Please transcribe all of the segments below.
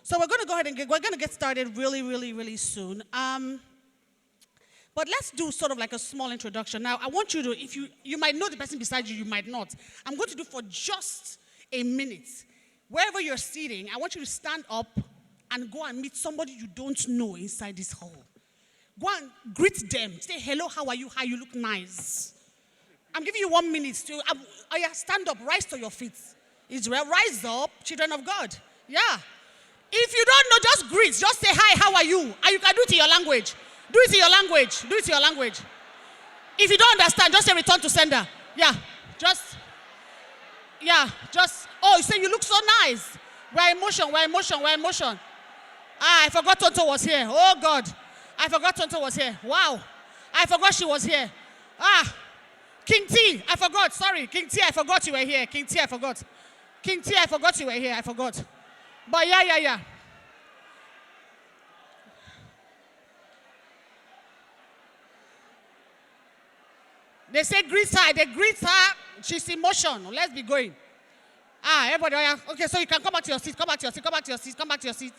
So we're going to go ahead and we're going to get started really, really, really soon. But let's do sort of like a small introduction. Now, I want you to, if you might know the person beside you, you might not. I'm going to do for just a minute. Wherever you're sitting, I want you to stand up and go and meet somebody you don't know inside this hall. Go and greet them. Say, hello, how are you? How you look nice. I'm giving you 1 minute to, stand up, rise to your feet. Israel, rise up, children of God. Yeah. If you don't know, just greet. Just say, hi, how are you? And you can do it in your language. Do it in your language. Do it in your language. If you don't understand, just say return to sender. Yeah. Just, oh, you say you look so nice. We're in motion. Ah, I forgot Tonto was here. Oh, God. I forgot Tonto was here. Wow. I forgot she was here. Ah. King T, I forgot. Sorry. King T, I forgot you were here. King T, I forgot. King T, I forgot you were here. I forgot. But yeah. They say greet her. They greet her. She's in motion. Let's be going. Ah, everybody. Okay, so you can come back to your seat. Come back to your seat.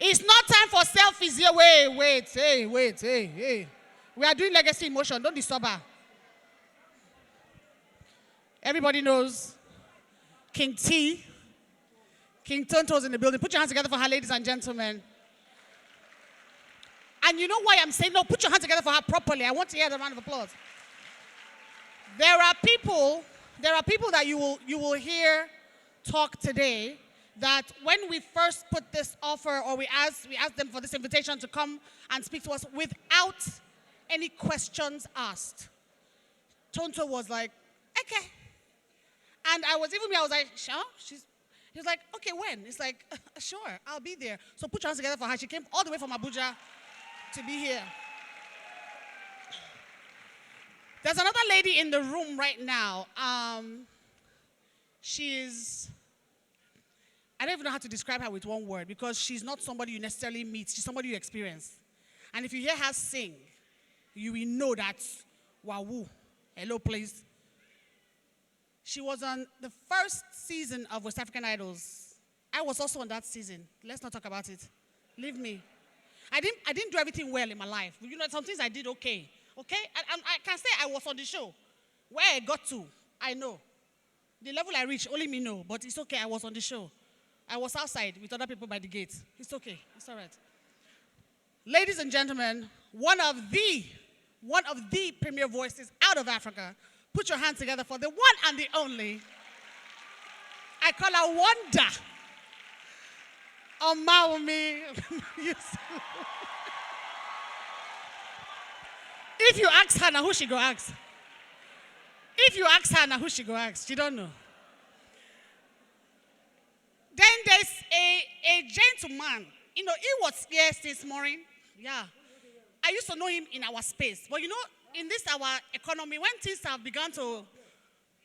It's not time for selfies here. Wait. Hey. We are doing legacy in motion. Don't disturb her. Everybody knows King T. King Tonto's in the building. Put your hands together for her, ladies and gentlemen. And you know why I'm saying no? Put your hands together for her properly. I want to hear the round of applause. There are people that you will hear talk today that when we first put this offer, or we asked them for this invitation to come and speak to us without any questions asked, Tonto was like, okay. And I was like, sure? He was like, okay, when? It's like, sure, I'll be there. So put your hands together for her. She came all the way from Abuja to be here. There's another lady in the room right now. I don't even know how to describe her with one word, because she's not somebody you necessarily meet. She's somebody you experience. And if you hear her sing, you will know that, wow, hello, please. She was on the first season of West African Idols. I was also on that season. Let's not talk about it. Leave me. I didn't do everything well in my life. You know, some things I did okay. Okay? I can say I was on the show. Where I got to, I know. The level I reached, only me know. But it's okay, I was on the show. I was outside with other people by the gate. It's okay. It's all right. Ladies and gentlemen, one of the premier voices out of Africa. Put your hands together for the one and the only. I call her Wonder. Omawumi. If you ask her now, who she go ask? She don't know. Then there's a gentleman. You know, he was here this morning. Yeah. I used to know him in our space. But you know, in this our economy, when things have begun to,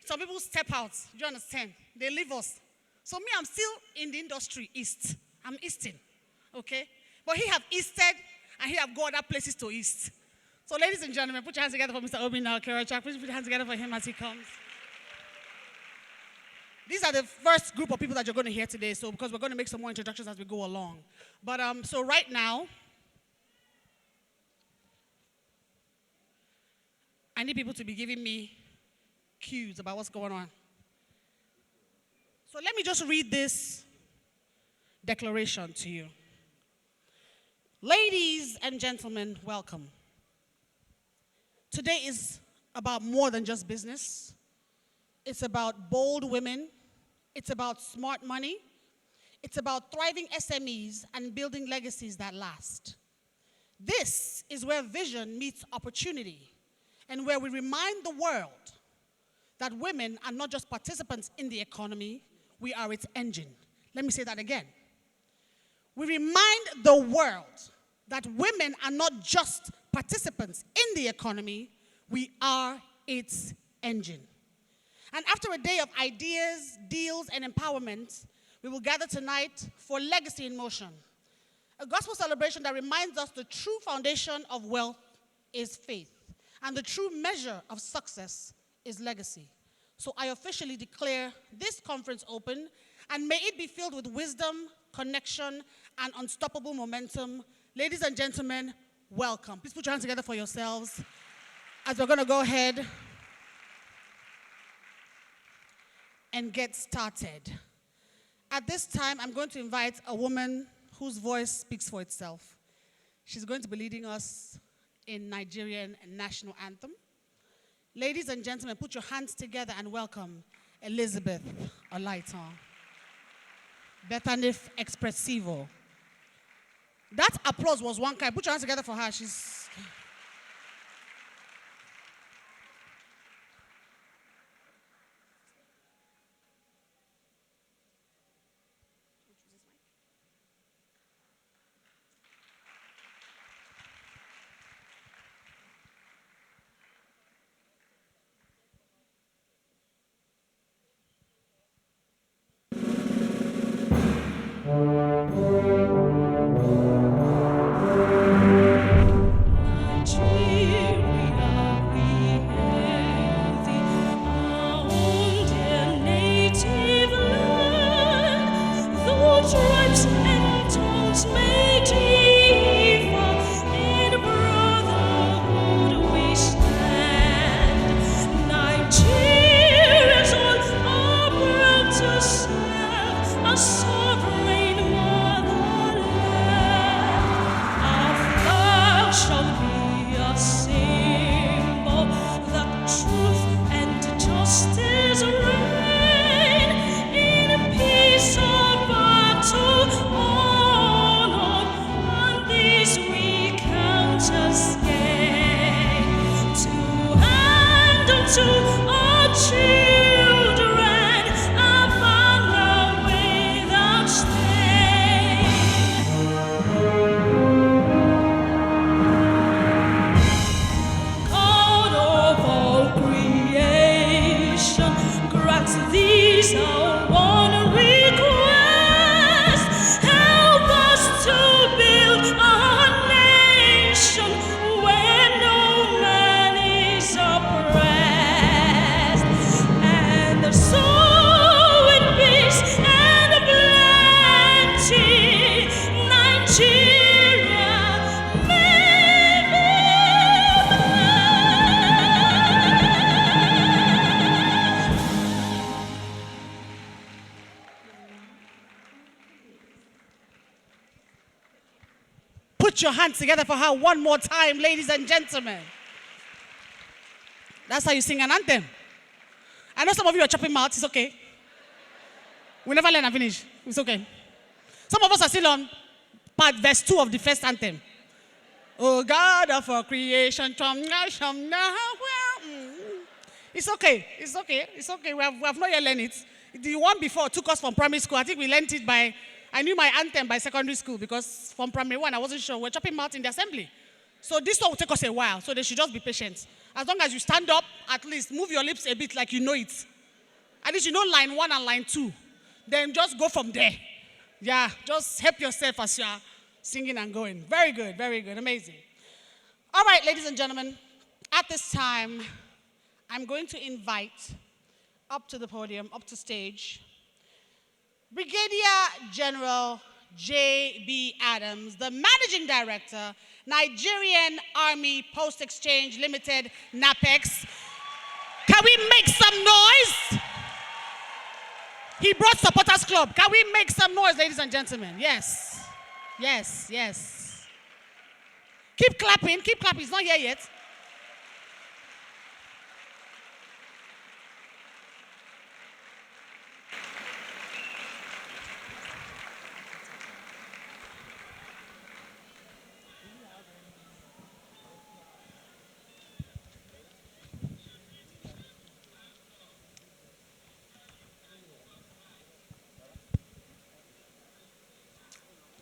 some people step out. Do you understand? They leave us. So me, I'm still in the industry east. I'm easting. Okay? But he have easted and he have got other places to east. So ladies and gentlemen, put your hands together for Mr. Obinna Okerekeocha. Please put your hands together for him as he comes. These are the first group of people that you're going to hear today, so because we're going to make some more introductions as we go along. But so right now, I need people to be giving me cues about what's going on. So let me just read this declaration to you. Ladies and gentlemen, welcome. Today is about more than just business. It's about bold women. It's about smart money. It's about thriving SMEs and building legacies that last. This is where vision meets opportunity, and where we remind the world that women are not just participants in the economy, we are its engine. Let me say that again. We remind the world that women are not just participants in the economy, we are its engine. And after a day of ideas, deals, and empowerment, we will gather tonight for Legacy in Motion, a gospel celebration that reminds us the true foundation of wealth is faith, and the true measure of success is legacy. So I officially declare this conference open, and may it be filled with wisdom, connection, and unstoppable momentum. Ladies and gentlemen, welcome. Please put your hands together for yourselves as we're going to go ahead and get started. At this time, I'm going to invite a woman whose voice speaks for itself. She's going to be leading us in Nigerian national anthem. Ladies and gentlemen, put your hands together and welcome Elizabeth Olaitan. Betanif Expressivo. That applause was one kind. Put your hands together for her. She's... Put your hands together for her one more time, ladies and gentlemen. That's how you sing an anthem. I know some of you are chopping mouths. It's okay. We never learn and finish. It's okay. Some of us are still on part verse 2 of the first anthem. Oh God of our creation. It's okay. It's okay. It's okay. We have not yet learned it. The one before took us from primary school. I think we learned it by... I knew my anthem by secondary school because from primary 1, I wasn't sure. We're chopping mouth in the assembly. So this one will take us a while, so they should just be patient. As long as you stand up, at least move your lips a bit like you know it. At least you know line 1 and line 2. Then just go from there. Yeah, just help yourself as you're singing and going. Very good, amazing. All right, ladies and gentlemen, at this time, I'm going to invite up to the podium, up to stage, Brigadier General J.B. Adams, the Managing Director, Nigerian Army Post Exchange Limited, NAPEX. Can we make some noise? He brought Supporters Club. Can we make some noise, ladies and gentlemen? Yes. Yes, yes. Keep clapping, keep clapping. He's not here yet.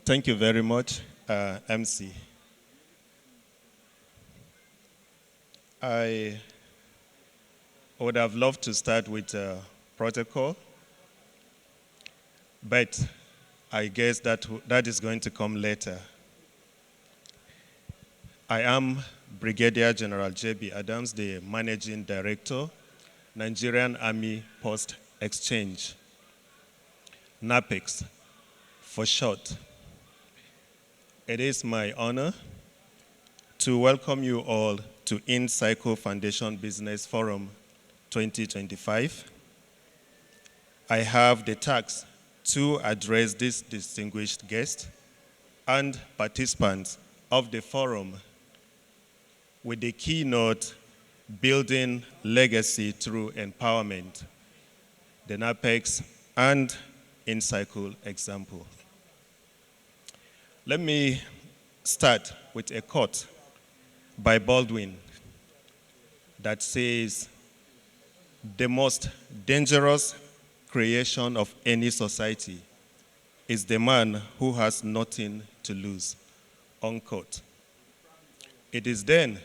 Thank you very much, MC. I would have loved to start with protocol, but I guess that is going to come later. I am Brigadier General J.B. Adams, the Managing Director, Nigerian Army Post Exchange, NAPEX for short. It is my honor to welcome you all to InCircle Foundation Business Forum 2025. I have the task to address this distinguished guest and participants of the forum with the keynote, Building Legacy Through Empowerment, the NAPEX and InCircle example. Let me start with a quote by Baldwin that says, "The most dangerous creation of any society is the man who has nothing to lose," unquote. It is then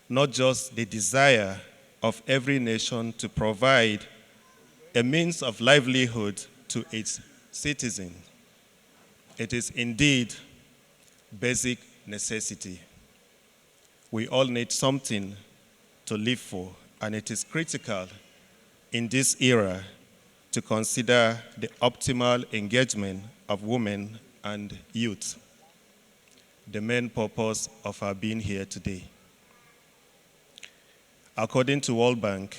not just the desire of every nation to provide a means of livelihood to its citizens. It is indeed basic necessity. We all need something to live for, and it is critical in this era to consider the optimal engagement of women and youth, the main purpose of our being here today. According to World Bank,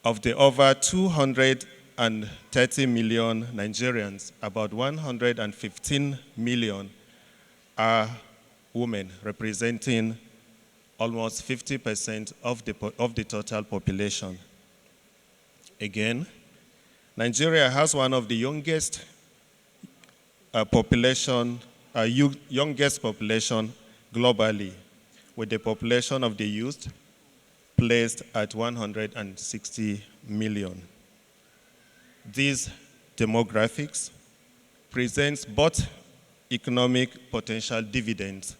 of the over 230 million Nigerians, about 115 million are women, representing almost 50% of the total population. Again, Nigeria has one of the youngest population globally, with the population of the youth placed at 160 million. These demographics presents both economic potential dividends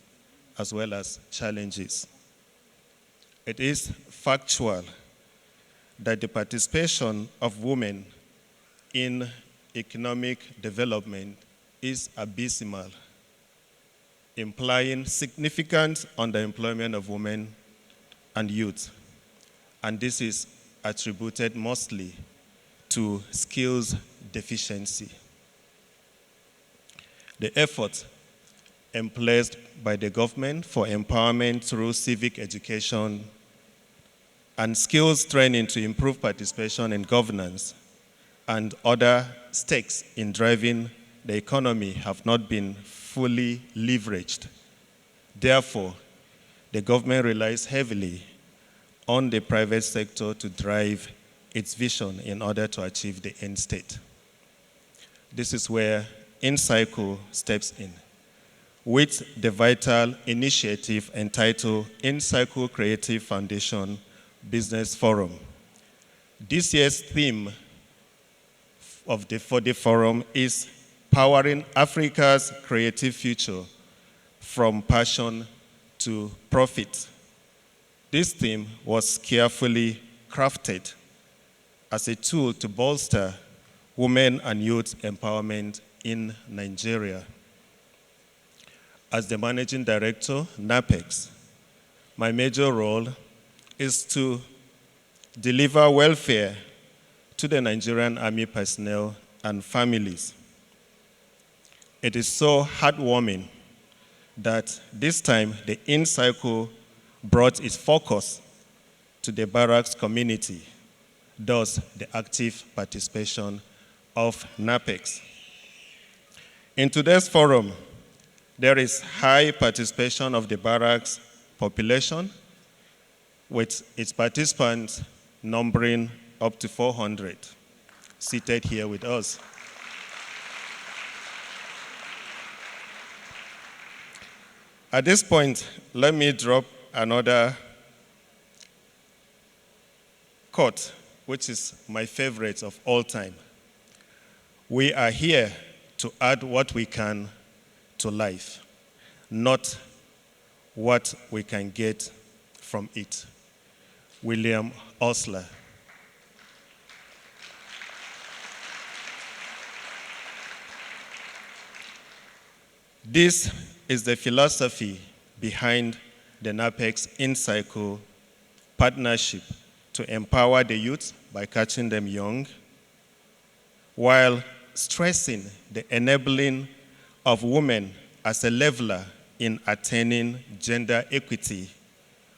as well as challenges. It is factual that the participation of women in economic development is abysmal, implying significant underemployment of women and youth. And this is attributed mostly to skills deficiency. The effort emplaced by the government for empowerment through civic education and skills training to improve participation in governance and other stakes in driving the economy have not been fully leveraged. Therefore, the government relies heavily on the private sector to drive its vision in order to achieve the end state. This is where InCircle steps in with the vital initiative entitled InCircle Creative Foundation Business Forum. This year's theme for the forum is Powering Africa's Creative Future from Passion to Profit. This theme was carefully crafted as a tool to bolster women and youth empowerment in Nigeria. As the Managing Director, NAPEX, my major role is to deliver welfare to the Nigerian Army personnel and families. It is so heartwarming that this time the InCircle brought its focus to the barracks community, thus the active participation of NAPEX. In today's forum, there is high participation of the barracks population, with its participants numbering up to 400, seated here with us. At this point, let me drop another quote, which is my favorite of all time. We are here to add what we can to life, not what we can get from it. William Osler. This is the philosophy behind the NAPEX InCircle partnership to empower the youth by catching them young, while stressing the enabling of women as a leveler in attaining gender equity,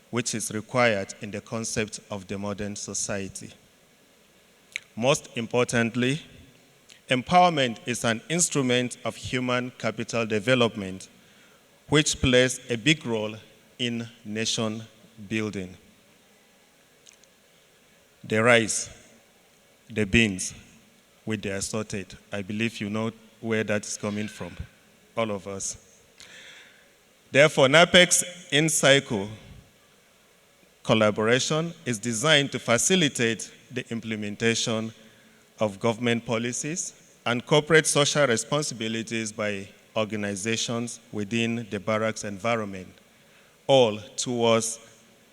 which is required in the concept of the modern society. Most importantly, empowerment is an instrument of human capital development, which plays a big role in nation building. The rice, the beans, with the assorted. I believe you know where that is coming from, all of us. Therefore, NAPEC's InCircle collaboration is designed to facilitate the implementation of government policies and corporate social responsibilities by organizations within the barracks environment, all towards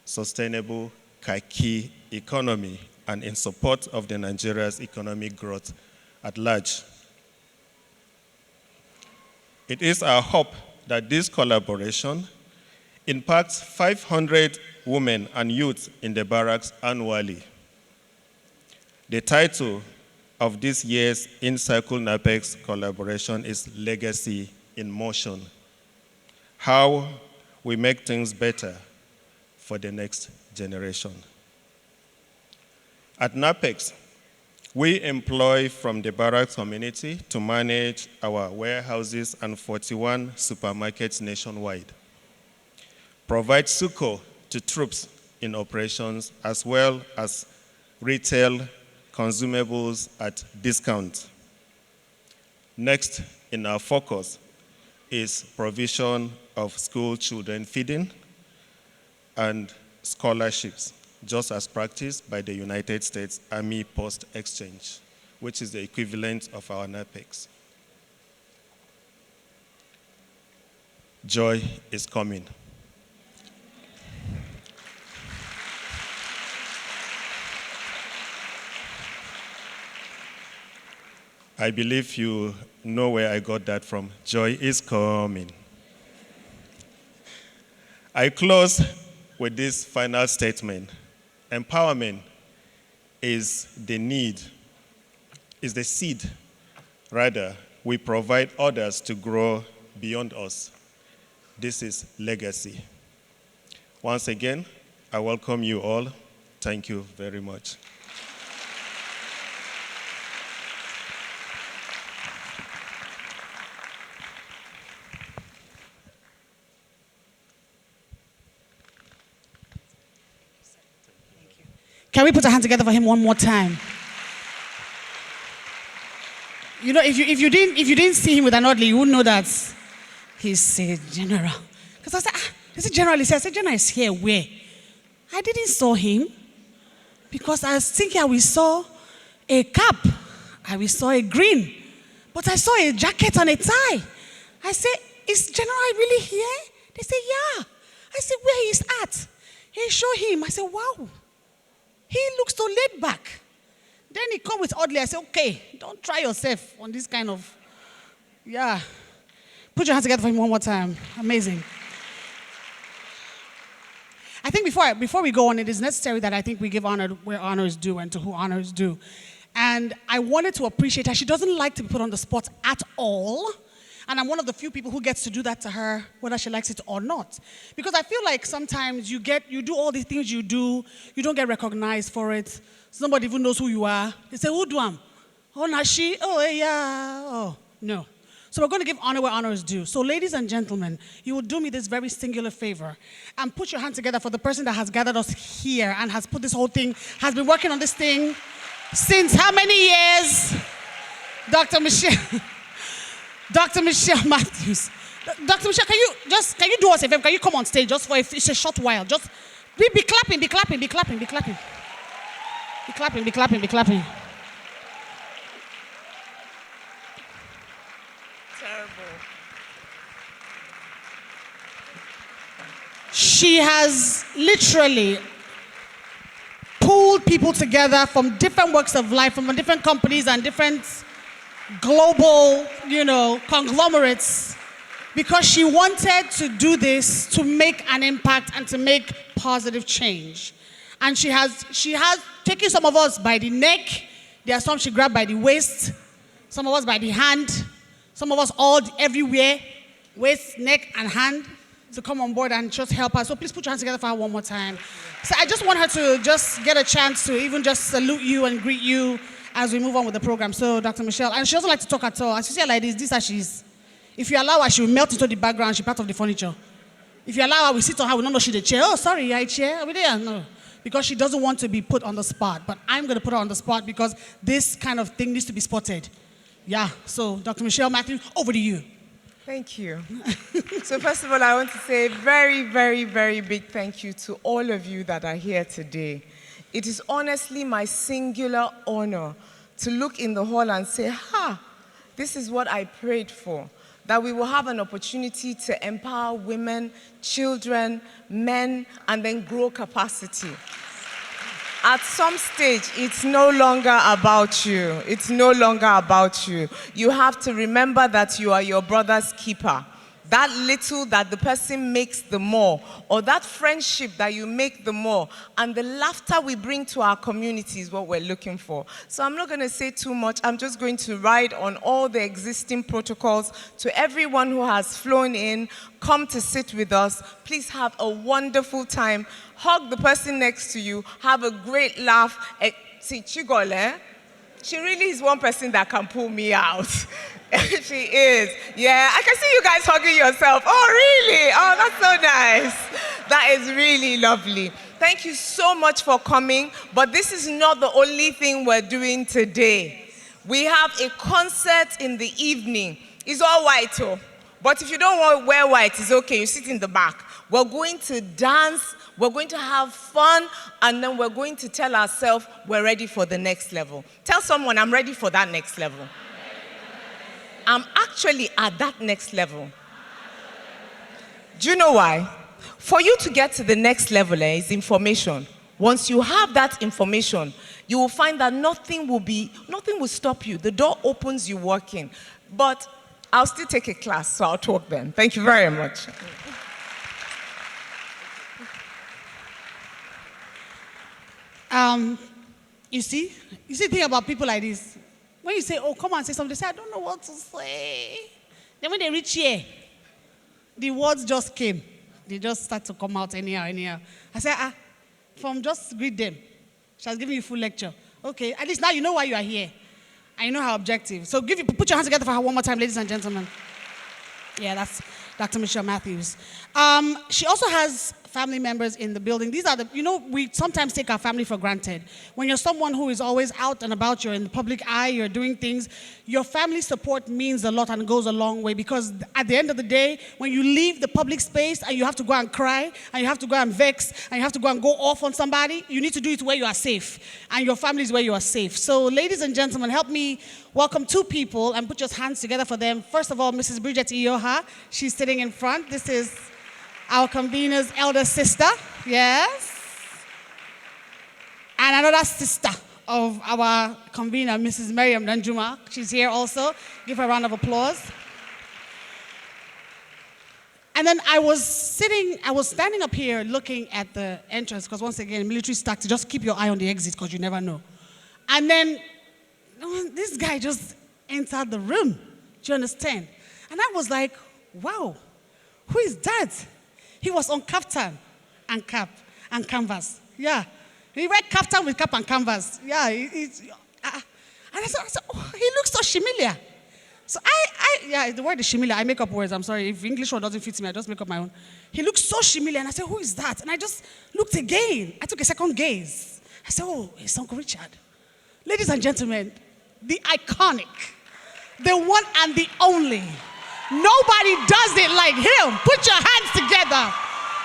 sustainable khaki economy and in support of the Nigeria's economic growth at large. It is our hope that this collaboration impacts 500 women and youth in the barracks annually. The title of this year's InCircle NAPEC's collaboration is Legacy in Motion: how we make things better for the next generation. At NAPEC, we employ from the barracks community to manage our warehouses and 41 supermarkets nationwide, provide succor to troops in operations, as well as retail consumables at discount. Next in our focus is provision of school children feeding and scholarships, just as practiced by the United States Army Post Exchange, which is the equivalent of our NAPECs. Joy is coming. I believe you know where I got that from. Joy is coming. I close with this final statement. Empowerment is the seed, rather, we provide others to grow beyond us. This is legacy. Once again, I welcome you all. Thank you very much. Can we put our hands together for him one more time? You know, if you didn't see him with an oddly, you wouldn't know that he's a general. Because I said, is it general? He said, general is here. Where? I didn't saw him because I was thinking we saw a cap, we saw a green, but I saw a jacket and a tie. I said, is general really here? They said, yeah. I said, where he's at? He showed him. I said, wow. He looks so laid back. Then he come with oddly. I said, okay, don't try yourself on this kind of, yeah. Put your hands together for him one more time. Amazing. I think before we go on, it is necessary that I think we give honor where honor is due and to who honor is due. And I wanted to appreciate her. She doesn't like to be put on the spot at all. And I'm one of the few people who gets to do that to her, whether she likes it or not. Because I feel like sometimes you do all the things you do, you don't get recognized for it. Somebody even knows who you are. They say, who do I? Oh, Nashi? Oh, yeah. Oh, no. So we're going to give honor where honor is due. So ladies and gentlemen, you will do me this very singular favor and put your hand together for the person that has gathered us here and has put this whole thing, has been working on this thing since how many years? Dr. Michale Matthews. Dr. Michale, can you do us a favor? Can you come on stage just for it's a short while? Just be clapping. Terrible. She has literally pulled people together from different walks of life, from different companies and different global, conglomerates, because she wanted to do this to make an impact and to make positive change. And she has taken some of us by the neck. There are some she grabbed by the waist, some of us by the hand, some of us all everywhere, waist, neck, and hand, to come on board and just help us. So please put your hands together for her one more time. So I just want her to just get a chance to even just salute you and greet you as we move on with the program. So Dr. Michale, and she doesn't like to talk at all. As you see her like this is how she is. If you allow her, she will melt into the background. She's part of the furniture. If you allow her, we sit on her, we don't know she's the chair. Oh, sorry, I chair. Are we there? No. Because she doesn't want to be put on the spot. But I'm going to put her on the spot because this kind of thing needs to be spotted. Yeah. So, Dr. Michale Matthew, over to you. Thank you. So first of all, I want to say a very, very, very big thank you to all of you that are here today. It is honestly my singular honor to look in the hall and say, this is what I prayed for. That we will have an opportunity to empower women, children, men, and then grow capacity. At some stage, it's no longer about you. It's no longer about you. You have to remember that you are your brother's keeper. That little that the person makes the more, or that friendship that you make the more, and the laughter we bring to our community is what we're looking for. So I'm not going to say too much. I'm just going to ride on all the existing protocols. To everyone who has flown in, come to sit with us. Please have a wonderful time. Hug the person next to you. Have a great laugh. See, Chigul, she really is one person that can pull me out. She is. Yeah, I can see you guys hugging yourself. Oh, really? Oh, that's so nice. That is really lovely. Thank you so much for coming. But this is not the only thing we're doing today. We have a concert in the evening. It's all white, oh. But if you don't want to wear white, it's okay. You sit in the back. We're going to dance. We're going to have fun. And then we're going to tell ourselves we're ready for the next level. Tell someone I'm ready for that next level. I'm actually at that next level. Do you know why? For you to get to the next level is information. Once you have that information, you will find that nothing will stop you. The door opens, you walk in. But I'll still take a class, so I'll talk then. Thank you very much. You see the thing about people like this. When you say, oh, come and say something, they say, I don't know what to say. Then when they reach here, the words just came. They just start to come out anyhow. I say, from just greet them. She has given you full lecture. Okay, at least now you know why you are here. And you know her objective. So put your hands together for her one more time, ladies and gentlemen. Yeah, that's Dr. Michale Matthews. She also has family members in the building. These are we sometimes take our family for granted. When you're someone who is always out and about, you're in the public eye, you're doing things, your family support means a lot and goes a long way, because at the end of the day, when you leave the public space and you have to go and cry, and you have to go and vex, and you have to go and go off on somebody, you need to do it where you are safe. And your family is where you are safe. So ladies and gentlemen, help me welcome two people and put your hands together for them. First of all, Mrs. Bridget Iyoha. She's sitting in front. This is our convener's elder sister, yes. And another sister of our convener, Mrs. Miriam Danjuma. She's here also. Give her a round of applause. And then I was standing up here looking at the entrance, because once again, military tactics, just keep your eye on the exit, because you never know. And then this guy just entered the room. Do you understand? And I was like, wow, who is that? He was on kaftan and cap and canvas. Yeah. He wear kaftan with cap and canvas. Yeah. And I said, oh, he looks so familiar. So the word is familiar. I make up words. I'm sorry. If English word doesn't fit me, I just make up my own. He looks so familiar. And I said, who is that? And I just looked again. I took a second gaze. I said, oh, it's Uncle Richard. Ladies and gentlemen, the iconic, the one and the only. Nobody does it like him. Put your hands together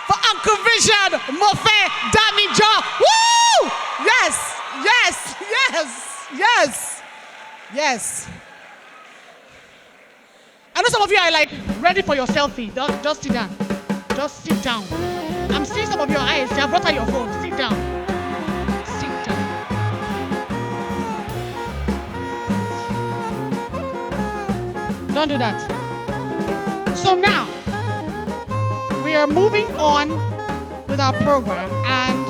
for Uncle Richard Mofe-Damijo. Woo! Yes, yes, yes, yes, yes. I know some of you are like ready for your selfie. Just sit down. Just sit down. I'm seeing some of your eyes. You have brought out your phone. Sit down. Sit down. Don't do that. So now, we are moving on with our program, and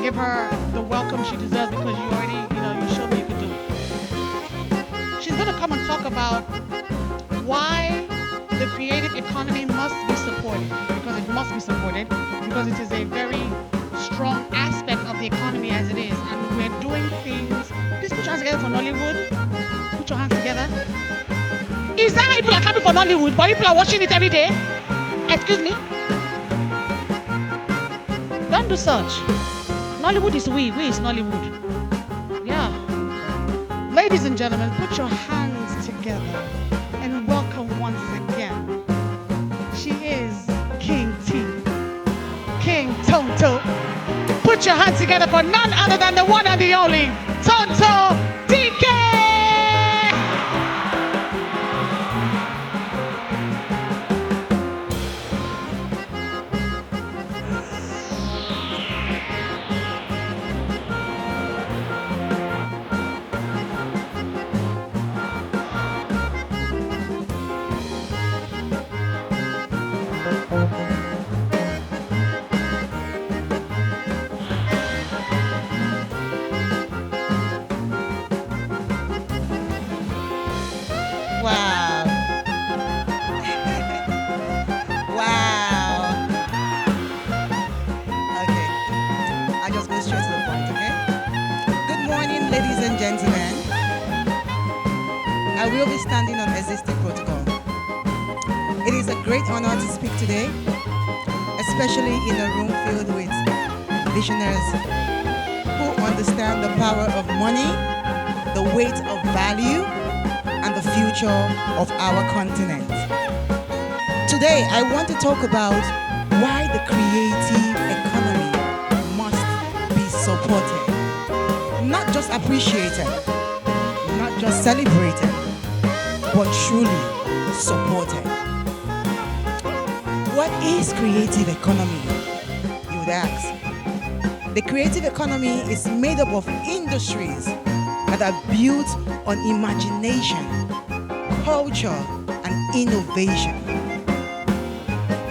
give her the welcome she deserves because you already, you showed me you could do it. She's going to come and talk about why the creative economy must be supported, because it must be supported, because it is a very strong aspect of the economy as it is, and we're doing things. Please put your hands together for Nollywood. Put your hands together. Is that why people are coming for Nollywood, but people are watching it every day? Excuse me? Don't do such. Nollywood is we is Nollywood. Yeah. Ladies and gentlemen, put your hands together and welcome once again. She is King T, King Tonto. Put your hands together for none other than the one and the only Tonto Dikeh. I will be standing on existing protocol. It is a great honor to speak today, especially in a room filled with visionaries who understand the power of money, the weight of value, and the future of our continent. Today, I want to talk about why the creative economy must be supported, not just appreciated, not just celebrated, but truly supported. What is creative economy, you would ask? The creative economy is made up of industries that are built on imagination, culture, and innovation.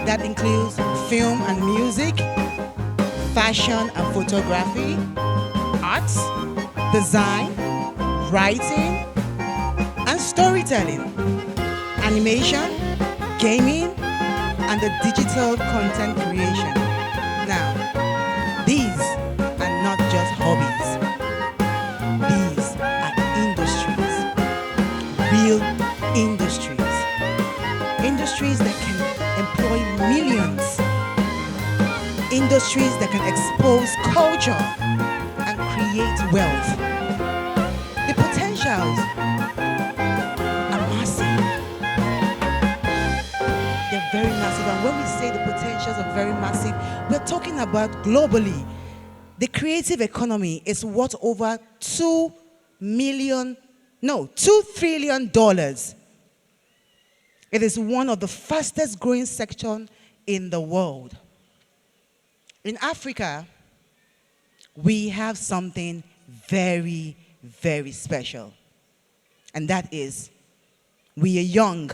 That includes film and music, fashion and photography, arts, design, writing, and storytelling, animation, gaming, and the digital content creation. Now, these are not just hobbies. These are industries, real industries. Industries that can employ millions. Industries that can expose culture and create wealth. The potentials are massive. They're very massive. And when we say the potentials are very massive, we're talking about globally. The creative economy is worth over $2 trillion. It is one of the fastest growing sectors in the world. In Africa, we have something very, very special. And that is, we are young,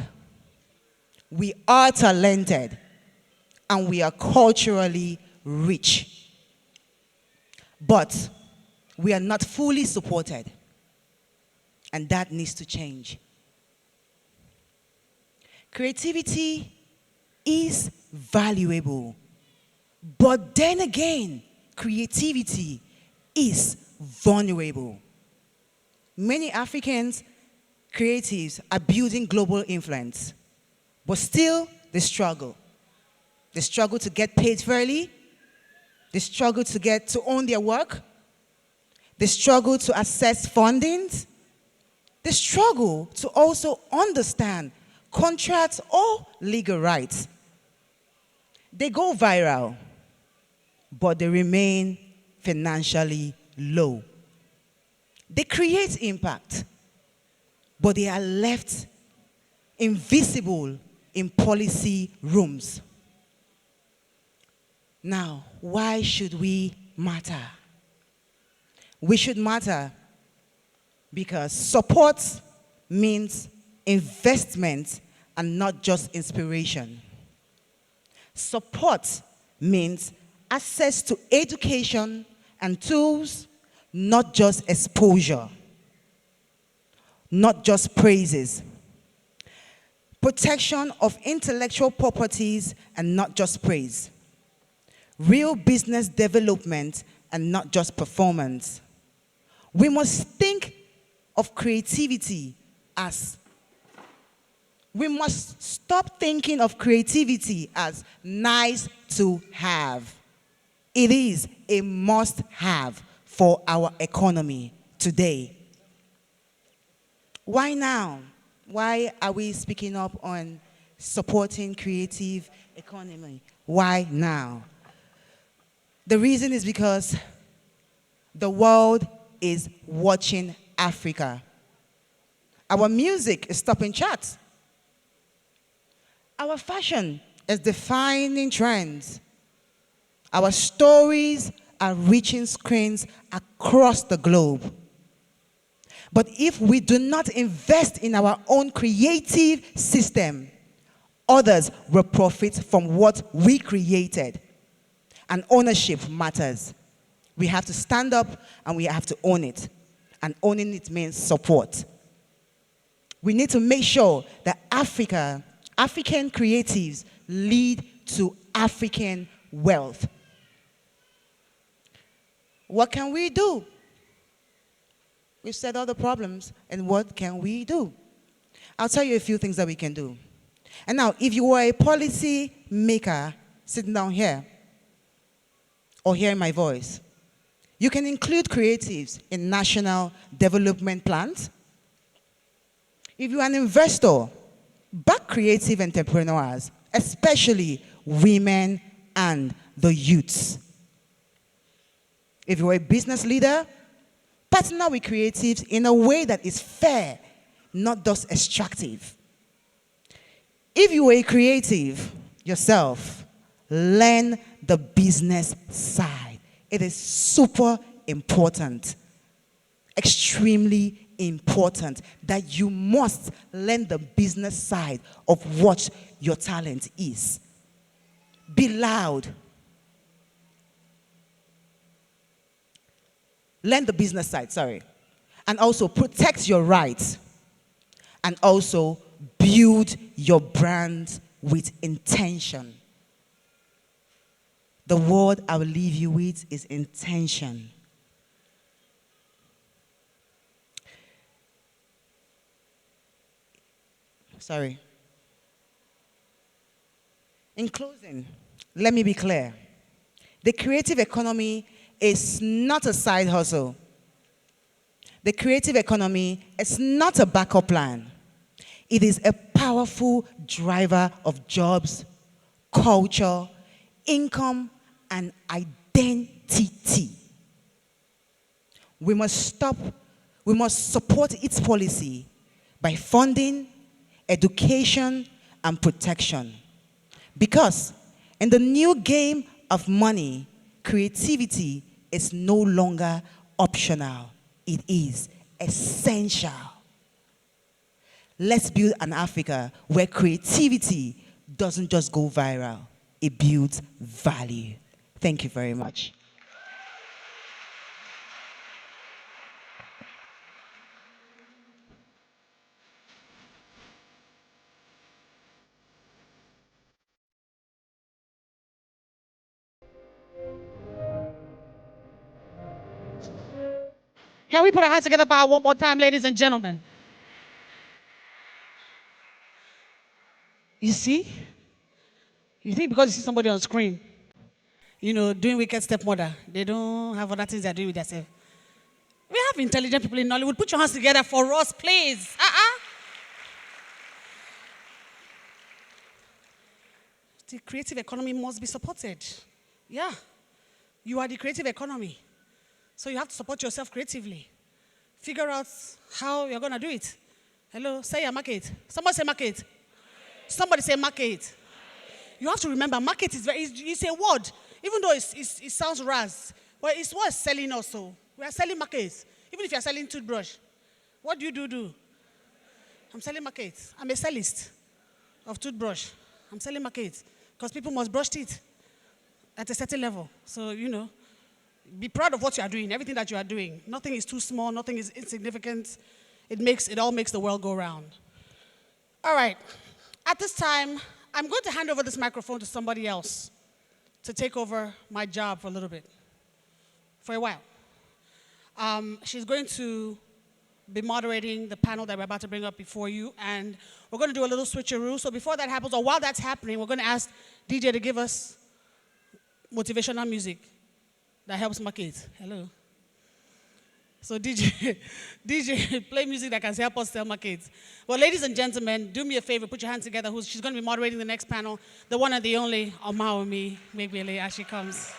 we are talented, and we are culturally rich. But we are not fully supported. And that needs to change. Creativity is valuable. But then again, creativity is vulnerable. Many Africans creatives are building global influence, but still they struggle. They struggle to get paid fairly. They struggle to own their work. They struggle to access fundings. They struggle to also understand contracts or legal rights. They go viral, but they remain financially low. They create impact, but they are left invisible in policy rooms. Now, why should we matter? We should matter because support means investment and not just inspiration. Support means access to education and tools, not just exposure, not just praises. Protection of intellectual properties and not just praise. Real business development and not just performance. We must think of creativity as, we must stop thinking of creativity as nice to have. It is a must-have for our economy today. Why now? Why are we speaking up on supporting creative economy? Why now? The reason is because the world is watching Africa. Our music is topping charts. Our fashion is defining trends. Our stories are reaching screens across the globe. But if we do not invest in our own creative system, others will profit from what we created. And ownership matters. We have to stand up and we have to own it. And owning it means support. We need to make sure that African creatives lead to African wealth. What can we do? We've said all the problems, and what can we do? I'll tell you a few things that we can do. And now, if you were a policy maker sitting down here, or hearing my voice, you can include creatives in national development plans. If you're an investor, back creative entrepreneurs, especially women and the youths. If you're a business leader, partner with creatives in a way that is fair, not just extractive. If you are a creative yourself, learn the business side. It is super important, extremely important that you must learn the business side of what your talent is. Be loud. Learn the business side, sorry. And also protect your rights. And also build your brand with intention. The word I will leave you with is intention. Sorry. In closing, let me be clear. The creative economy is not a side hustle. The creative economy is not a backup plan. It is a powerful driver of jobs, culture, income, and identity. We must support its policy by funding, education, and protection. Because in the new game of money, creativity is no longer optional. It is essential. Let's build an Africa where creativity doesn't just go viral. It builds value. Thank you very much. Can we put our hands together for one more time, ladies and gentlemen? You see? You think because you see somebody on screen, doing wicked stepmother, they don't have other things they're doing with themselves. We have intelligent people in Nollywood. Put your hands together for us, please. The creative economy must be supported. Yeah. You are the creative economy. So you have to support yourself creatively. Figure out how you're going to do it. Hello, say your market. Somebody say market. Somebody say market. You have to remember, market is it's a word. Even though it sounds ras, but it's what is selling also. We are selling markets. Even if you are selling toothbrush, what do you do? I'm selling markets. I'm a cellist of toothbrush. I'm selling markets because people must brush teeth at a certain level. So, Be proud of what you are doing, everything that you are doing. Nothing is too small, nothing is insignificant. It all makes the world go round. All right. At this time, I'm going to hand over this microphone to somebody else to take over my job for a little bit, for a while. She's going to be moderating the panel that we're about to bring up before you, and we're going to do a little switcheroo. So before that happens, or while that's happening, we're going to ask DJ to give us motivational music that helps market. Hello. So DJ, play music that can help us sell markets. Well, ladies and gentlemen, do me a favor, put your hands together. She's going to be moderating the next panel, the one and the only Omawumi Megbele, as she comes.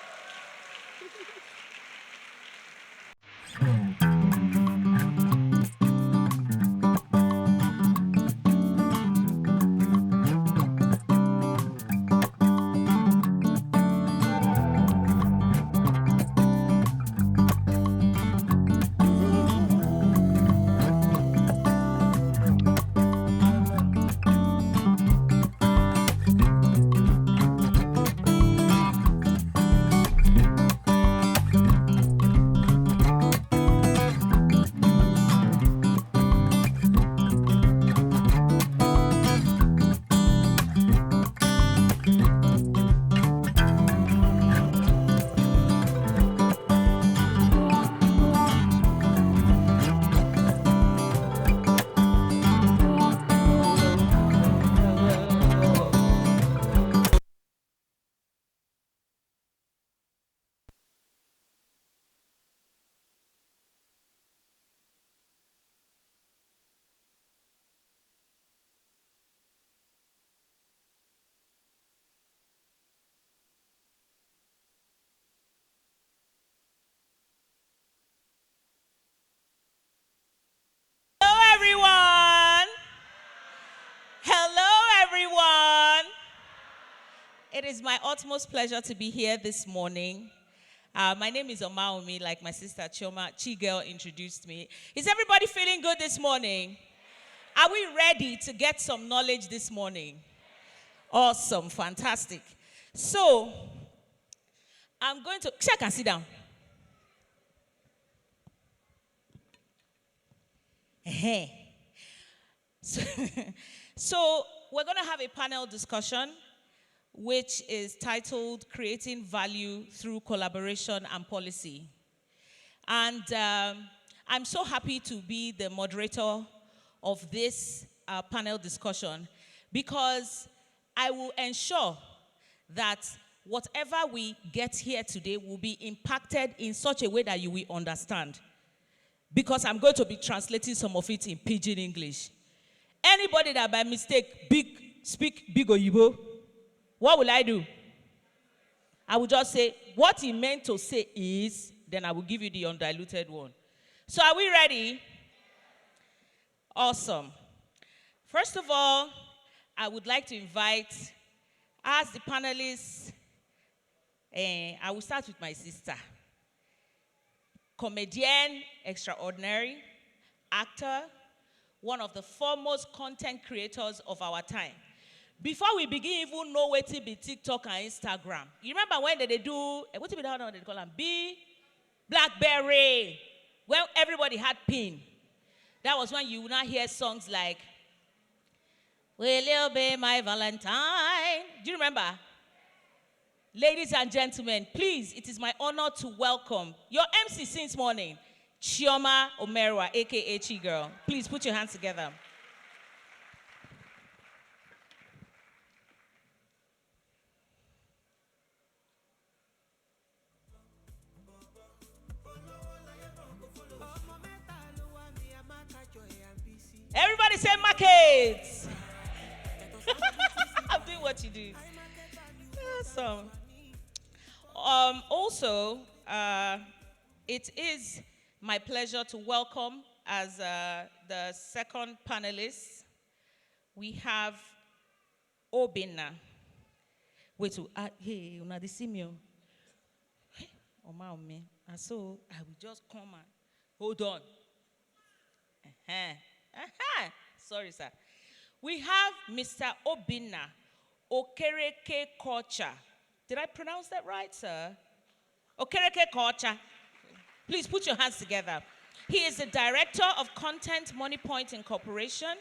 It is my utmost pleasure to be here this morning. My name is Omawumi, like my sister Chigul introduced me. Is everybody feeling good this morning? Are we ready to get some knowledge this morning? Awesome, fantastic. So, I'm going to, check and sit down. So, we're going to have a panel discussion which is titled Creating Value Through Collaboration and Policy. And I'm so happy to be the moderator of this panel discussion because I will ensure that whatever we get here today will be impacted in such a way that you will understand. Because I'm going to be translating some of it in pidgin English. Anybody that by mistake speak big Oyibo, what will I do? I will just say, what he meant to say is, then I will give you the undiluted one. So are we ready? Awesome. First of all, I would like to invite, as the panelists, I will start with my sister. Comedienne extraordinary, actor, one of the foremost content creators of our time. Before we begin even know what to be TikTok and Instagram. You remember when they do, what to be that one they call them? Blackberry. When everybody had PIN. That was when you would not hear songs like, Will you be my Valentine? Do you remember? Ladies and gentlemen, please, it is my honor to welcome your MC since morning, Chioma Omerwa, a.k.a. Chigul. Please put your hands together. Everybody say markets. I'm doing what you do. Awesome. Also, it is my pleasure to welcome as the second panelist, we have Obinna. Wait, hey, una dey see me. Hey, Omawumi. And so I will just come and hold on. Sorry, sir. We have Mr. Obinna Okerekeocha. Did I pronounce that right, sir? Okerekeocha. Please put your hands together. He is the director of Content Money Point Incorporation.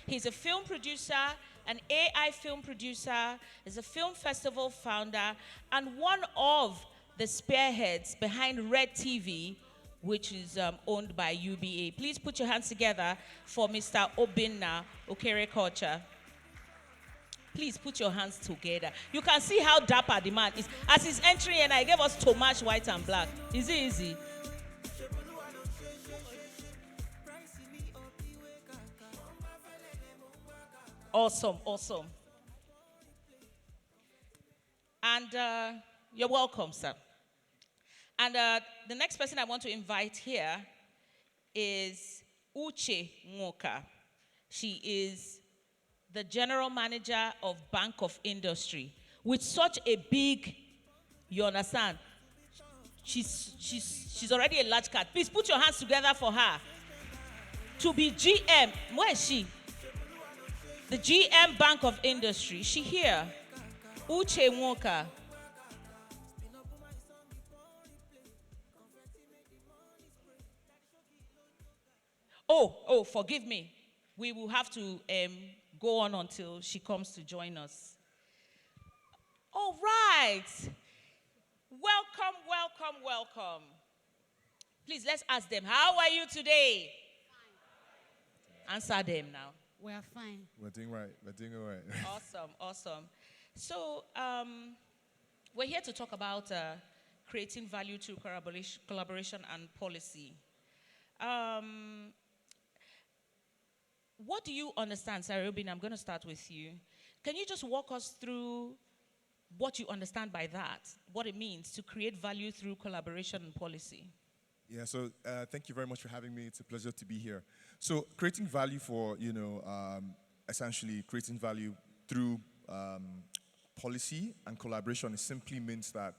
He's a film producer, an AI film producer, is a film festival founder, and one of the spearheads behind Red TV, which is owned by UBA. Please put your hands together for Mr. Obinna Okerekeocha. Please put your hands together. You can see how dapper the man is. As he's entering, and I gave us Tomash white and black. Is it easy? Awesome, awesome. And you're welcome, sir. And the next person I want to invite here is Uche Nwoka. She is the general manager of Bank of Industry. With such a big, you understand, she's already a large cat. Please put your hands together for her. To be GM, where is she? The GM Bank of Industry. She here. Uche Nwoka. Oh, forgive me. We will have to go on until she comes to join us. All right. Welcome, welcome, welcome. Please, let's ask them, how are you today? Fine. Answer them now. We are fine. We're doing right. We're doing all right. Awesome, awesome. So, we're here to talk about creating value through collaboration and policy. What do you understand, Sarah Obinna? I'm going to start with you. Can you just walk us through what you understand by that, what it means to create value through collaboration and policy? Yeah, so thank you very much for having me. It's a pleasure to be here. So creating value for, essentially creating value through policy and collaboration, it simply means that,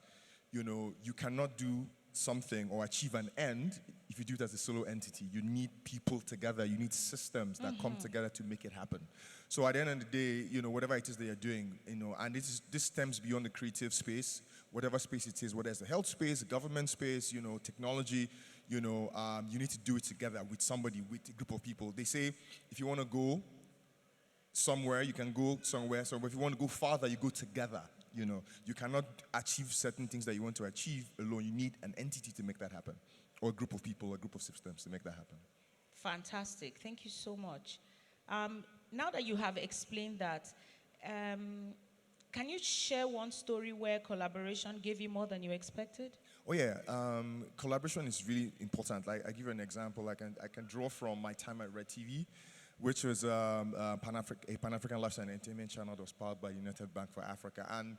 you cannot do something or achieve an end if you do it as a solo entity. You need people together. You need systems that come together to make it happen. So at the end of the day, whatever it is that you're doing, and this stems beyond the creative space, whatever space it is, whether it's the health space, the government space, technology, you need to do it together with somebody, with a group of people. They say if you want to go somewhere, you can go somewhere. So if you want to go farther, you go together. You cannot achieve certain things that you want to achieve alone. You need an entity to make that happen, or a group of people, a group of systems to make that happen. Fantastic. Thank you so much. Now that you have explained that, can you share one story where collaboration gave you more than you expected? Oh yeah, collaboration is really important. Like, I give you an example. I can draw from my time at Red TV, which was a Pan-African lifestyle and entertainment channel that was powered by United Bank for Africa. And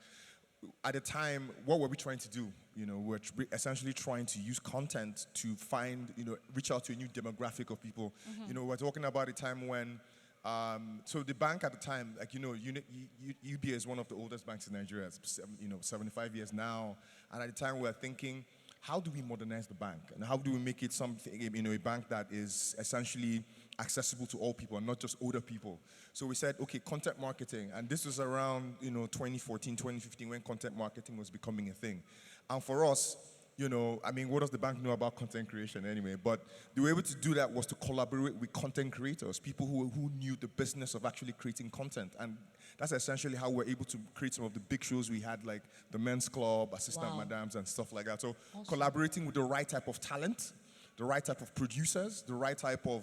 at the time, what were we trying to do? We're essentially trying to use content to find, reach out to a new demographic of people. We're talking about a time when, so the bank at the time, UBA is one of the oldest banks in Nigeria. It's, 75 years now. And at the time, we were thinking, how do we modernize the bank? And how do we make it something, a bank that is essentially accessible to all people and not just older people? So we said, okay, content marketing. And this was around, 2014, 2015, when content marketing was becoming a thing. And for us, what does the bank know about content creation anyway? But the way to do that was to collaborate with content creators, people who knew the business of actually creating content. And that's essentially how we're able to create some of the big shows we had, like the Men's Club, Assistant Madams, and stuff like that. So collaborating with the right type of talent, the right type of producers, the right type of,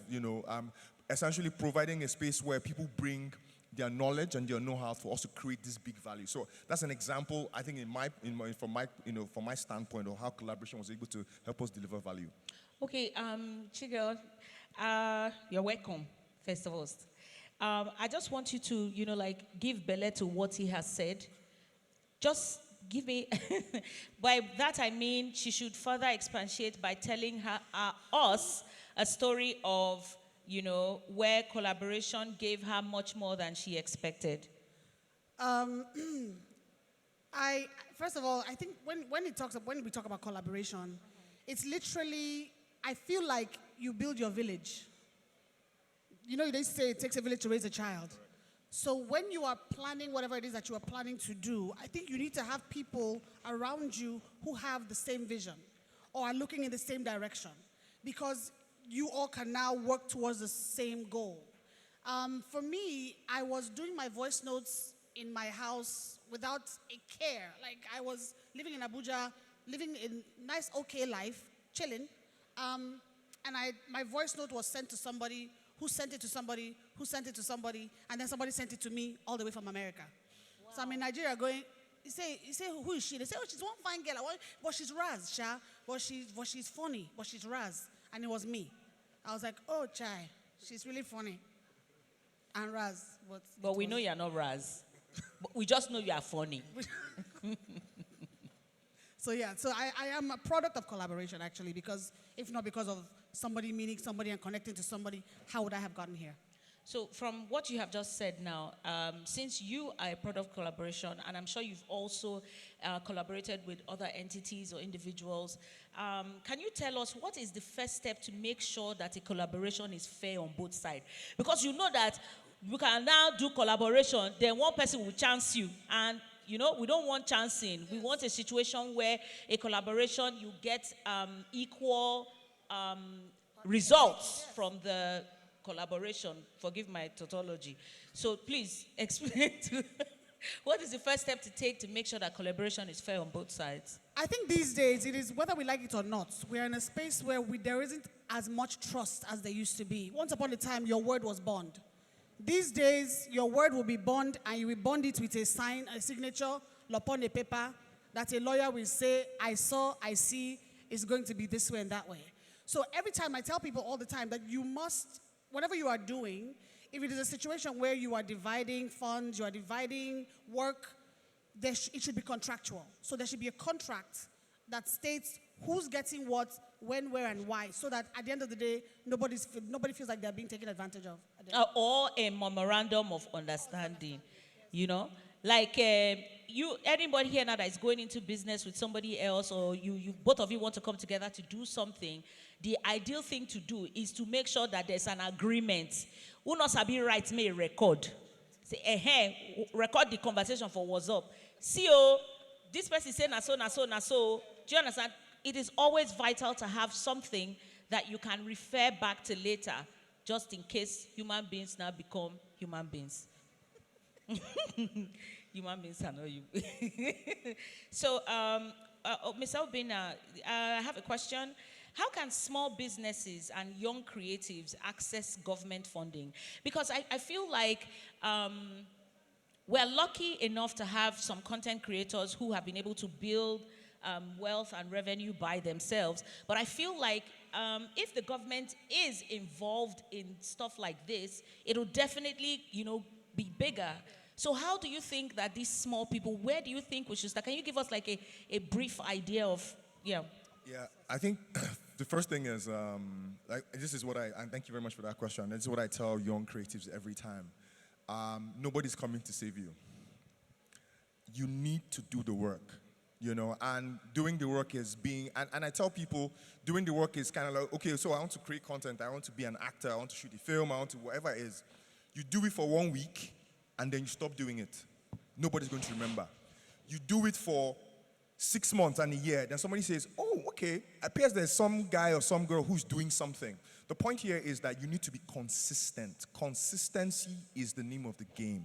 essentially providing a space where people bring their knowledge and their know-how for us to create this big value. So that's an example, I think, from my standpoint, of how collaboration was able to help us deliver value. Okay, Chigul, you're welcome, first of all. I just want you to, give belly to what he has said. Just give me, by that I mean she should further expatiate by telling us a story of, where collaboration gave her much more than she expected. First of all, I think when we talk about collaboration, it's literally, I feel like you build your village. They say it takes a village to raise a child. So when you are planning whatever it is that you are planning to do, I think you need to have people around you who have the same vision or are looking in the same direction, because you all can now work towards the same goal. For me, I was doing my voice notes in my house without a care. Like, I was living in Abuja, living a nice, okay life, chilling. And my voice note was sent to somebody, who sent it to somebody, who sent it to somebody, and then somebody sent it to me all the way from America. Wow. So I'm in Nigeria going, you say, who is she? They say, oh, she's one fine girl. But she's Raz, Sha. But she's funny, but she's Raz. And it was me. I was like, oh, Chai, she's really funny. And Raz. But we know you're not Raz. We just know you are funny. So yeah, so I am a product of collaboration, actually, because if not because of somebody meeting somebody and connecting to somebody, how would I have gotten here? So from what you have just said now, since you are a product of collaboration, and I'm sure you've also collaborated with other entities or individuals, can you tell us what is the first step to make sure that a collaboration is fair on both sides? Because you know that you can now do collaboration, then one person will chance you, and you know, we don't want chancing. We want a situation where a collaboration, you get equal results from the collaboration. Forgive my tautology. So please explain to what is the first step to take to make sure that collaboration is fair on both sides? I think these days, it is whether we like it or not, we're in a space where there isn't as much trust as there used to be. Once upon a time, your word was bond. These days, your word will be bond, and you will bond it with a sign, a signature upon a paper that a lawyer will say, I saw, I see, it's going to be this way and that way. So every time I tell people all the time that you must, whatever you are doing, if it is a situation where you are dividing funds, you are dividing work, it should be contractual. So there should be a contract that states who's getting what, when, where, and why, so that at the end of the day, nobody feels like they're being taken advantage of. Or a memorandum of understanding, you know? Like anybody here now that is going into business with somebody else, or you both of you want to come together to do something, the ideal thing to do is to make sure that there's an agreement. Who knows be right may record. Say, record the conversation for what's up. See, this person is saying na so. Do you understand? It is always vital to have something that you can refer back to later, just in case human beings now become human beings. Human beings are not you. So, Ms. Obinna, I have a question. How can small businesses and young creatives access government funding? Because I feel like we're lucky enough to have some content creators who have been able to build wealth and revenue by themselves. But I feel like if the government is involved in stuff like this, it'll definitely, be bigger. So how do you think that these small people, where do you think we should start? Can you give us like a brief idea of, Yeah, I think the first thing is, this is what and thank you very much for that question. This is what I tell young creatives every time. Nobody's coming to save you. You need to do the work. And doing the work is and I tell people, doing the work is kind of like, okay, so I want to create content, I want to be an actor, I want to shoot a film, I want to whatever it is. You do it for 1 week, and then you stop doing it. Nobody's going to remember. You do it for 6 months and a year, then somebody says, oh, okay, appears there's some guy or some girl who's doing something. The point here is that you need to be consistent. Consistency is the name of the game.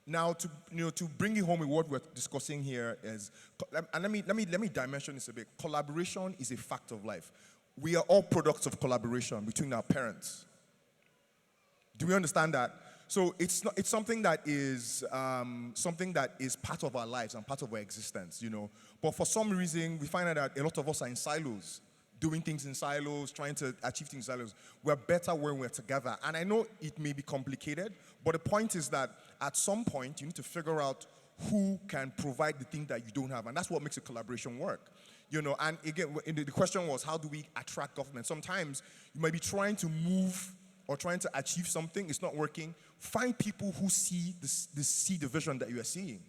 Now, to bring it home with what we're discussing here is, and let me dimension this a bit. Collaboration is a fact of life. We are all products of collaboration between our parents. Do we understand that? So it's something that is part of our lives and part of our existence, But for some reason, we find out that a lot of us are in silos, doing things in silos, trying to achieve things in silos. We're better when we're together. And I know it may be complicated, but the point is that at some point, you need to figure out who can provide the thing that you don't have. And that's what makes a collaboration work. And again, the question was, how do we attract government? Sometimes you might be trying to move or trying to achieve something, it's not working. Find people who see the vision that you are seeing.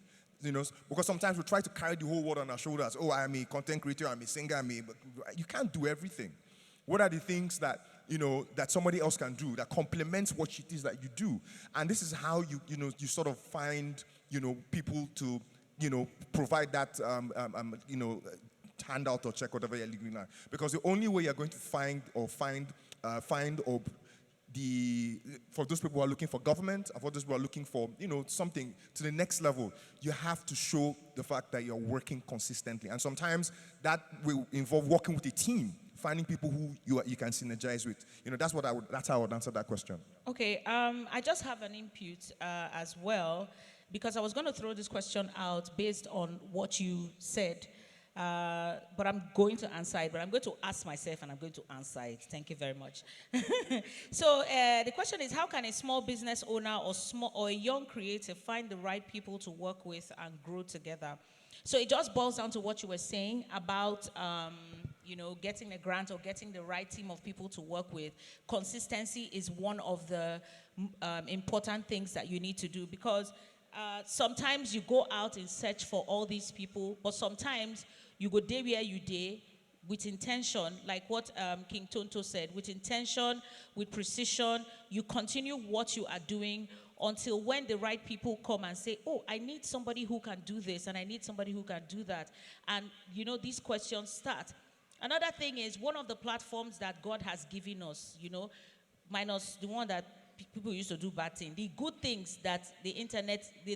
Because sometimes we try to carry the whole world on our shoulders. Oh, I'm a content creator, I'm a singer, but you can't do everything. What are the things that that somebody else can do, that complements what it is that you do. And this is how you sort of find, people to, provide that, handout or check, whatever you're looking at. Because the only way you're going to find for those people who are looking for government, and for those who are looking for, something to the next level, you have to show the fact that you're working consistently. And sometimes that will involve working with a team, finding people who you can synergize with. That's how I would answer that question. Okay, I just have an input as well, because I was going to throw this question out based on what you said. But I'm going to answer it, but I'm going to ask myself and I'm going to answer it. Thank you very much. So the question is, how can a small business owner or a young creative find the right people to work with and grow together? So it just boils down to what you were saying about, getting a grant or getting the right team of people to work with. Consistency is one of the important things that you need to do, because sometimes you go out in search for all these people, but sometimes you go there where you day with intention, like what King Tonto said, with intention, with precision. You continue what you are doing until when the right people come and say, oh, I need somebody who can do this and I need somebody who can do that. And, these questions start. Another thing is, one of the platforms that God has given us, minus the one that people used to do bad things, the good things that the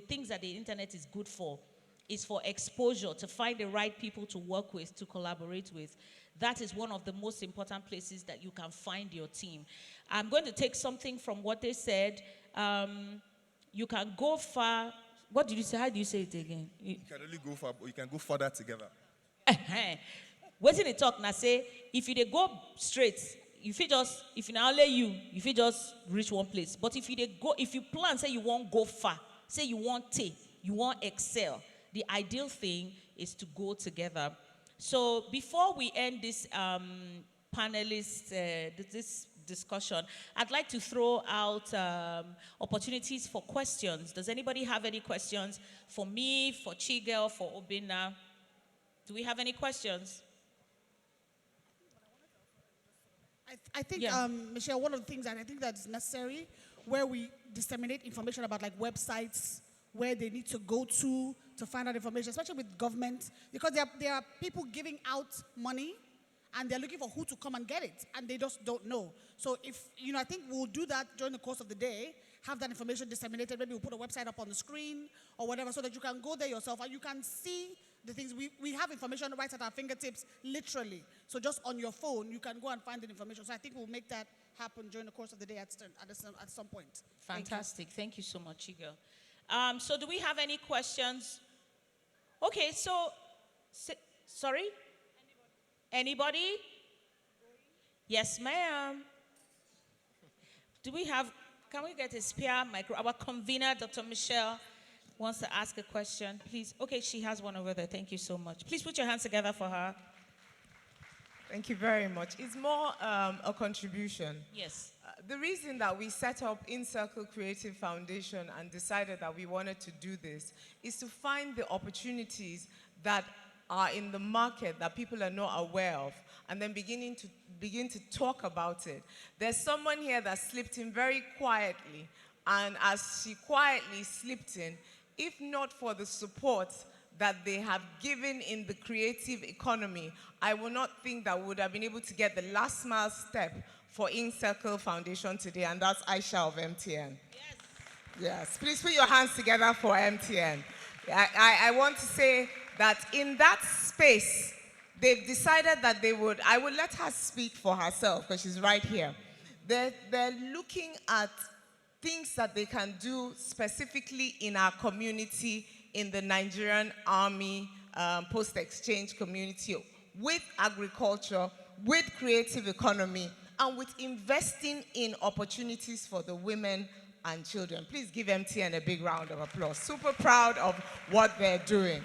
things that the internet is good for, is for exposure, to find the right people to work with, to collaborate with. That is one of the most important places that you can find your team. I'm going to take something from what they said. You can go far. What did you say? How do you say it again? You can only go far, but you can go further together. What did they talk now? Say, if you go straight, if you now only you just reach one place. But if you plan, say you won't go far, say you want you want excel, the ideal thing is to go together. So before we end this this discussion, I'd like to throw out opportunities for questions. Does anybody have any questions for me, for Chigul, for Obinna? Do we have any questions? I think, Yeah. Michelle, one of the things that I think that's necessary, where we disseminate information about like websites, where they need to go to find out information, especially with government, because there are people giving out money and they're looking for who to come and get it, and they just don't know. So if, I think we'll do that during the course of the day, have that information disseminated. Maybe we'll put a website up on the screen or whatever, so that you can go there yourself and you can see the things. We have information right at our fingertips, literally. So just on your phone, you can go and find the information. So I think we'll make that happen during the course of the day at some point. Fantastic. Thank you so much, Chigul. So do we have any questions? Okay, sorry? Anybody? Yes, ma'am. Can we get a spare micro? Our convener, Dr. Michelle, wants to ask a question. Please. Okay, she has one over there. Thank you so much. Please put your hands together for her. Thank you very much. It's more a contribution. Yes. The reason that we set up InCircle Creative Foundation and decided that we wanted to do this is to find the opportunities that are in the market that people are not aware of, and then begin to talk about it. There's someone here that slipped in very quietly, and as she quietly slipped in, if not for the support that they have given in the creative economy, I will not think that we would have been able to get the last mile step for InCircle Foundation today, and that's Aisha of MTN. Yes. Yes, please put your hands together for MTN. I want to say that in that space, they've decided that I would let her speak for herself because she's right here. They're looking at things that they can do specifically in our community, in the Nigerian Army post-exchange community, with agriculture, with creative economy, and with investing in opportunities for the women and children. Please give MTN a big round of applause. Super proud of what they're doing.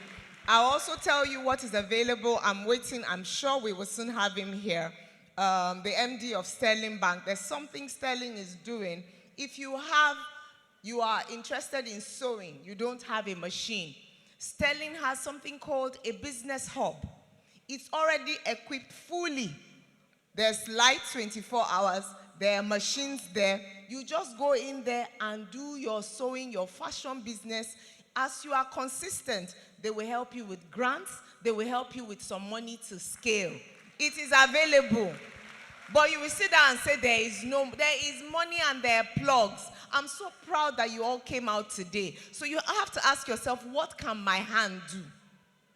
I'll also tell you what is available. I'm waiting. I'm sure we will soon have him here. The MD of Sterling Bank. There's something Sterling is doing. If you are interested in sewing, you don't have a machine, Sterling has something called a business hub. It's already equipped fully There's light 24 hours. There are machines there. You just go in there and do your sewing, your fashion business. As you are consistent, they will help you with grants. They will help you with some money to scale. It is available. But you will sit down and say there is money and there are plugs. I'm so proud that you all came out today. So you have to ask yourself, what can my hand do?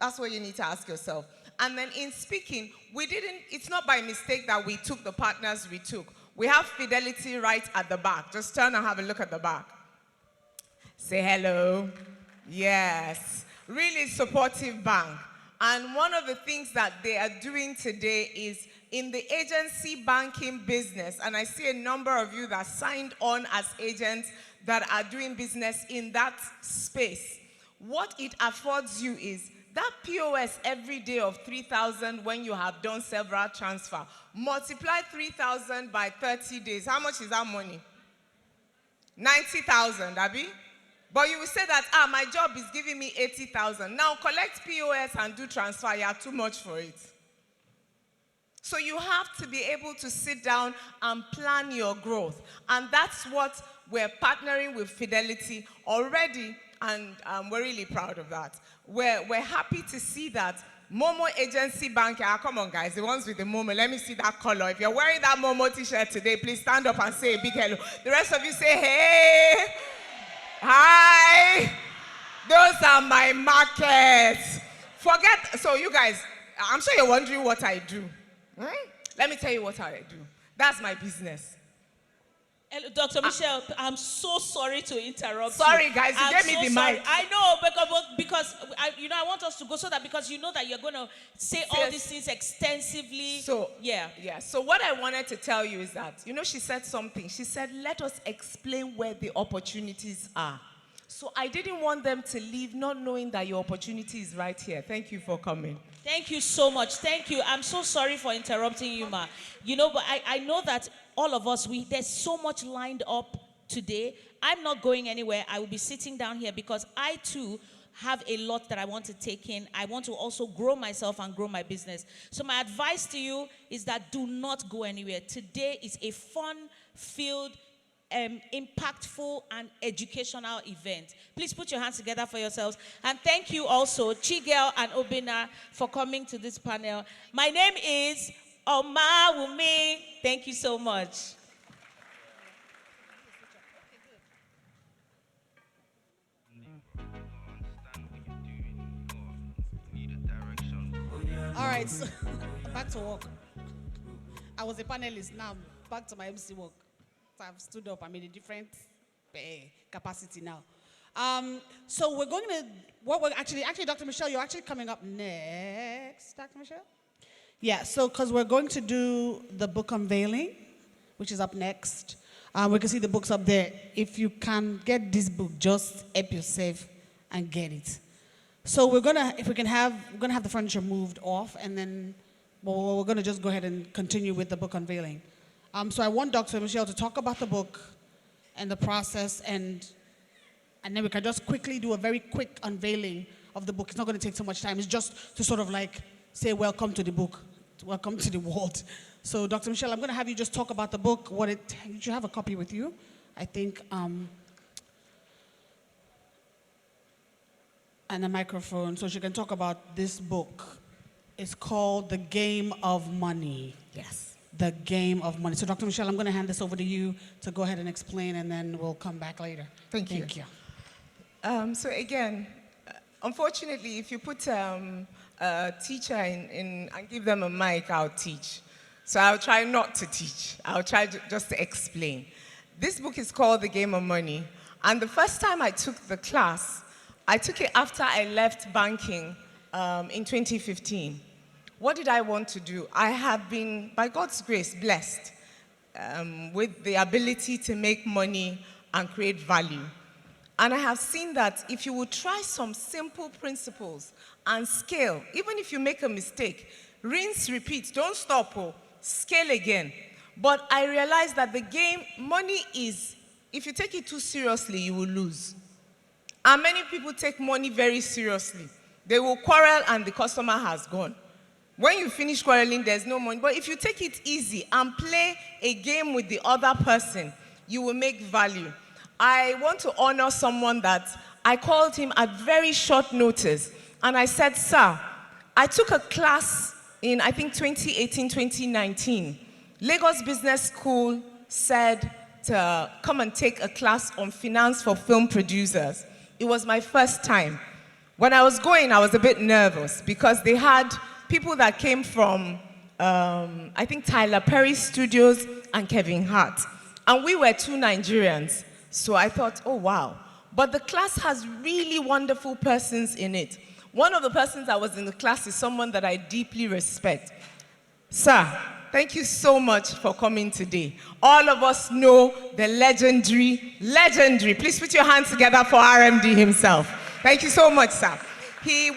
That's what you need to ask yourself. And then in speaking, it's not by mistake that we took the partners we took. We have Fidelity right at the back. Just turn and have a look at the back. Say hello. Yes. Really supportive bank. And one of the things that they are doing today is in the agency banking business, and I see a number of you that signed on as agents that are doing business in that space. What it affords you is that POS every day of 3,000 when you have done several transfer. Multiply 3,000 by 30 days. How much is that money? 90,000, Abi? But you will say that, my job is giving me 80,000. Now collect POS and do transfer. You are too much for it. So you have to be able to sit down and plan your growth. And that's what we're partnering with Fidelity already, and we're really proud of that. We're happy to see that Momo Agency Bank, come on guys, the ones with the Momo, let me see that color. If you're wearing that Momo t-shirt today, please stand up and say a big hello. The rest of you say, hey, hi, those are my markets. So you guys, I'm sure you're wondering what I do. Let me tell you what I do. That's my business. Dr. Michelle, I'm so sorry to interrupt Sorry, you. guys, you gave me the mic. I know, because I want us to go so that because you know that you're going to say all these things extensively. So, yeah. So what I wanted to tell you is that, she said something. She said, let us explain where the opportunities are. So I didn't want them to leave not knowing that your opportunity is right here. Thank you for coming. Thank you so much. Thank you. I'm so sorry for interrupting you, Ma. But I know that all of us, there's so much lined up today. I'm not going anywhere. I will be sitting down here because I too have a lot that I want to take in. I want to also grow myself and grow my business. So my advice to you is that do not go anywhere. Today is a fun-filled, impactful and educational event. Please put your hands together for yourselves. And thank you also, Chigul and Obinna, for coming to this panel. My name is Omawumi. Thank you so much. All right, so back to work. I was a panelist, now back to my MC work. So I've stood up. I'm in a different capacity now. So we're going to, actually, Dr. Michelle, you're actually coming up next, Dr. Michelle? Yeah, so because we're going to do the book unveiling, which is up next. We can see the books up there. If you can get this book, just help yourself and get it. So we're gonna have the furniture moved off, and then we're gonna just go ahead and continue with the book unveiling. So I want Dr. Michelle to talk about the book and the process, and then we can just quickly do a very quick unveiling of the book. It's not going to take so much time. It's just to sort of like say welcome to the book, welcome to the world. So Dr. Michelle, I'm going to have you just talk about the book. You have a copy with you, I think, and a microphone, so she can talk about this book. It's called The Game of Money. Yes. The Game of Money. So Dr. Michelle, I'm going to hand this over to you to go ahead and explain, and then we'll come back later. Thank you. So again, unfortunately, if you put a teacher in and give them a mic, I'll teach. So I'll try not to teach. I'll try just to explain. This book is called The Game of Money. And the first time I took the class, I took it after I left banking in 2015. What did I want to do? I have been, by God's grace, blessed with the ability to make money and create value. And I have seen that if you would try some simple principles and scale, even if you make a mistake, rinse, repeat, don't stop, scale again. But I realized that the game, money is, if you take it too seriously, you will lose. And many people take money very seriously. They will quarrel and the customer has gone. When you finish quarreling, there's no money. But if you take it easy and play a game with the other person, you will make value. I want to honor someone that I called him at very short notice. And I said, sir, I took a class in, I think, 2018, 2019. Lagos Business School said to come and take a class on finance for film producers. It was my first time. When I was going, I was a bit nervous because they had people that came from, I think, Tyler Perry Studios and Kevin Hart. And we were two Nigerians. So I thought, oh, wow. But the class has really wonderful persons in it. One of the persons that was in the class is someone that I deeply respect. Sir, thank you so much for coming today. All of us know the legendary, please put your hands together for RMD himself. Thank you so much, sir. They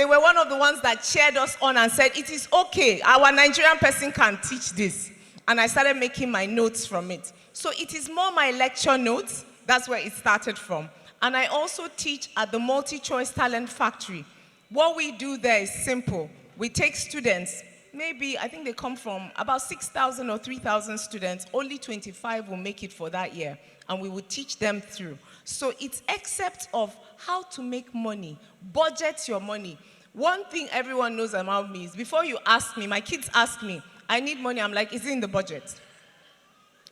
were one of the ones that cheered us on and said, it is okay, our Nigerian person can teach this. And I started making my notes from it. So it is more my lecture notes, that's where it started from. And I also teach at the Multi-Choice Talent Factory. What we do there is simple. We take students, maybe, I think they come from about 6,000 or 3,000 students, only 25 will make it for that year, and we will teach them through. So it's excerpts of how to make money, budget your money. One thing everyone knows about me is before you ask me, my kids ask me, I need money, I'm like, is it in the budget?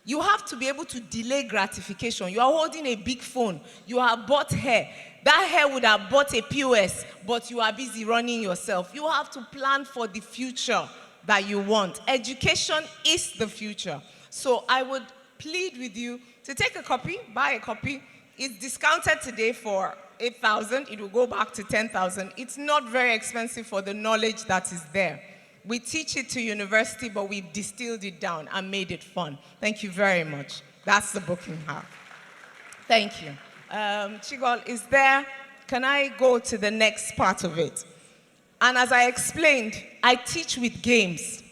You have to be able to delay gratification. You are holding a big phone. You have bought hair. That hair would have bought a POS, but you are busy running yourself. You have to plan for the future that you want. Education is the future. So I would plead with you to take a copy, buy a copy. It's discounted today for 8,000. It will go back to 10,000. It's not very expensive for the knowledge that is there. We teach it to university, but we've distilled it down and made it fun. Thank you very much. That's the book you have. Thank you. Chigul, is there, can I go to the next part of it? And as I explained, I teach with games.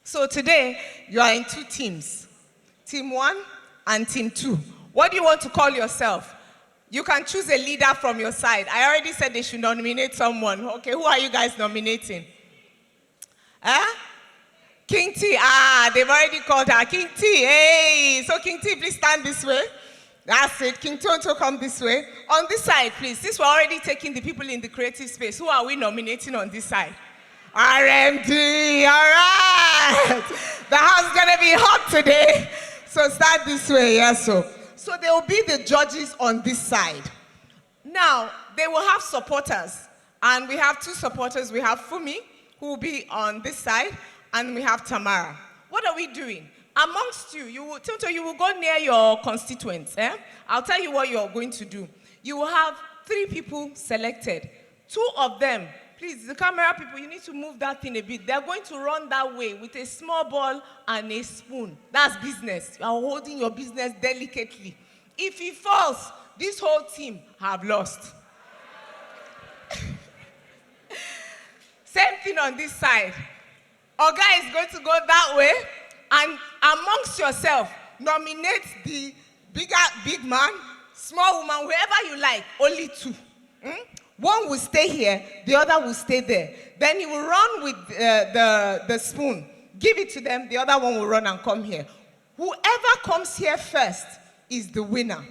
So today, you are in two teams. Team 1 and Team 2. What do you want to call yourself? You can choose a leader from your side. I already said they should nominate someone. Okay, who are you guys nominating? Huh? King T. Ah, they've already called her. King T. Hey, so King T, please stand this way. That's it. King Tonto, come this way. On this side, please. Since we're already taking the people in the creative space, who are we nominating on this side? RMD, all right. The house is going to be hot today. So start this way, yes, So they will be the judges on this side. Now, they will have supporters. And we have two supporters. We have Fumi, who will be on this side, and we have Tamara. What are we doing? Amongst you, Tonto, you will go near your constituents. I'll tell you what you're going to do. You will have 3 people selected. 2 of them, please, the camera people, you need to move that thing a bit. They're going to run that way with a small ball and a spoon. That's business. You are holding your business delicately. If he falls, this whole team have lost. Same thing on this side. Oga is going to go that way, and amongst yourself, nominate the big man, small woman, wherever you like, only 2. One will stay here, the other will stay there. Then he will run with the spoon. Give it to them, the other one will run and come here. Whoever comes here first is the winner.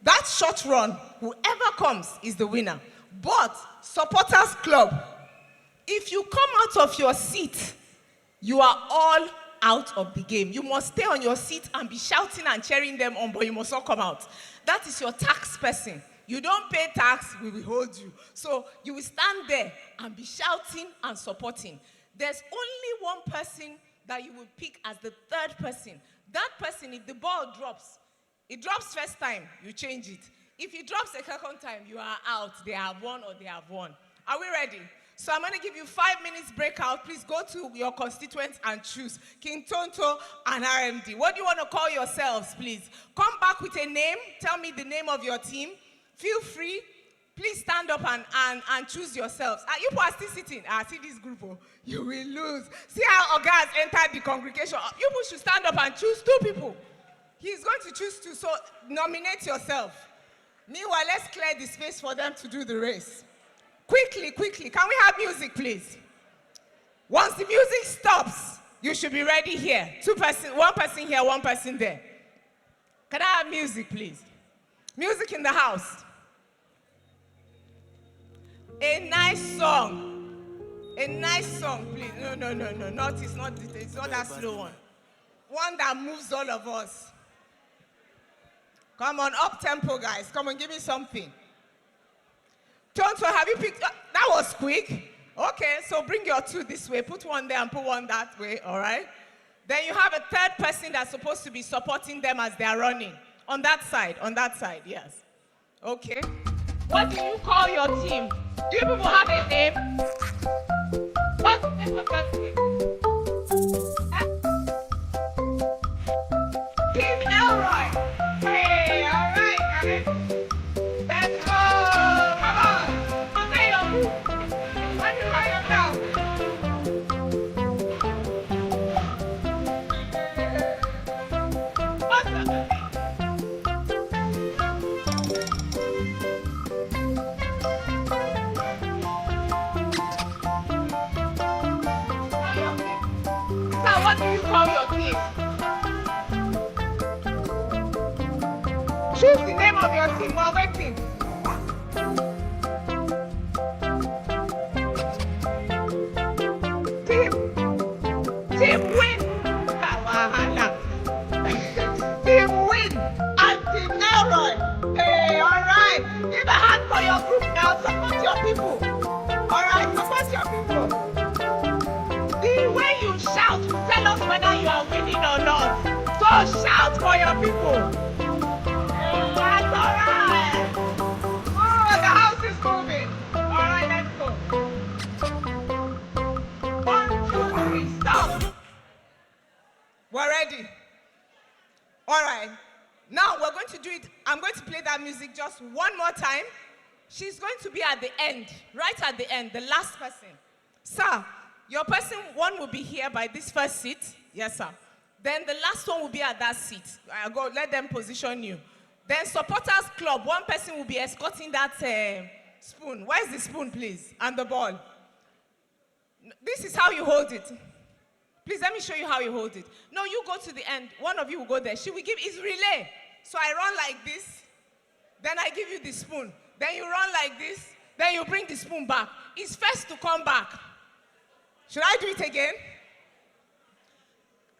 That short run, whoever comes is the winner. But, supporters club, if you come out of your seat, you are all out of the game. You must stay on your seat and be shouting and cheering them on, but you must not come out. That is your tax person. You don't pay tax, we will hold you. So you will stand there and be shouting and supporting. There's only one person that you will pick as the 3rd person. That person, if the ball drops, it drops first time, you change it. If it drops a second time, you are out. They have won or they have won. Are we ready? So I'm going to give you 5 minutes breakout. Please go to your constituents and choose King Tonto and RMD. What do you want to call yourselves, please? Come back with a name. Tell me the name of your team. Feel free. Please stand up and choose yourselves. You people are still sitting. See this group. Oh, you will lose. See how Oga has entered the congregation. You people should stand up and choose 2 people. He's going to choose 2, so nominate yourself. Meanwhile, let's clear the space for them to do the race. Quickly, quickly. Can we have music, please? Once the music stops, you should be ready here. One person here, one person there. Can I have music, please? Music in the house. A nice song. A nice song, please. No. It's not that slow one. One that moves all of us. Come on, up tempo, guys. Come on, give me something. Tonto, have you picked? That was quick. Okay, so bring your two this way. Put one there and put one that way, all right? Then you have a third person that's supposed to be supporting them as they're running. On that side, yes. Okay. What do you call your team? Do you people have a name? What's the name of your team? Team Elroy. Hey, all right, guys. Let's go. Come on. Mateo. What do you call yourself? What's the name? What do you call your team? Choose the name of your team. We're waiting. Team win. Team win and Team Elroy. Hey, all right. Give a hand for your group now. Support your people. All right, support your people. The way you shout will tell us whether you are winning or not. So shout for your people. That's all right. Oh, the house is moving. All right, let's go. 1, 2, 3, stop. We're ready. All right. Now we're going to do it. I'm going to play that music just one more time. She's going to be at the end, right at the end, the last person. Sir, your person, one will be here by this first seat. Yes, sir. Then the last one will be at that seat. Go, let them position you. Then supporters club, one person will be escorting that spoon. Where's the spoon, please? And the ball. This is how you hold it. Please, let me show you how you hold it. No, you go to the end. One of you will go there. She will give, it's relay. So I run like this. Then I give you the spoon. Then you run like this. Then you bring the spoon back. It's first to come back. Should I do it again?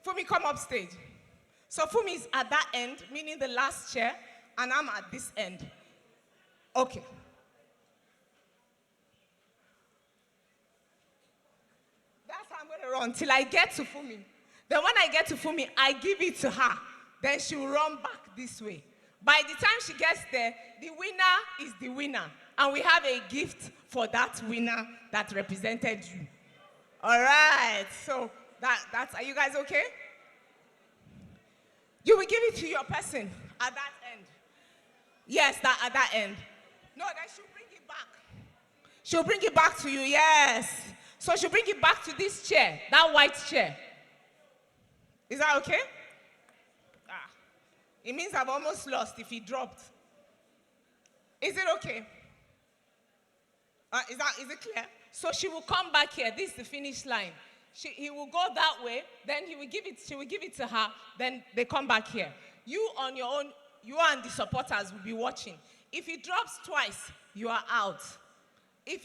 Fumi, come up stage. So Fumi is at that end, meaning the last chair, and I'm at this end. Okay. That's how I'm going to run till I get to Fumi. Then when I get to Fumi, I give it to her. Then she will run back this way. By the time she gets there, the winner is the winner. And we have a gift for that winner that represented you. All right, so that's, are you guys okay? You will give it to your person at that end. Yes, at that end. No, then she'll bring it back. She'll bring it back to you, yes. So she'll bring it back to this chair, that white chair. Is that okay? It means I've almost lost if he dropped. Is it okay? Is it clear? So she will come back here. This is the finish line. He will go that way. Then she will give it to her. Then they come back here. You on your own, you and the supporters will be watching. If he drops twice, you are out. If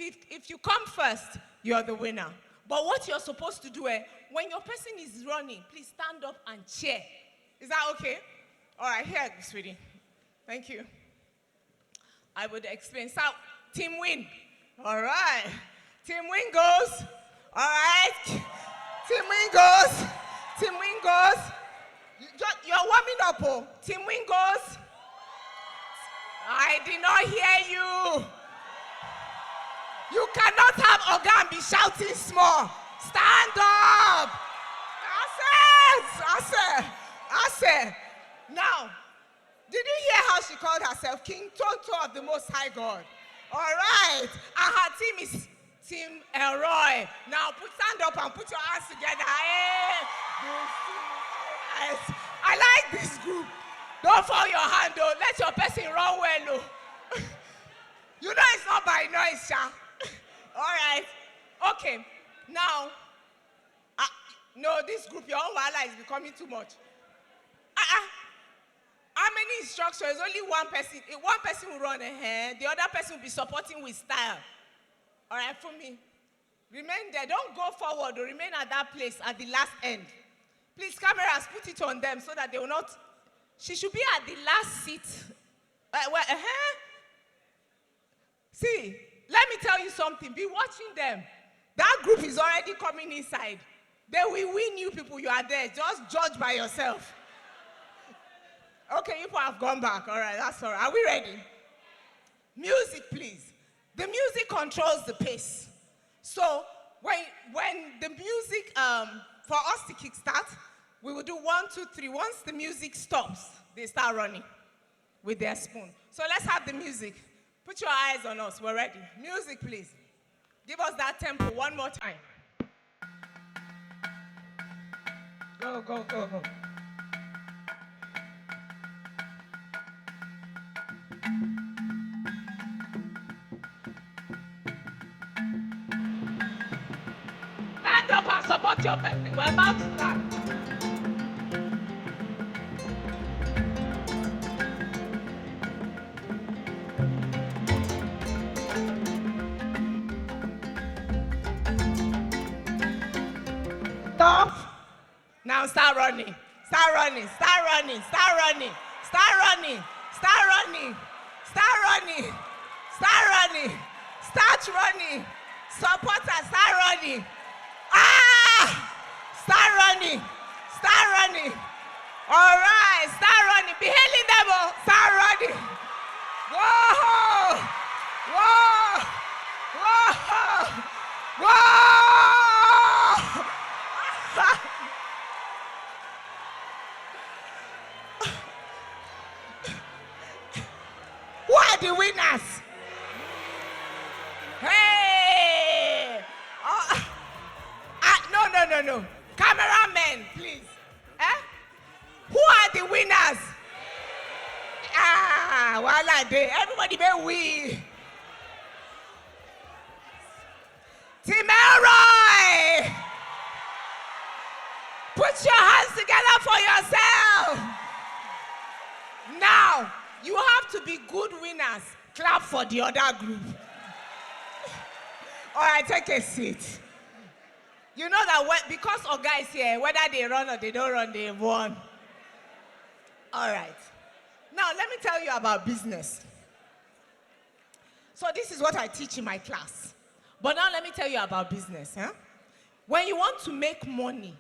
you come first, you are the winner. But what you're supposed to do, when your person is running, please stand up and cheer. Is that okay? All right, here, sweetie. Thank you. I would explain. So, team win. All right. Team win goes. All right. Team win goes. Team win goes. You're warming up, oh. Team win goes. I did not hear you. You cannot have Oga and be shouting small. Stand up. I said. Now, did you hear how she called herself King Tonto of the Most High God? All right. And her team is Team Elroy. Now, stand up and put your hands together. Hey, I like this group. Don't fall your hand, though. Let your person run well, though. You know it's not by noise, Sha. All right. Okay. Now, No, this group, your own wahala is becoming too much. How many instructors? Only one person. One person will run ahead. The other person will be supporting with style. All right, for me. Remain there. Don't go forward or remain at that place at the last end. Please, cameras, put it on them so that they will not. She should be at the last seat. See, let me tell you something. Be watching them. That group is already coming inside. They will win you people. You are there. Just judge by yourself. Okay, you people have gone back. All right, that's all right. Are we ready? Music, please. The music controls the pace. So when the music, for us to kickstart, we will do 1, 2, 3. Once the music stops, they start running with their spoon. So let's have the music. Put your eyes on us. We're ready. Music, please. Give us that tempo one more time. Go, go, go, go. Stand up and support your person. We're about to start. Stop. Now start running. Start running. Start running. Start running. Start running. Start running. Start running. Start running. Start running. Supporters, start running. Start running. Start running. All right. Start running. Be hailing them all. Start running. Whoa. Whoa. Whoa. Whoa. Who are the winners? Hey! No. Cameramen, please. Who are the winners? Voila, everybody may win. Team Elroy! Put your hands together for yourself. Now, you have to be good winners. Clap for the other group. All right, take a seat. You know that because our guys here, whether they run or they don't run, they won. All right. Now, let me tell you about business. So this is what I teach in my class. But now let me tell you about business. When you want to make money,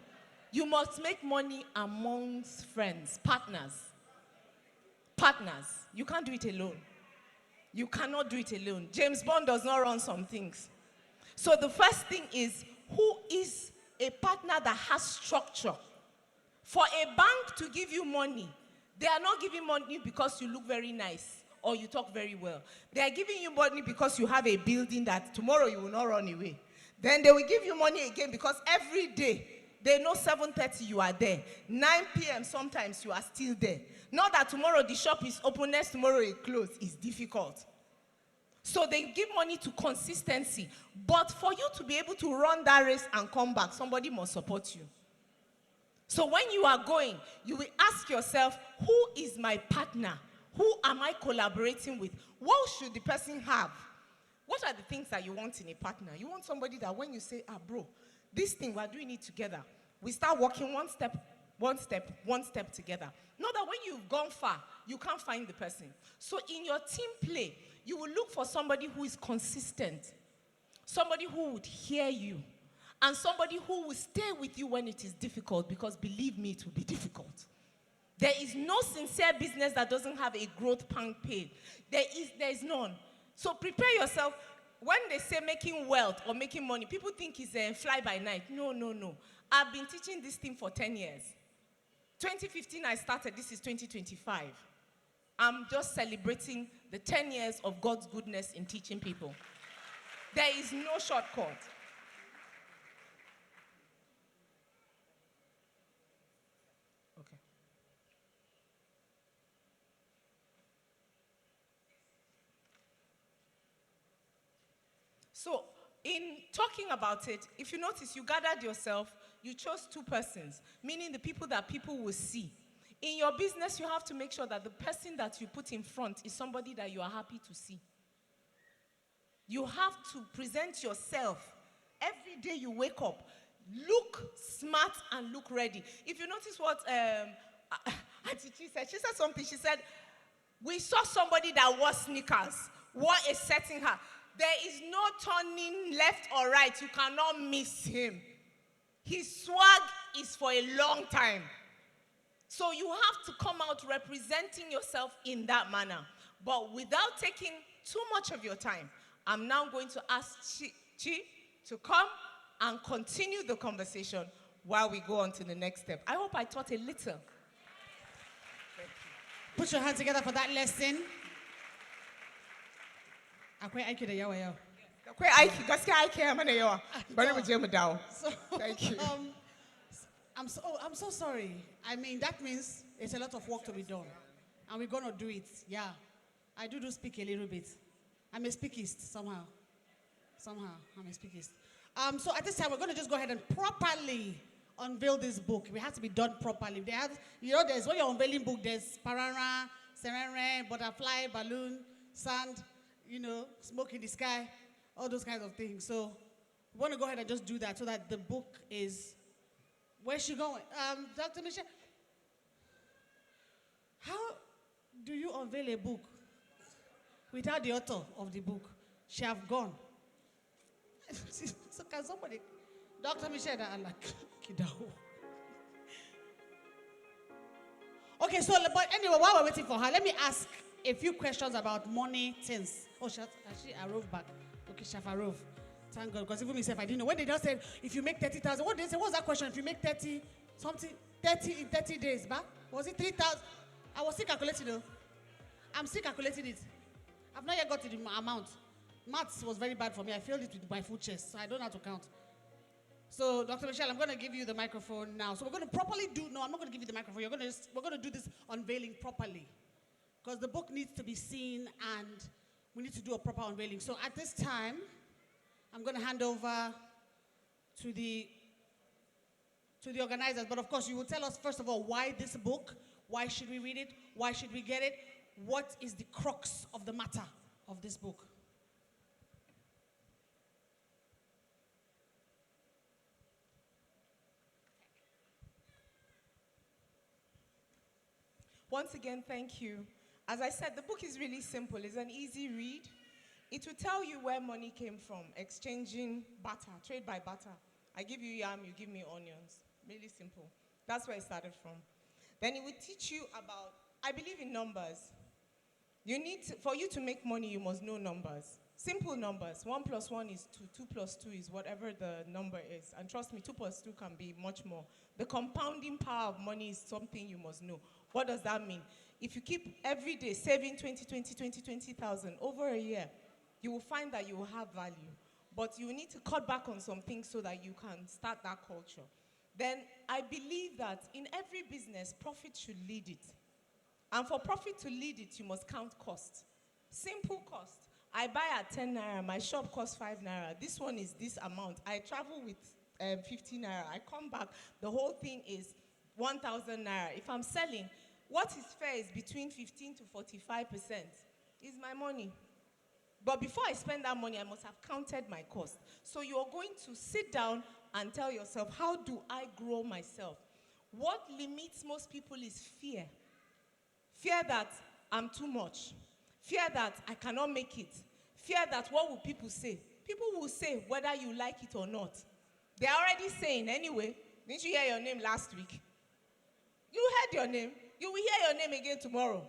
you must make money amongst friends, partners. Partners. You can't do it alone. You cannot do it alone. James Bond does not run some things. So the first thing is, who is a partner that has structure? For a bank to give you money, they are not giving money because you look very nice or you talk very well. They are giving you money because you have a building that tomorrow you will not run away. Then they will give you money again because every day they know 7:30 you are there. 9 p.m. sometimes you are still there. Not that tomorrow the shop is open, next tomorrow it closed. It's difficult. So they give money to consistency. But for you to be able to run that race and come back, somebody must support you. So when you are going, you will ask yourself, who is my partner? Who am I collaborating with? What should the person have? What are the things that you want in a partner? You want somebody that when you say, bro, this thing, we're doing it together. We start walking one step together. Not that when you've gone far, you can't find the person. So in your team play, you will look for somebody who is consistent, somebody who would hear you, and somebody who will stay with you when it is difficult, because believe me, it will be difficult. There is no sincere business that doesn't have a growth pain. There is none. So prepare yourself. When they say making wealth or making money, people think it's a fly by night. No. I've been teaching this thing for 10 years. 2015 I started, this is 2025. I'm just celebrating the 10 years of God's goodness in teaching people. There is no shortcut. Okay. So in talking about it, if you notice, you gathered yourself, you chose 2 persons, meaning the people that people will see. In your business, you have to make sure that the person that you put in front is somebody that you are happy to see. You have to present yourself every day you wake up. Look smart and look ready. If you notice what Auntie Chi said, she said something. She said, we saw somebody that wore sneakers. What is setting her? There is no turning left or right. You cannot miss him. His swag is for a long time. So you have to come out representing yourself in that manner. But without taking too much of your time, I'm now going to ask Chi to come and continue the conversation while we go on to the next step. I hope I taught a little. Put your hands together for that lesson. Thank you. I'm so sorry. I mean, that means there's a lot of work to be done. And we're going to do it. Yeah. I do speak a little bit. I'm a speakist somehow. I'm a speakist. So at this time, we're going to just go ahead and properly unveil this book. It has to be done properly. They have, there's when you're unveiling book, there's parara, serene, butterfly, balloon, sand, smoke in the sky, all those kinds of things. So we want to go ahead and just do that so that the book is, where's she going? Dr. Michale, how do you unveil a book without the author of the book? She have gone. So can somebody, Dr. Michale, I'm like, Kidao. Okay, so, but anyway, while we're waiting for her, let me ask a few questions about money things. Oh, she arove back. Okay, she have arove. Thank God, because even myself, I didn't know. When they just said, if you make 30,000, what did they say? What was that question? If you make 30 in 30 days, back? Was it 3,000? I was still calculating though. I'm still calculating it. I've not yet got to the amount. Maths was very bad for me. I failed it with my full chest, so I don't know how to count. So, Dr. Michale, I'm going to give you the microphone now. So we're going to properly no, I'm not going to give you the microphone. We're going to do this unveiling properly. Because the book needs to be seen and we need to do a proper unveiling. So at this time, I'm going to hand over to the organizers. But of course, you will tell us, first of all, why this book? Why should we read it? Why should we get it? What is the crux of the matter of this book? Once again, thank you. As I said, the book is really simple. It's an easy read. It will tell you where money came from, exchanging barter, trade by barter. I give you yam, you give me onions. Really simple. That's where it started from. Then it will teach you about, I believe in numbers. For you to make money, you must know numbers. Simple numbers. 1 + 1 is 2. 2 + 2 is whatever the number is. And trust me, 2 + 2 can be much more. The compounding power of money is something you must know. What does that mean? If you keep every day saving 20,000 over a year, you will find that you will have value. But you need to cut back on some things so that you can start that culture. Then I believe that in every business, profit should lead it. And for profit to lead it, you must count cost. Simple cost. I buy at 10 naira, my shop costs 5 naira. This one is this amount. I travel with 50 naira. I come back, the whole thing is 1,000 naira. If I'm selling, what is fair is between 15 to 45% is my money. But before I spend that money, I must have counted my cost. So you're going to sit down and tell yourself, how do I grow myself? What limits most people is fear. Fear that I'm too much. Fear that I cannot make it. Fear that what will people say? People will say whether you like it or not. They're already saying anyway. Didn't you hear your name last week? You heard your name. You will hear your name again tomorrow.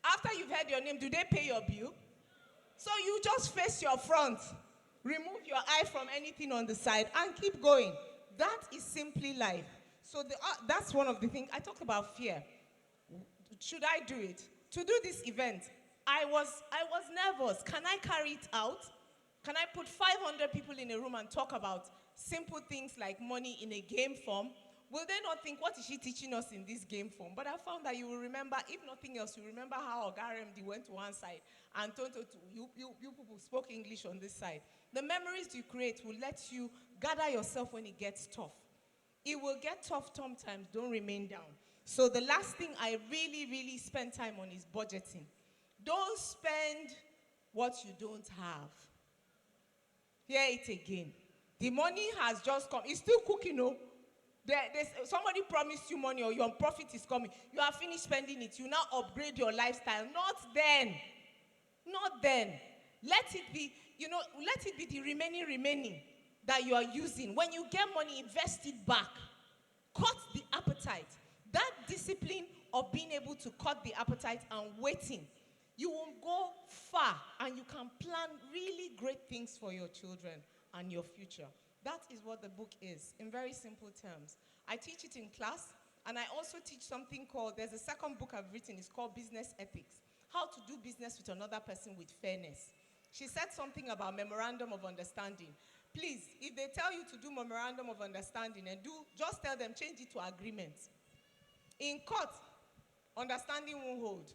After you've heard your name, do they pay your bill? So you just face your front. Remove your eye from anything on the side and keep going. That is simply life. So that's one of the things. I talked about fear. Should I do it? To do this event, I was nervous. Can I carry it out? Can I put 500 people in a room and talk about simple things like money in a game form? will they not think, what is she teaching us in this game form? But I found that you will remember, if nothing else, you remember how Ogaremdi went to one side and Tonto, you people spoke English on this side. The memories you create will let you gather yourself when it gets tough. It will get tough sometimes, don't remain down. So the last thing I really spend time on is budgeting. Don't spend what you don't have. Hear it again. The money has just come. It's still cooking, no? Somebody promised you money or your profit is coming. You have finished spending it. You now upgrade your lifestyle. Not then. Not then. Let it be, let it be the remaining that you are using. When you get money, invest it back. Cut the appetite. That discipline of being able to cut the appetite and waiting, you will go far and you can plan really great things for your children and your future. That is what the book is, in very simple terms. I teach it in class, and I also teach something called, there's a second book I've written, it's called Business Ethics. How to do business with another person with fairness. She said something about memorandum of understanding. Please, if they tell you to do memorandum of understanding and just tell them, change it to agreement. In court, understanding won't hold.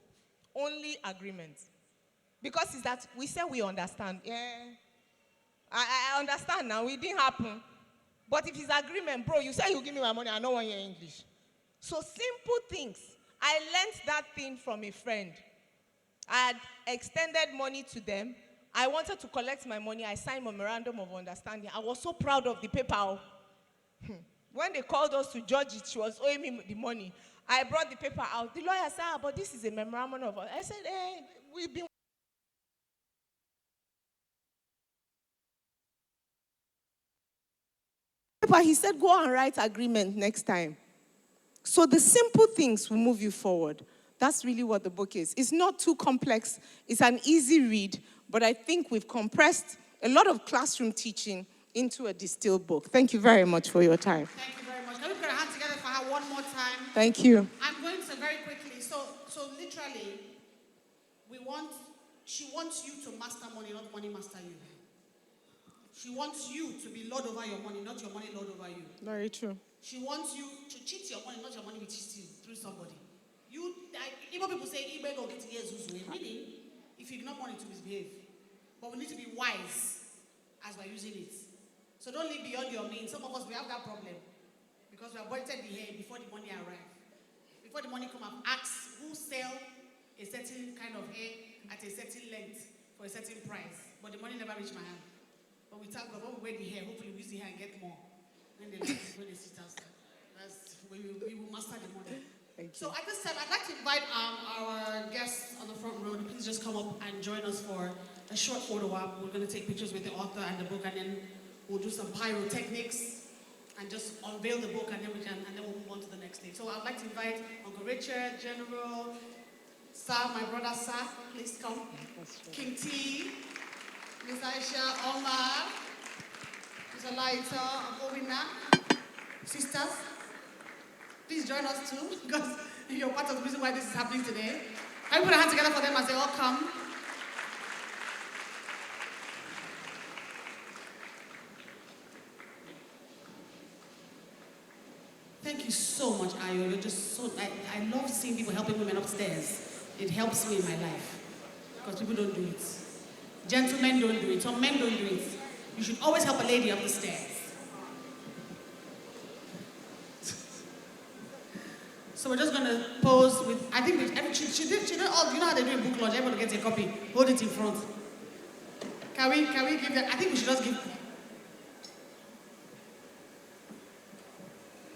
Only agreement. Because it's that we say we understand. Yeah. I understand now, it didn't happen. But if it's agreement, bro, you say you give me my money, I don't want your English. So simple things. I learned that thing from a friend. I had extended money to them. I wanted to collect my money. I signed memorandum of understanding. I was so proud of the paper. When they called us to judge it, she was owing me the money. I brought the paper out. The lawyer said, but this is a memorandum of... I said, hey, we've been... He said, go and write agreement next time. So the simple things will move you forward. That's really what the book is. It's not too complex. It's an easy read, but I think we've compressed a lot of classroom teaching into a distilled book. Thank you very much for your time. Thank you very much. Can we put our hands together for her one more time? Thank you. I'm going to very quickly. So literally, she wants you to master money, not money master you. She wants you to be lord over your money, not your money lord over you. Very true. She wants you to cheat your money, not your money will cheat you through somebody. Even people say, meaning, if you ignore money to misbehave. But we need to be wise as we're using it. So don't live beyond your means. Some of us, we have that problem. Because we have budgeted the hair before the money arrives. Before the money come up, ask who sell a certain kind of hair at a certain length for a certain price. But the money never reached my hand. But we thank God, when we wear the hair, hopefully we use the hair and get more. When they sit outside. We will master the money. So at this time, I'd like to invite our guests on the front row to please just come up and join us for a short photo op. We're going to take pictures with the author and the book, and then we'll do some pyrotechnics and just unveil the book, and then we'll move on to the next stage. So I'd like to invite Uncle Richard, General, Sir, my brother Sir, please come. King T, Miss Aisha, Omar, Miss Alaita, Obinna, sisters. Please join us too, because you're part of the reason why this is happening today. Can we put our hands together for them as they all come? Thank you so much, Ayo. You're just so... I love seeing people helping women upstairs. It helps me in my life, because people don't do it. Gentlemen don't do it. Some men don't do it. You should always help a lady up the stairs. So we're just going to pose with, I think she did all, you know how they do in book launch, everybody gets a copy, hold it in front. Can we give that, I think we should just give.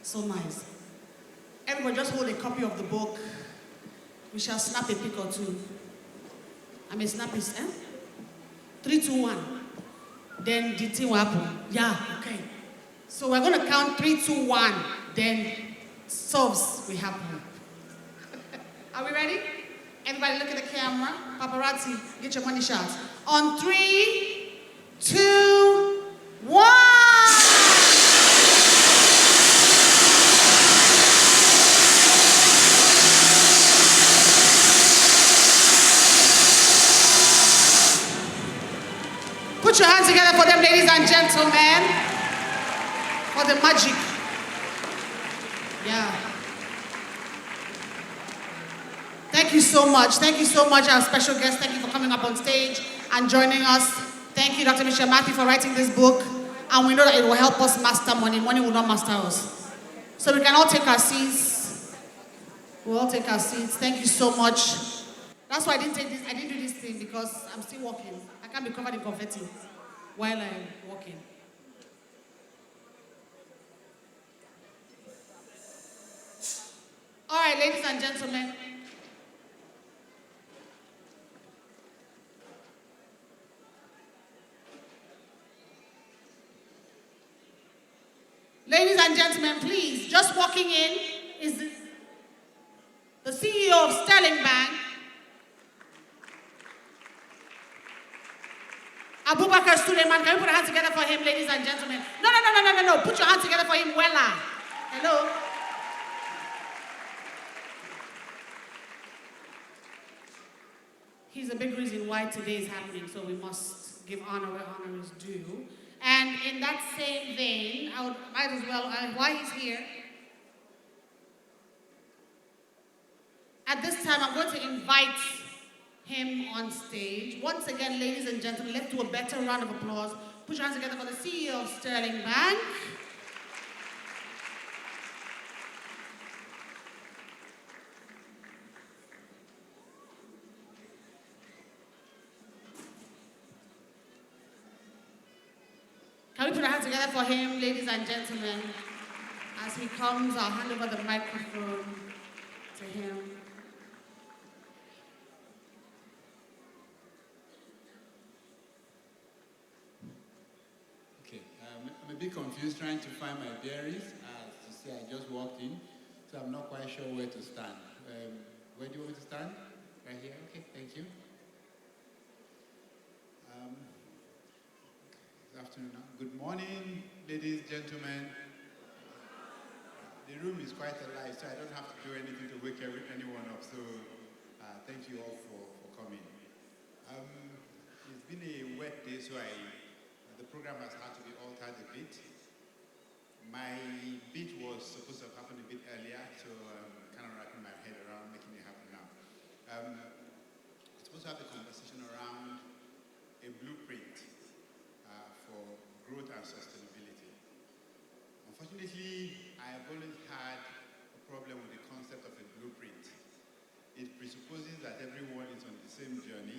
So nice. Everybody just hold a copy of the book. We shall snap a pic or two. I mean snap it, 3, 2, 1. Then the thing will happen. Yeah, okay. So we're going to count 3, 2, 1. Then solves will happen. Are we ready? Everybody look at the camera. Paparazzi, get your money shot. On 3, 2, 1. Put your hands together for them, ladies and gentlemen, for the magic. Yeah. Thank you so much. Thank you so much, our special guest. Thank you for coming up on stage and joining us. Thank you, Dr. Michale Matthew, for writing this book. And we know that it will help us master money. Money will not master us. So we can all take our seats. We'll all take our seats. Thank you so much. That's why I didn't do this thing, because I'm still walking. I can't be covered in confetti while I'm walking. All right, ladies and gentlemen. Ladies and gentlemen, please, just walking in is the CEO of Sterling Bank, Abubakar Suleiman. Can you put a hand together for him, ladies and gentlemen? No. Put your hand together for him, Wella. Hello. He's a big reason why today is happening, so we must give honor where honor is due. And in that same vein, might as well, while he's here, at this time, I'm going to invite him on stage. Once again, ladies and gentlemen, let's do a better round of applause. Put your hands together for the CEO of Sterling Bank. Can we put our hands together for him, ladies and gentlemen? As he comes, I'll hand over the microphone to him. Okay, I'm a bit confused trying to find my bearings. As you see, I just walked in, so I'm not quite sure where to stand. Where do you want me to stand? Right here? Okay, thank you. Good afternoon. Good morning, ladies, gentlemen. The room is quite alive, so I don't have to do anything to wake anyone up. So thank you all for coming. It's been a wet day, so the program has had to be altered a bit. My bit was supposed to have happened a bit earlier, so I'm kind of wrapping my head around making it happen now. We're supposed to have a conversation around a blueprint for growth and sustainability. Unfortunately, I have always had a problem with the concept of a blueprint. It presupposes that everyone is on the same journey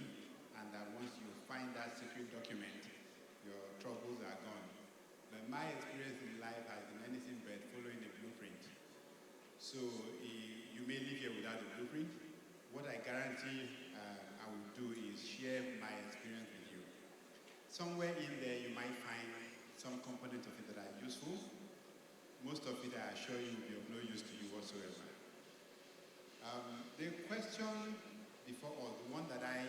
and that once you find that secret document, your troubles are gone. But my experience in life has been anything but following a blueprint. So you may live here without a blueprint. What I guarantee I will do is share my experience with you. Somewhere in there, you might find some components of it that are useful. Most of it, I assure you, will be of no use to you whatsoever. The question before all, the one that I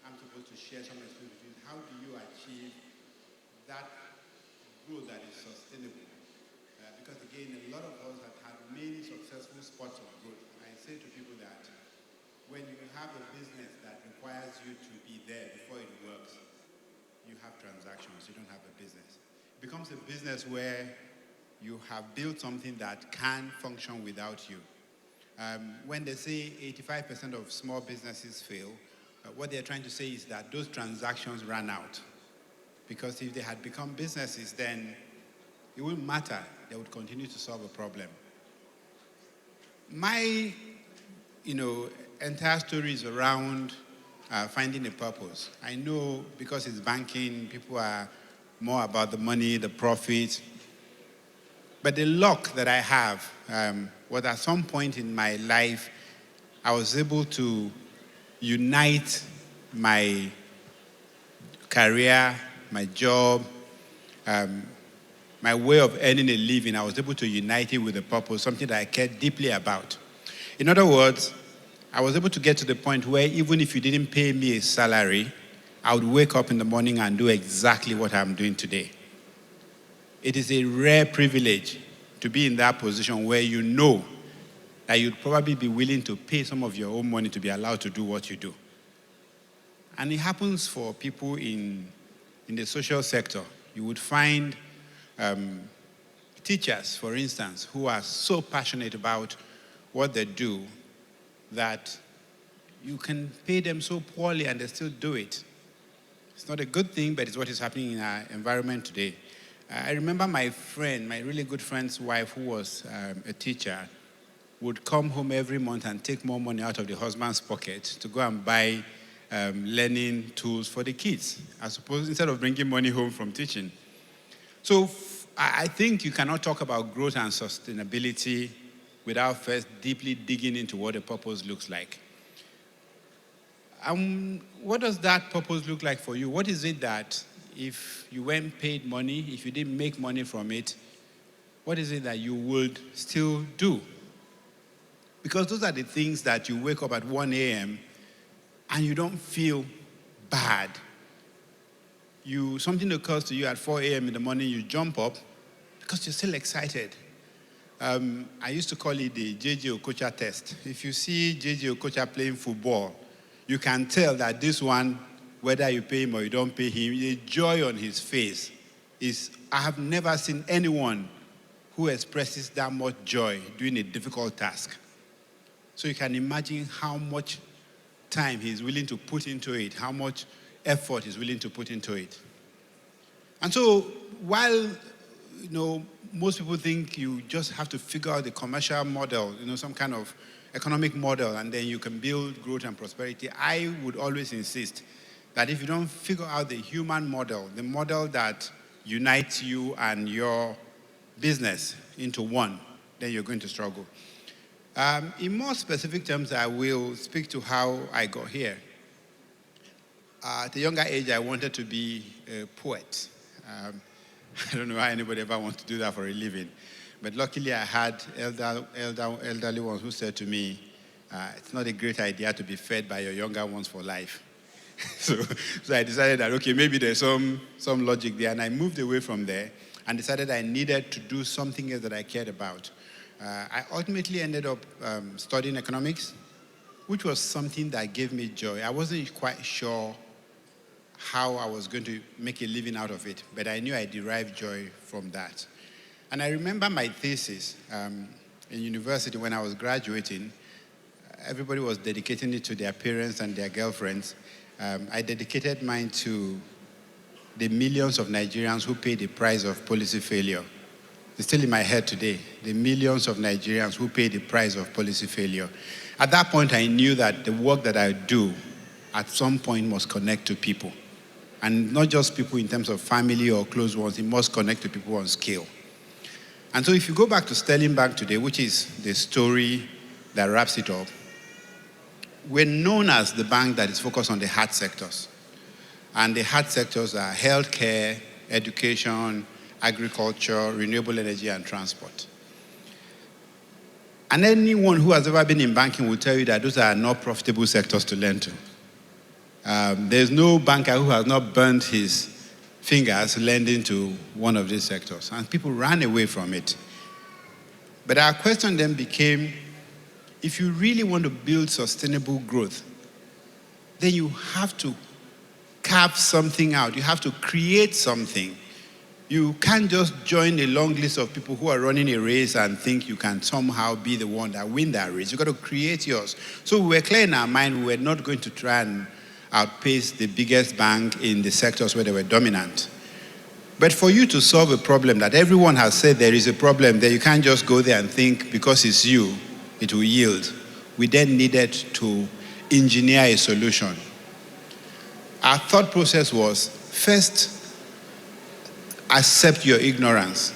am supposed to share some experience with, is how do you achieve that growth that is sustainable? Because again, a lot of us have had many successful spots of growth. I say to people that when you have a business that requires you to be there before it works, you have transactions, you don't have a business. It becomes a business where you have built something that can function without you. When they say 85% of small businesses fail, what they're trying to say is that those transactions ran out. Because if they had become businesses, then it wouldn't matter. They would continue to solve a problem. My, entire story is around finding a purpose. I know because it's banking, people are more about the money, the profit. But the luck that I have was at some point in my life, I was able to unite my career, my job, my way of earning a living. I was able to unite it with a purpose, something that I cared deeply about. In other words, I was able to get to the point where even if you didn't pay me a salary, I would wake up in the morning and do exactly what I'm doing today. It is a rare privilege to be in that position where you know that you'd probably be willing to pay some of your own money to be allowed to do what you do. And it happens for people in the social sector. You would find it teachers, for instance, who are so passionate about what they do that you can pay them so poorly and they still do it. It's not a good thing, but it's what is happening in our environment today. I remember my friend, my really good friend's wife, who was a teacher, would come home every month and take more money out of the husband's pocket to go and buy learning tools for the kids, as opposed instead of bringing money home from teaching. So I think you cannot talk about growth and sustainability without first deeply digging into what the purpose looks like. What does that purpose look like for you? What is it that if you weren't paid money, if you didn't make money from it, what is it that you would still do? Because those are the things that you wake up at 1 a.m. and you don't feel bad. Something occurs to you at 4 a.m. in the morning, you jump up because you're still excited. I used to call it the JJ Okocha test. If you see JJ Okocha playing football, you can tell that this one, whether you pay him or you don't pay him, the joy on his face is, I have never seen anyone who expresses that much joy doing a difficult task. So you can imagine how much time he's willing to put into it, how much effort he's willing to put into it. And so while, most people think you just have to figure out the commercial model, some kind of economic model, and then you can build growth and prosperity, I would always insist that if you don't figure out the human model, the model that unites you and your business into one, then you're going to struggle. In more specific terms, I will speak to how I got here. At a younger age, I wanted to be a poet. I don't know how anybody ever wants to do that for a living. But luckily, I had elderly ones who said to me, it's not a great idea to be fed by your younger ones for life. so I decided that, okay, maybe there's some logic there. And I moved away from there and decided I needed to do something else that I cared about. I ultimately ended up studying economics, which was something that gave me joy. I wasn't quite sure how I was going to make a living out of it, but I knew I derived joy from that. And I remember my thesis in university when I was graduating. Everybody was dedicating it to their parents and their girlfriends. I dedicated mine to the millions of Nigerians who paid the price of policy failure. It's still in my head today, the millions of Nigerians who paid the price of policy failure. At that point, I knew that the work that I do at some point must connect to people. And not just people in terms of family or close ones, it must connect to people on scale. And so if you go back to Sterling Bank today, which is the story that wraps it up, we're known as the bank that is focused on the hard sectors. And the hard sectors are healthcare, education, agriculture, renewable energy, and transport. And anyone who has ever been in banking will tell you that those are not profitable sectors to lend to. There's no banker who has not burned his fingers lending to one of these sectors, and people ran away from it. But our question then became, if you really want to build sustainable growth, then you have to carve something out. You have to create something. You can't just join a long list of people who are running a race and think you can somehow be the one that win that race. You've got to create yours. So we were clear in our mind we were not going to try and outpace the biggest bank in the sectors where they were dominant. But for you to solve a problem that everyone has said there is a problem there, you can't just go there and think because it's you, it will yield. We then needed to engineer a solution. Our thought process was, first, accept your ignorance.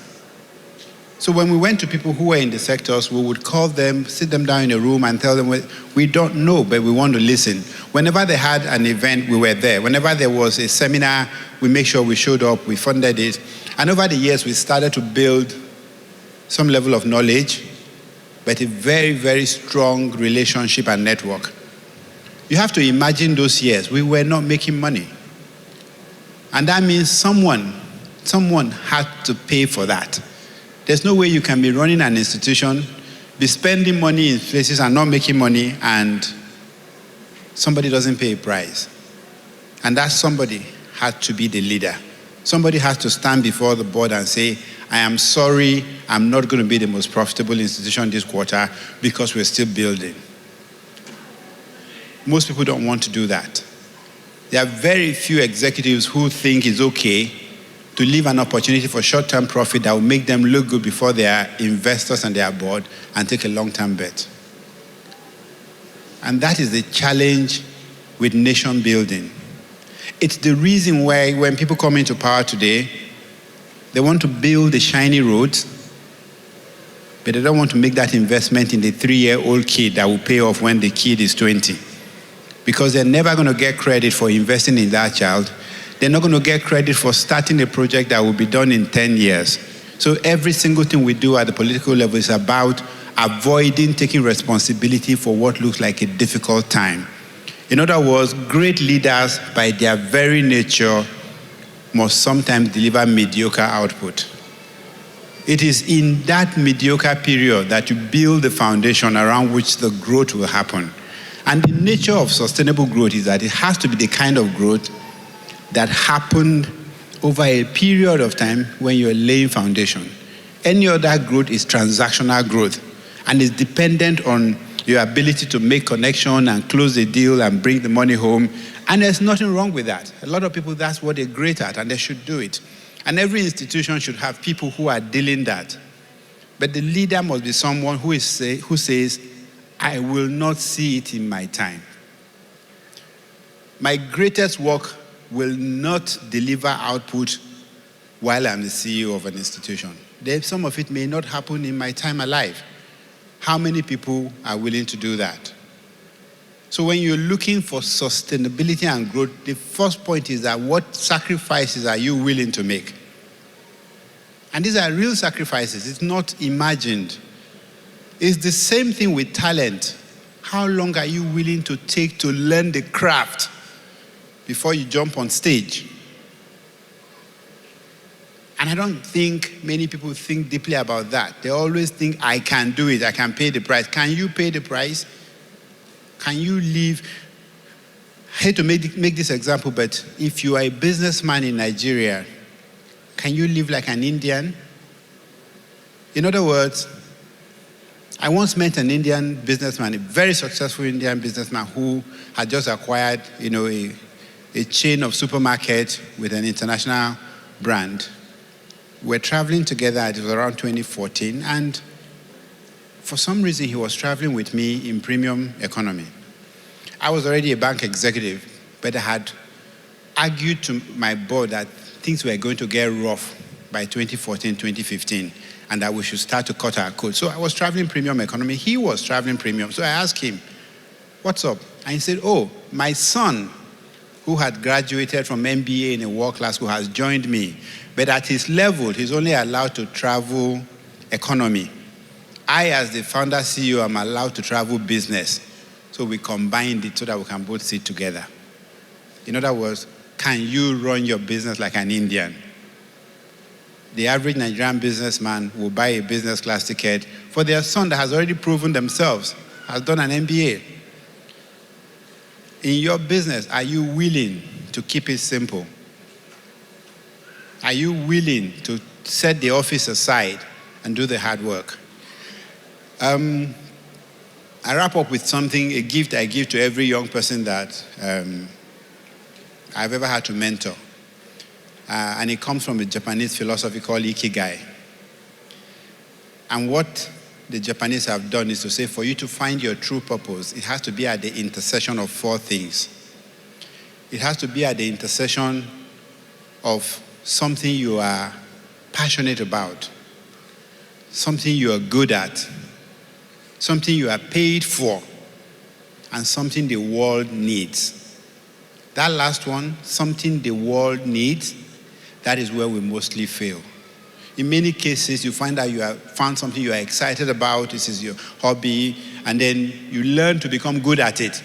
So when we went to people who were in the sectors, we would call them, sit them down in a room and tell them, we don't know, but we want to listen. Whenever they had an event, we were there. Whenever there was a seminar, we make sure we showed up, we funded it. And over the years, we started to build some level of knowledge, but a very, very strong relationship and network. You have to imagine those years. We were not making money. And that means someone had to pay for that. There's no way you can be running an institution, be spending money in places and not making money, and somebody doesn't pay a price. And that somebody had to be the leader. Somebody has to stand before the board and say, I am sorry, I'm not going to be the most profitable institution this quarter because we're still building. Most people don't want to do that. There are very few executives who think it's okay to leave an opportunity for short-term profit that will make them look good before their investors and their board and take a long-term bet. And that is the challenge with nation building. It's the reason why when people come into power today, they want to build the shiny roads, but they don't want to make that investment in the 3-year-old kid that will pay off when the kid is 20. Because they're never going to get credit for investing in that child. They're not going to get credit for starting a project that will be done in 10 years. So every single thing we do at the political level is about avoiding taking responsibility for what looks like a difficult time. In other words, great leaders, by their very nature, must sometimes deliver mediocre output. It is in that mediocre period that you build the foundation around which the growth will happen. And the nature of sustainable growth is that it has to be the kind of growth that happened over a period of time when you're laying foundation. Any other growth is transactional growth and is dependent on your ability to make connection and close the deal and bring the money home. And there's nothing wrong with that. A lot of people, that's what they're great at, and they should do it. And every institution should have people who are dealing that. But the leader must be someone who says, I will not see it in my time. My greatest work will not deliver output while I'm the CEO of an institution. Some of it may not happen in my time alive. How many people are willing to do that? So when you're looking for sustainability and growth, the first point is that what sacrifices are you willing to make? And these are real sacrifices. It's not imagined. It's the same thing with talent. How long are you willing to take to learn the craft before you jump on stage? And I don't think many people think deeply about that. They always think, I can do it, I can pay the price. Can you pay the price? Can you live? I hate to make this example, but if you are a businessman in Nigeria, can you live like an Indian? In other words, I once met an Indian businessman, a very successful Indian businessman who had just acquired, a chain of supermarkets with an international brand. We're traveling together, it was around 2014, and for some reason he was traveling with me in premium economy. I was already a bank executive, but I had argued to my board that things were going to get rough by 2014, 2015, and that we should start to cut our coat. So I was traveling premium economy, he was traveling premium. So I asked him, what's up? And he said, oh, my son, who had graduated from MBA in a world-class school, has joined me. But at his level, he's only allowed to travel economy. I, as the founder CEO, am allowed to travel business. So we combined it so that we can both sit together. In other words, can you run your business like an Indian? The average Nigerian businessman will buy a business class ticket for their son that has already proven themselves, has done an MBA. In your business, are you willing to keep it simple? Are you willing to set the office aside and do the hard work? I wrap up with something, a gift I give to every young person that I've ever had to mentor. And it comes from a Japanese philosophy called Ikigai. And what the Japanese have done is to say, for you to find your true purpose, it has to be at the intersection of 4 things. It has to be at the intersection of something you are passionate about, something you are good at, something you are paid for, and something the world needs. That last one, something the world needs, that is where we mostly fail. In many cases, you find out you have found something you are excited about, this is your hobby, and then you learn to become good at it.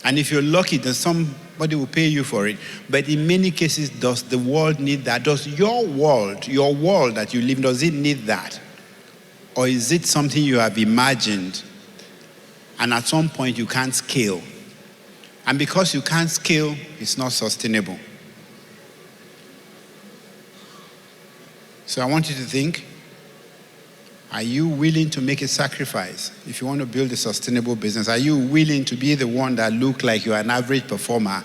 And if you're lucky, then somebody will pay you for it. But in many cases, does the world need that? Does your world that you live in, does it need that? Or is it something you have imagined and at some point you can't scale? And because you can't scale, it's not sustainable. So I want you to think, are you willing to make a sacrifice if you want to build a sustainable business? Are you willing to be the one that look like you're an average performer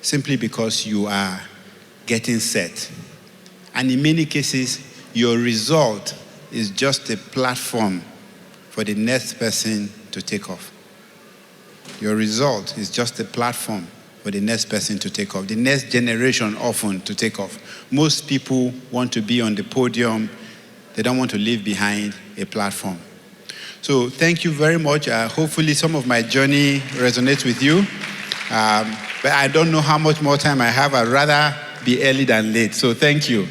simply because you are getting set? And in many cases, your result is just a platform for the next person to take off. Your result is just a platform for the next person to take off, the next generation often to take off. Most people want to be on the podium. They don't want to leave behind a platform. So thank you very much. Hopefully some of my journey resonates with you. But I don't know how much more time I have. I'd rather be early than late. So thank you.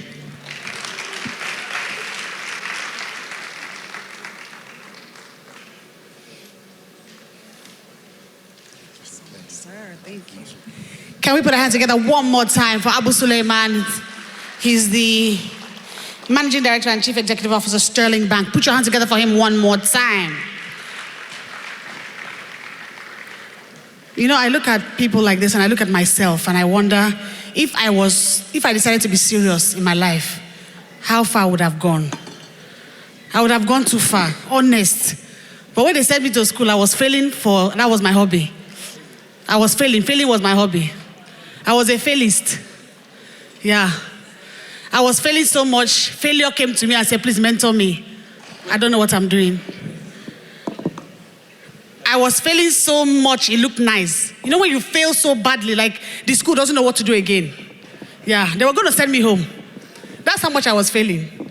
Can we put our hands together one more time for Abu Suleiman? He's the Managing Director and Chief Executive Officer, Sterling Bank. Put your hands together for him one more time. You know, I look at people like this and I look at myself and I wonder if I decided to be serious in my life, how far I would have gone. I would have gone too far, honest. But when they sent me to school, I was failing that was my hobby. I was failing was my hobby. I was a failist. Yeah. I was failing so much, failure came to me and said, please mentor me. I don't know what I'm doing. I was failing so much, it looked nice. You know when you fail so badly, like the school doesn't know what to do again. Yeah, they were going to send me home. That's how much I was failing.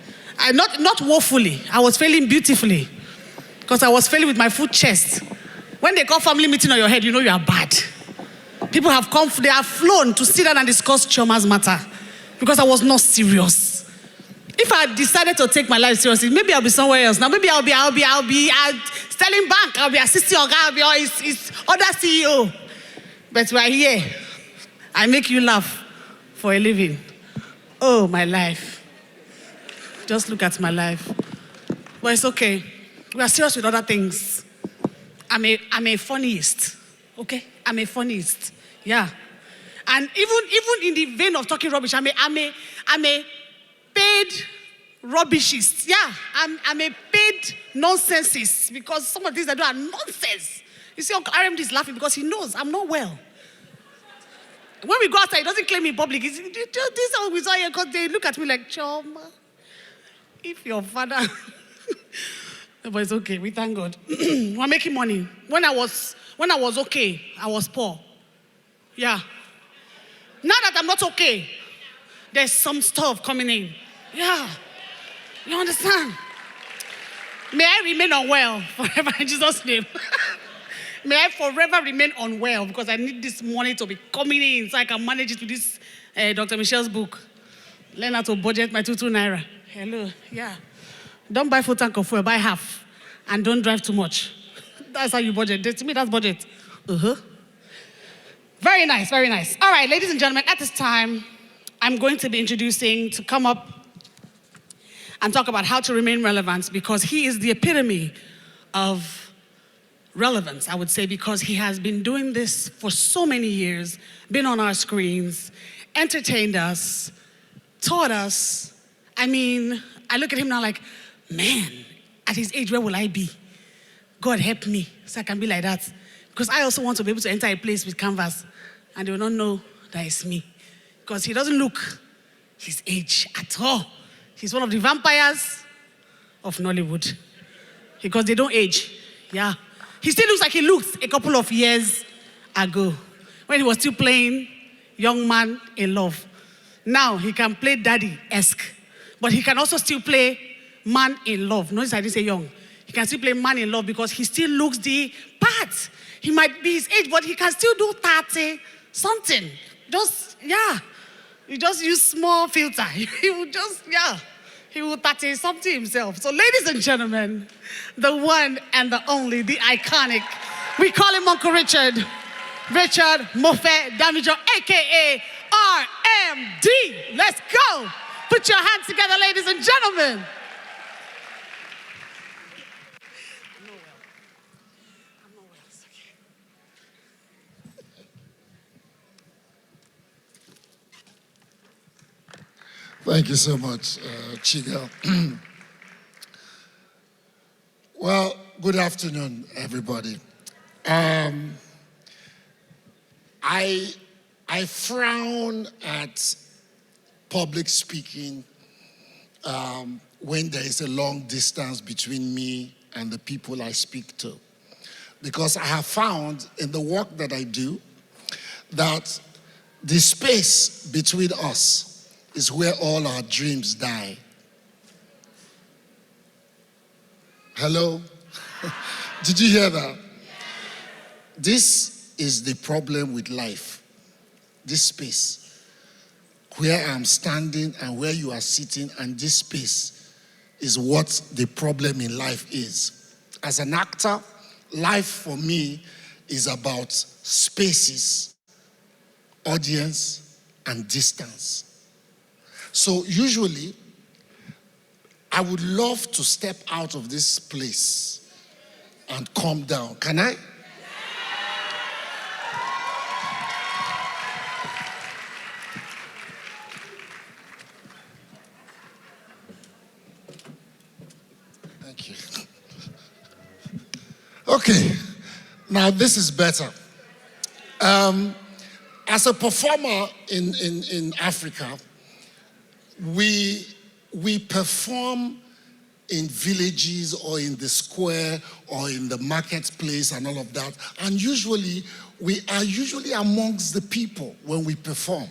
Not woefully, I was failing beautifully. Because I was failing with my full chest. When they call family meeting on your head, you know you are bad. People have come, they have flown to sit down and discuss Chioma's matter because I was not serious. If I decided to take my life seriously, maybe I'll be somewhere else. Now maybe I'll be Sterling Bank, I'll be assisting Oga, I'll be his other CEO. But we're here. I make you laugh for a living. Oh, my life. Just look at my life. But it's okay. We are serious with other things. I'm a funniest. Okay? I'm a funniest. Yeah. And even in the vein of talking rubbish, I'm a paid rubbishist. Yeah. I'm a paid nonsensist because some of these I do are nonsense. You see, Uncle RMD is laughing because he knows I'm not well. When we go outside, he doesn't claim in public. This is how we saw here because they look at me like, Chioma, if your father... But it's okay, we thank God. We're making money. When I was okay, I was poor. Yeah. Now that I'm not okay, there's some stuff coming in. Yeah. You understand? May I remain unwell forever in Jesus' name. May I forever remain unwell because I need this money to be coming in so I can manage it with this Dr. Michelle's book. Learn how to budget my 22 naira. Hello, yeah. Don't buy full tank of fuel, buy half. And don't drive too much. That's how you budget. To me, that's budget. Very nice, very nice. All right, ladies and gentlemen, at this time, I'm going to be introducing to come up and talk about how to remain relevant because he is the epitome of relevance, I would say, because he has been doing this for so many years, been on our screens, entertained us, taught us. I mean, I look at him now like, man, at his age, where will I be? God help me so I can be like that. Because I also want to be able to enter a place with canvas and they will not know that it's me. Because he doesn't look his age at all. He's one of the vampires of Nollywood. Because they don't age. Yeah. He still looks like he looked a couple of years ago when he was still playing young man in love. Now he can play daddy-esque. But he can also still play man in love. Notice I didn't say young. He can still play man in love because he still looks the part. He might be his age, but he can still do 30 something. Just, yeah. You just use small filter. He will just, yeah. He will 30 something himself. So ladies and gentlemen, the one and the only, the iconic, we call him Uncle Richard Mofe-Damijo, a.k.a. RMD. Let's go. Put your hands together, ladies and gentlemen. Thank you so much, Chigul. Well, good afternoon, everybody. I frown at public speaking when there is a long distance between me and the people I speak to. Because I have found in the work that I do that the space between us is where all our dreams die. Hello? Did you hear that? This is the problem with life. This space, where I'm standing and where you are sitting, and this space is what the problem in life is. As an actor, life for me is about spaces, audience, and distance. So usually, I would love to step out of this place and calm down. Can I? Thank you. Okay, now this is better. As a performer in Africa, we perform in villages or in the square or in the marketplace and all of that. And usually, we are usually amongst the people when we perform.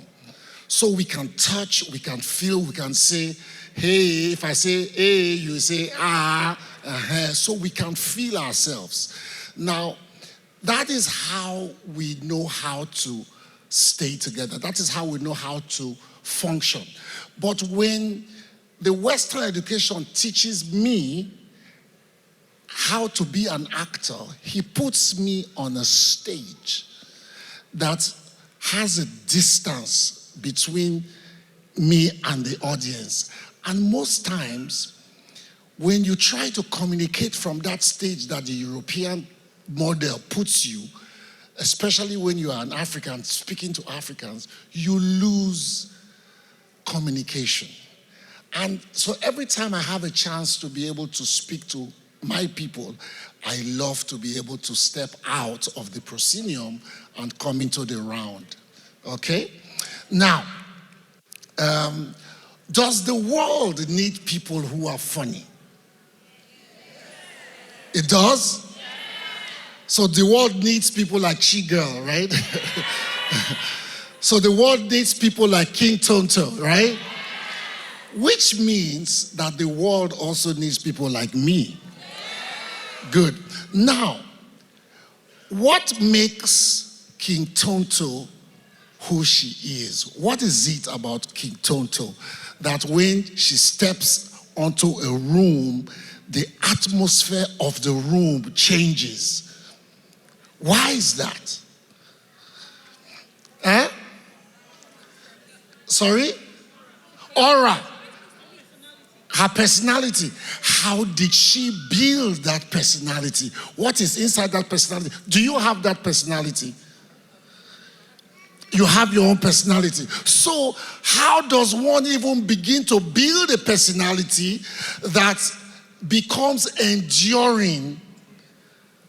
So we can touch, we can feel, we can say, hey, if I say hey, you say ah, so we can feel ourselves. Now, that is how we know how to stay together. That is how we know how to function. But when the Western education teaches me how to be an actor, he puts me on a stage that has a distance between me and the audience. And most times, when you try to communicate from that stage that the European model puts you, especially when you are an African speaking to Africans, you lose communication. And so every time I have a chance to be able to speak to my people, I love to be able to step out of the proscenium and come into the round. Okay? Now, does the world need people who are funny? It does? So the world needs people like Chigul, right? So the world needs people like King Tonto, right? Which means that the world also needs people like me. Good. Now, what makes King Tonto who she is? What is it about King Tonto that when she steps onto a room, the atmosphere of the room changes? Why is that? Sorry? Aura. Her personality. How did she build that personality? What is inside that personality? Do you have that personality? You have your own personality. So how does one even begin to build a personality that becomes enduring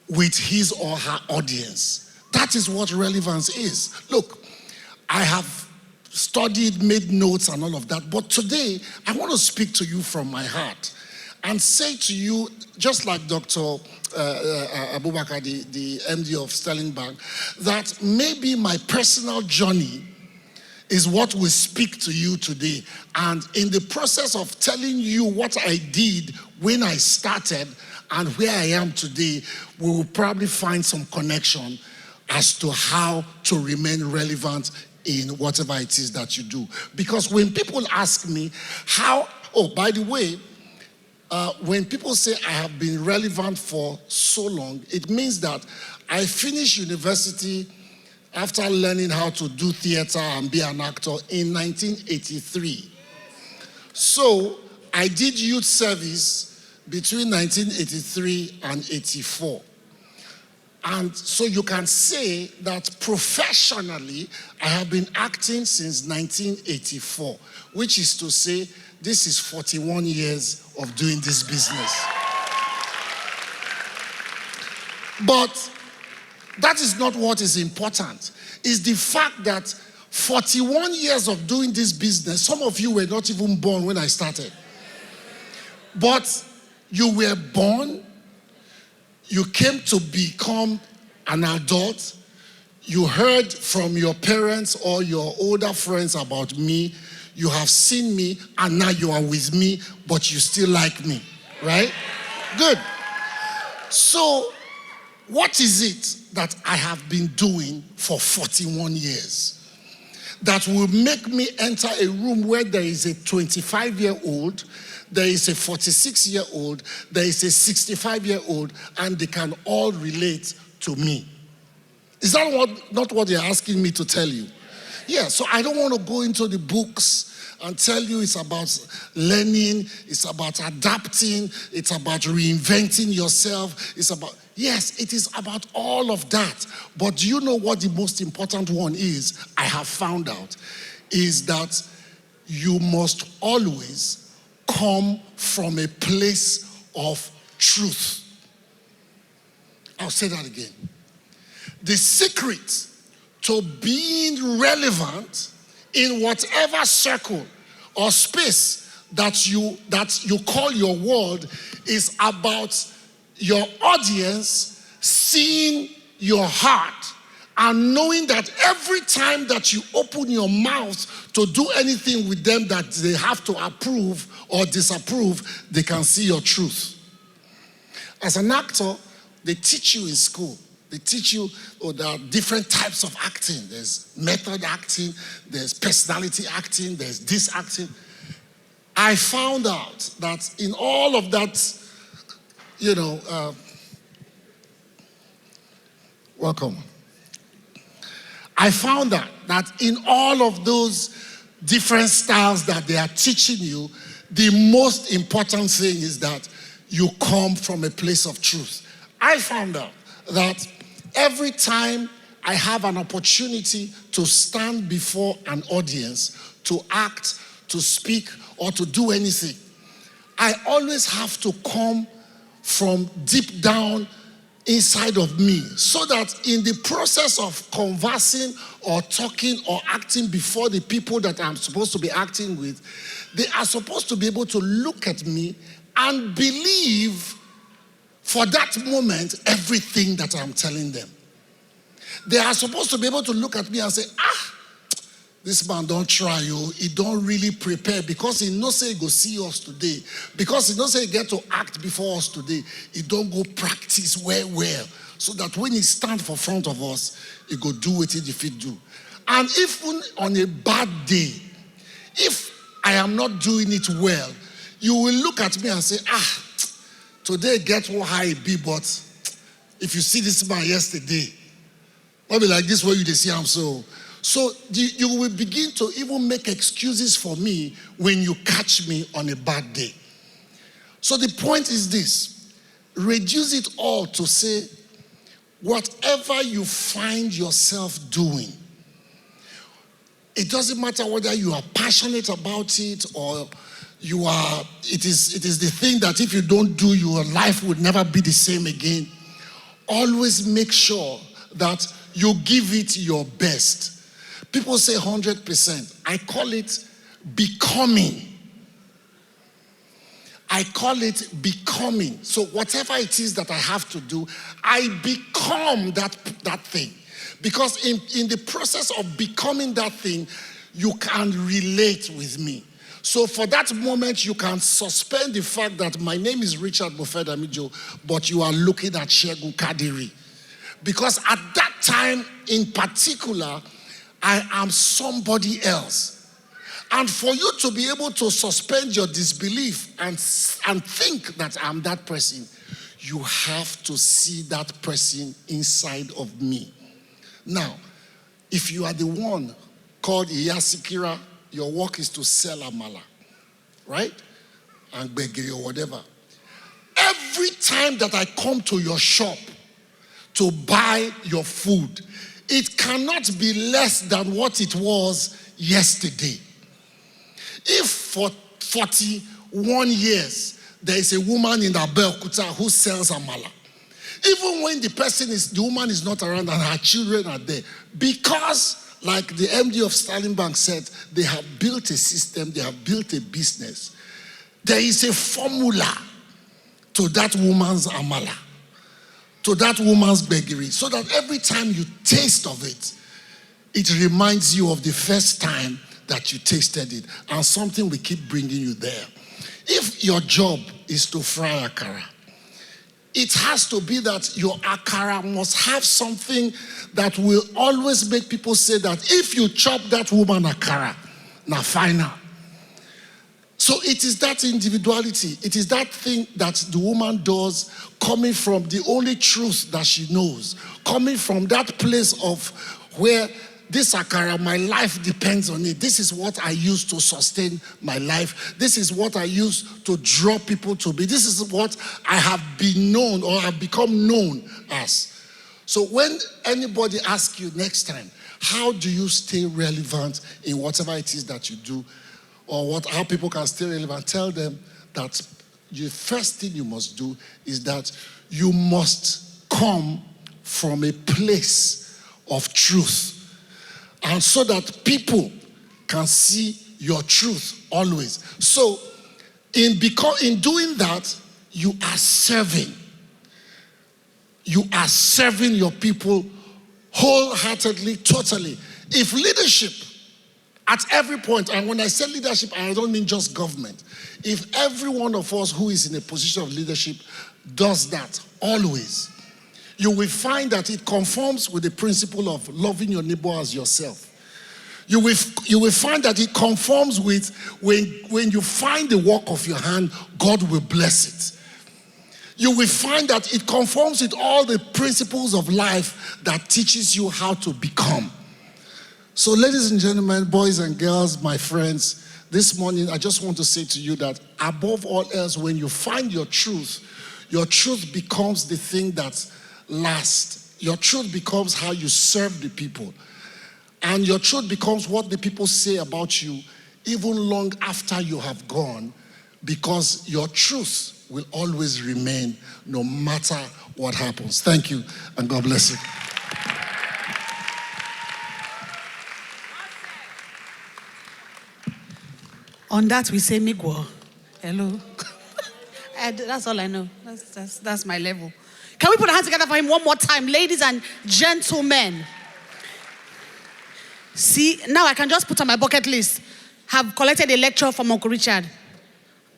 with his or her audience? That is what relevance is. Look, I have studied, made notes and all of that, but today I want to speak to you from my heart and say to you, just like Dr. Abubakar, the MD of Sterling Bank, that maybe my personal journey is what will speak to you today. And in the process of telling you what I did when I started and where I am today, we will probably find some connection as to how to remain relevant in whatever it is that you do. Because when people ask me how, oh, by the way, when people say I have been relevant for so long, it means that I finished university after learning how to do theater and be an actor in 1983. So I did youth service between 1983 and 84. And so you can say that professionally, I have been acting since 1984, which is to say, this is 41 years of doing this business. But that is not what is important. It's the fact that 41 years of doing this business, some of you were not even born when I started. But you were born, you came to become an adult, you heard from your parents or your older friends about me, you have seen me, and now you are with me, but you still like me, right? Good. So, what is it that I have been doing for 41 years that will make me enter a room where there is a 25-year-old, there is a 46-year-old, there is a 65-year-old, and they can all relate to me? Is that not what they're asking me to tell you? Yeah, so I don't want to go into the books and tell you it's about learning, it's about adapting, it's about reinventing yourself, it's about... Yes, it is about all of that. But do you know what the most important one is? I have found out is that you must always come from a place of truth. I'll say that again. The secret to being relevant in whatever circle or space that you call your world is about your audience seeing your heart and knowing that every time that you open your mouth to do anything with them that they have to approve or disapprove, they can see your truth. As an actor, they teach you in school. They teach you there are different types of acting. There's method acting, there's personality acting, there's this acting. I found out that in all of that, welcome. I found out that in all of those different styles that they are teaching you, the most important thing is that you come from a place of truth. I found out that every time I have an opportunity to stand before an audience, to act, to speak, or to do anything, I always have to come from deep down inside of me, so that in the process of conversing or talking or acting before the people that I'm supposed to be acting with, they are supposed to be able to look at me and believe for that moment everything that I'm telling them. They are supposed to be able to look at me and say, this man don't try, he don't really prepare, because he knows say he go see us today, because he knows say he get to act before us today, he don't go practice well, so that when he stand for front of us, he go do what he fit do. And even on a bad day, if I am not doing it well, you will look at me and say, today get what high be, but if you see this man yesterday, I'll be like this way you see him So you will begin to even make excuses for me when you catch me on a bad day. So the point is this: reduce it all to say, whatever you find yourself doing, it doesn't matter whether you are passionate about it or it is the thing that if you don't do, your life would never be the same again. Always make sure that you give it your best. People say 100%. I call it becoming. I call it becoming. So whatever it is that I have to do, I become that thing. Because in the process of becoming that thing, you can relate with me. So for that moment, you can suspend the fact that my name is Richard Mofe-Damijo, but you are looking at Chigul Kadiri. Because at that time in particular, I am somebody else. And for you to be able to suspend your disbelief and think that I'm that person, you have to see that person inside of me. Now, if you are the one called Iyasikira, your work is to sell amala, right? And begiri or whatever. Every time that I come to your shop to buy your food, it cannot be less than what it was yesterday. If for 41 years there is a woman in Abeokuta who sells amala, even when the woman is not around and her children are there, because like the MD of Sterling Bank said, they have built a system, they have built a business. There is a formula to that woman's amala, to that woman's beggary, so that every time you taste of it, it reminds you of the first time that you tasted it, and something will keep bringing you there. If your job is to fry akara, it has to be that your akara must have something that will always make people say that if you chop that woman akara, na final. So it is that individuality, it is that thing that the woman does, coming from the only truth that she knows, coming from that place of where this akara, my life depends on it. This is what I use to sustain my life. This is what I use to draw people to me. This is what I have been known or have become known as. So when anybody asks you next time, how do you stay relevant in whatever it is that you do, or how people can stay relevant, tell them that the first thing you must do is that you must come from a place of truth. And so that people can see your truth always. So in doing that, you are serving. You are serving your people wholeheartedly, totally. If leadership at every point, and when I say leadership, I don't mean just government. If every one of us who is in a position of leadership does that always, you will find that it conforms with the principle of loving your neighbor as yourself. You will find that it conforms with when you find the work of your hand, God will bless it. You will find that it conforms with all the principles of life that teaches you how to become. So ladies and gentlemen, boys and girls, my friends, this morning I just want to say to you that above all else, when you find your truth becomes the thing that lasts. Your truth becomes how you serve the people. And your truth becomes what the people say about you even long after you have gone, because your truth will always remain no matter what happens. Thank you, and God bless you. On that, we say Migwo. Hello. That's all I know. That's my level. Can we put our hands together for him one more time, ladies and gentlemen? See, now I can just put on my bucket list, have collected a lecture from Uncle Richard.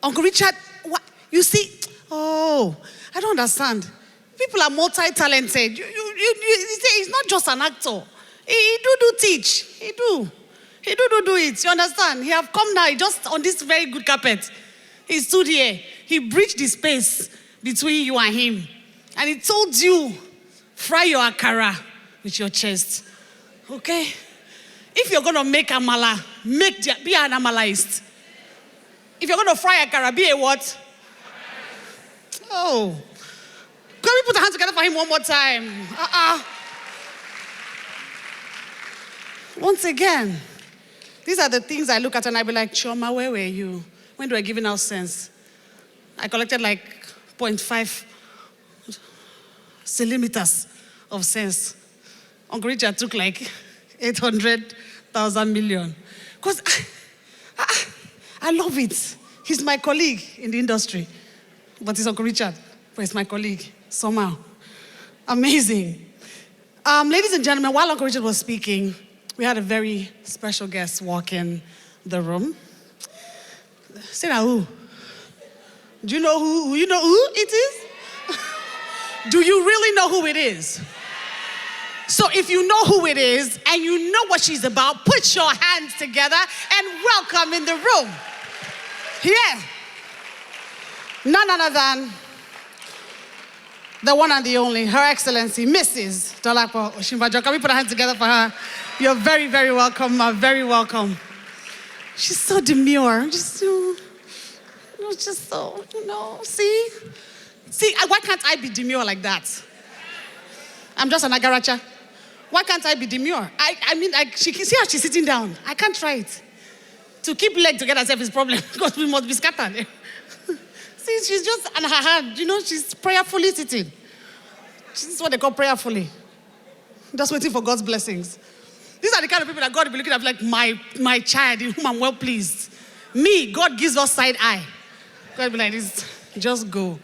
Uncle Richard, what? You see, I don't understand. People are multi-talented. You say he's not just an actor. He do teach. He do it. You understand? He have come now, just on this very good carpet. He stood here. He bridged the space between you and him. And he told you, fry your akara with your chest. Okay? If you're going to make amala, be an amalaist. If you're going to fry akara, be a what? Oh. Can we put our hands together for him one more time? Once again, these are the things I look at and I be like, Chioma, where were you? When do I give out sense? I collected like 0.5 centimeters of sense. Uncle Richard took like 800,000 million. Because I love it. He's my colleague in the industry. But he's Uncle Richard, but he's my colleague somehow. Amazing. Ladies and gentlemen, while Uncle Richard was speaking, we had a very special guest walk in the room. Say now who? Do you know who? You know who it is? Do you really know who it is? So if you know who it is and you know what she's about, put your hands together and welcome in the room. Yeah. None other than the one and the only, Her Excellency, Mrs. Dolapo Osinbajo. Can we put our hands together for her? You're very, very welcome, very welcome. She's so demure, just so, see, why can't I be demure like that? I'm just an agaracha. Why can't I be demure? I mean, she can see how she's sitting down. I can't try it. To keep leg together herself is a problem because we must be scattered. See, she's just on her hand, she's prayerfully sitting. This is what they call prayerfully. Just waiting for God's blessings. These are the kind of people that God will be looking at like my child in whom I'm well pleased. Me, God gives us side eye. God will be like this, just go.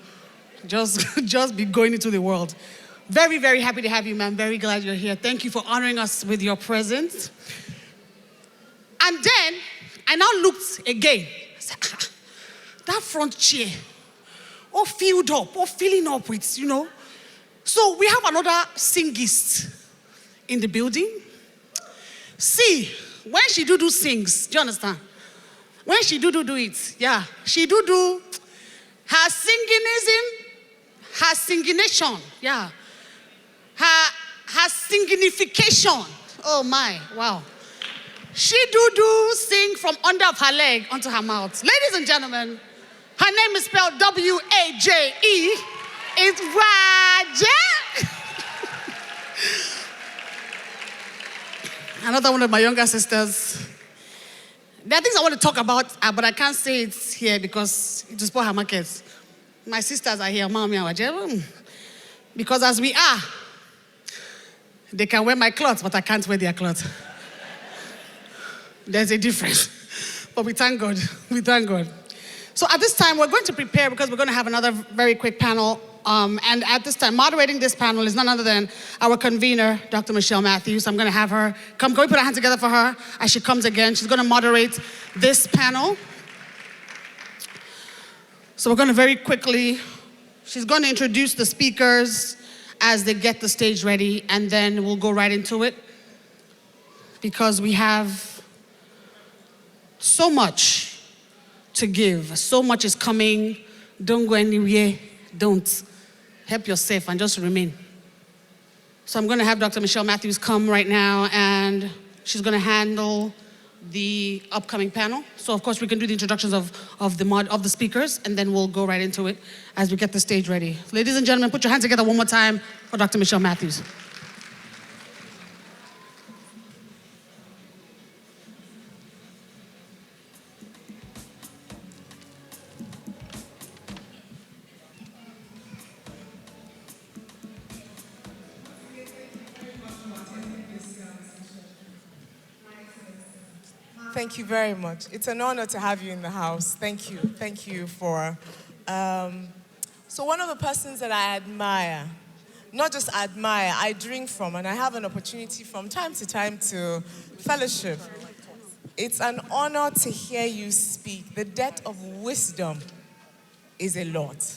Just be going into the world. Very, very happy to have you, ma'am. Very glad you're here. Thank you for honoring us with your presence. And then, I now looked again. I said, that front chair, all filled up, all filling up with, So we have another singist in the building. See, when she do sings, do you understand? When she do it, yeah. She do her singingism, her singination, yeah. Her singinification. Oh my, wow. She do sing from under of her leg onto her mouth. Ladies and gentlemen, her name is spelled W-A-J-E. It's Waje. Another one of my younger sisters. There are things I want to talk about, but I can't say it here because it will spoil her markets. My sisters are here, Mommy and Waje. Because as we are, they can wear my clothes, but I can't wear their clothes. There's a difference. But we thank God. We thank God. So at this time, we're going to prepare because we're going to have another very quick panel. And at this time, moderating this panel is none other than our convener, Dr. Michale Matthew. So I'm going to have her come. Can we put our hands together for her as she comes again? She's going to moderate this panel. So we're going to very quickly, she's going to introduce the speakers as they get the stage ready, and then we'll go right into it because we have so much to give. So much is coming. Don't go anywhere. Don't. Help yourself and just remain. So I'm going to have Dr. Michale Matthews come right now, and she's going to handle the upcoming panel. So of course we can do the introductions of the speakers, and then we'll go right into it as we get the stage ready. Ladies and gentlemen, put your hands together one more time for Dr. Michale Matthews. Thank you very much. It's an honor to have you in the house. Thank you. Thank you for... So one of the persons that I admire, not just admire, I drink from, and I have an opportunity from time to time to fellowship. It's an honor to hear you speak. The depth of wisdom is a lot.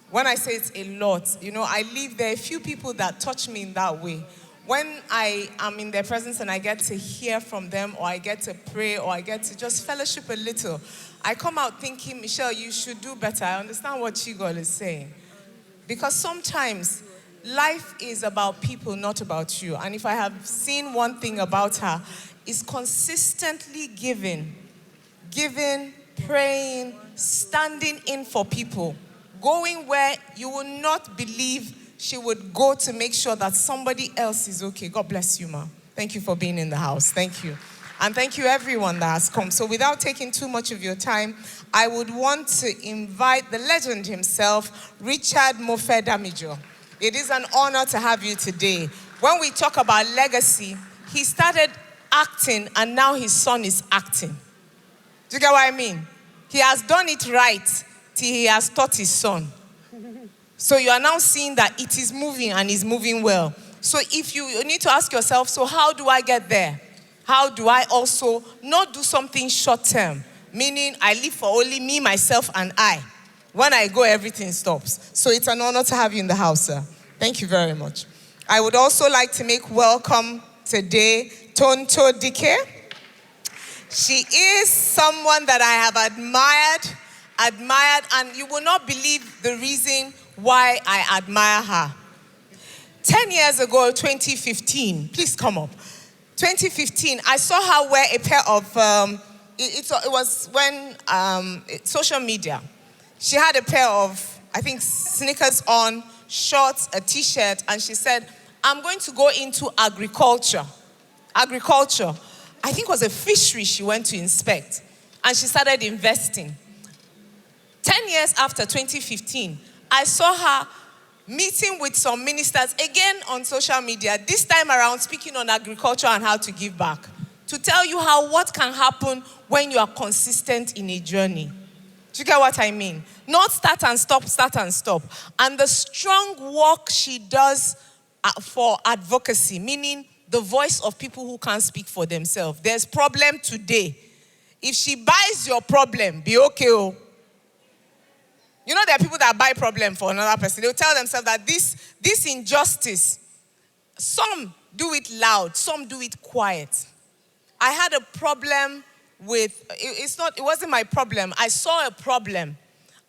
When I say it's a lot, I live there. A few people that touch me in that way. When I am in their presence and I get to hear from them, or I get to pray, or I get to just fellowship a little, I come out thinking, Michelle, you should do better. I understand what Chigul is saying. Because sometimes life is about people, not about you. And if I have seen one thing about her, is consistently giving, praying, standing in for people, going where you will not believe she would go to make sure that somebody else is okay. God bless you, ma. Thank you for being in the house. Thank you. And thank you everyone that has come. So without taking too much of your time, I would want to invite the legend himself, Richard Mofe-Damijo. It is an honor to have you today. When we talk about legacy, he started acting and now his son is acting. Do you get what I mean? He has done it right till he has taught his son. So you are now seeing that it is moving and is moving well. So if you need to ask yourself, so how do I get there? How do I also not do something short term? Meaning I live for only me, myself, and I. When I go, everything stops. So it's an honor to have you in the house, sir. Thank you very much. I would also like to make welcome today Tonto Dikeh. She is someone that I have admired, and you will not believe the reason why I admire her. 10 years ago, 2015, please come up. 2015, I saw her wear a pair of, it was when social media. She had a pair of, I think, sneakers on, shorts, a t-shirt, and she said, I'm going to go into agriculture. Agriculture. I think it was a fishery she went to inspect. And she started investing. 10 years after 2015, I saw her meeting with some ministers, again on social media, this time around speaking on agriculture and how to give back. To tell you what can happen when you are consistent in a journey. Do you get what I mean? Not start and stop, start and stop. And the strong work she does for advocacy, meaning the voice of people who can't speak for themselves. There's problem today. If she buys your problem, be okay. Oh. You know there are people that buy problem for another person. They'll tell themselves that this injustice, some do it loud, some do it quiet. I had a problem with, it wasn't my problem. I saw a problem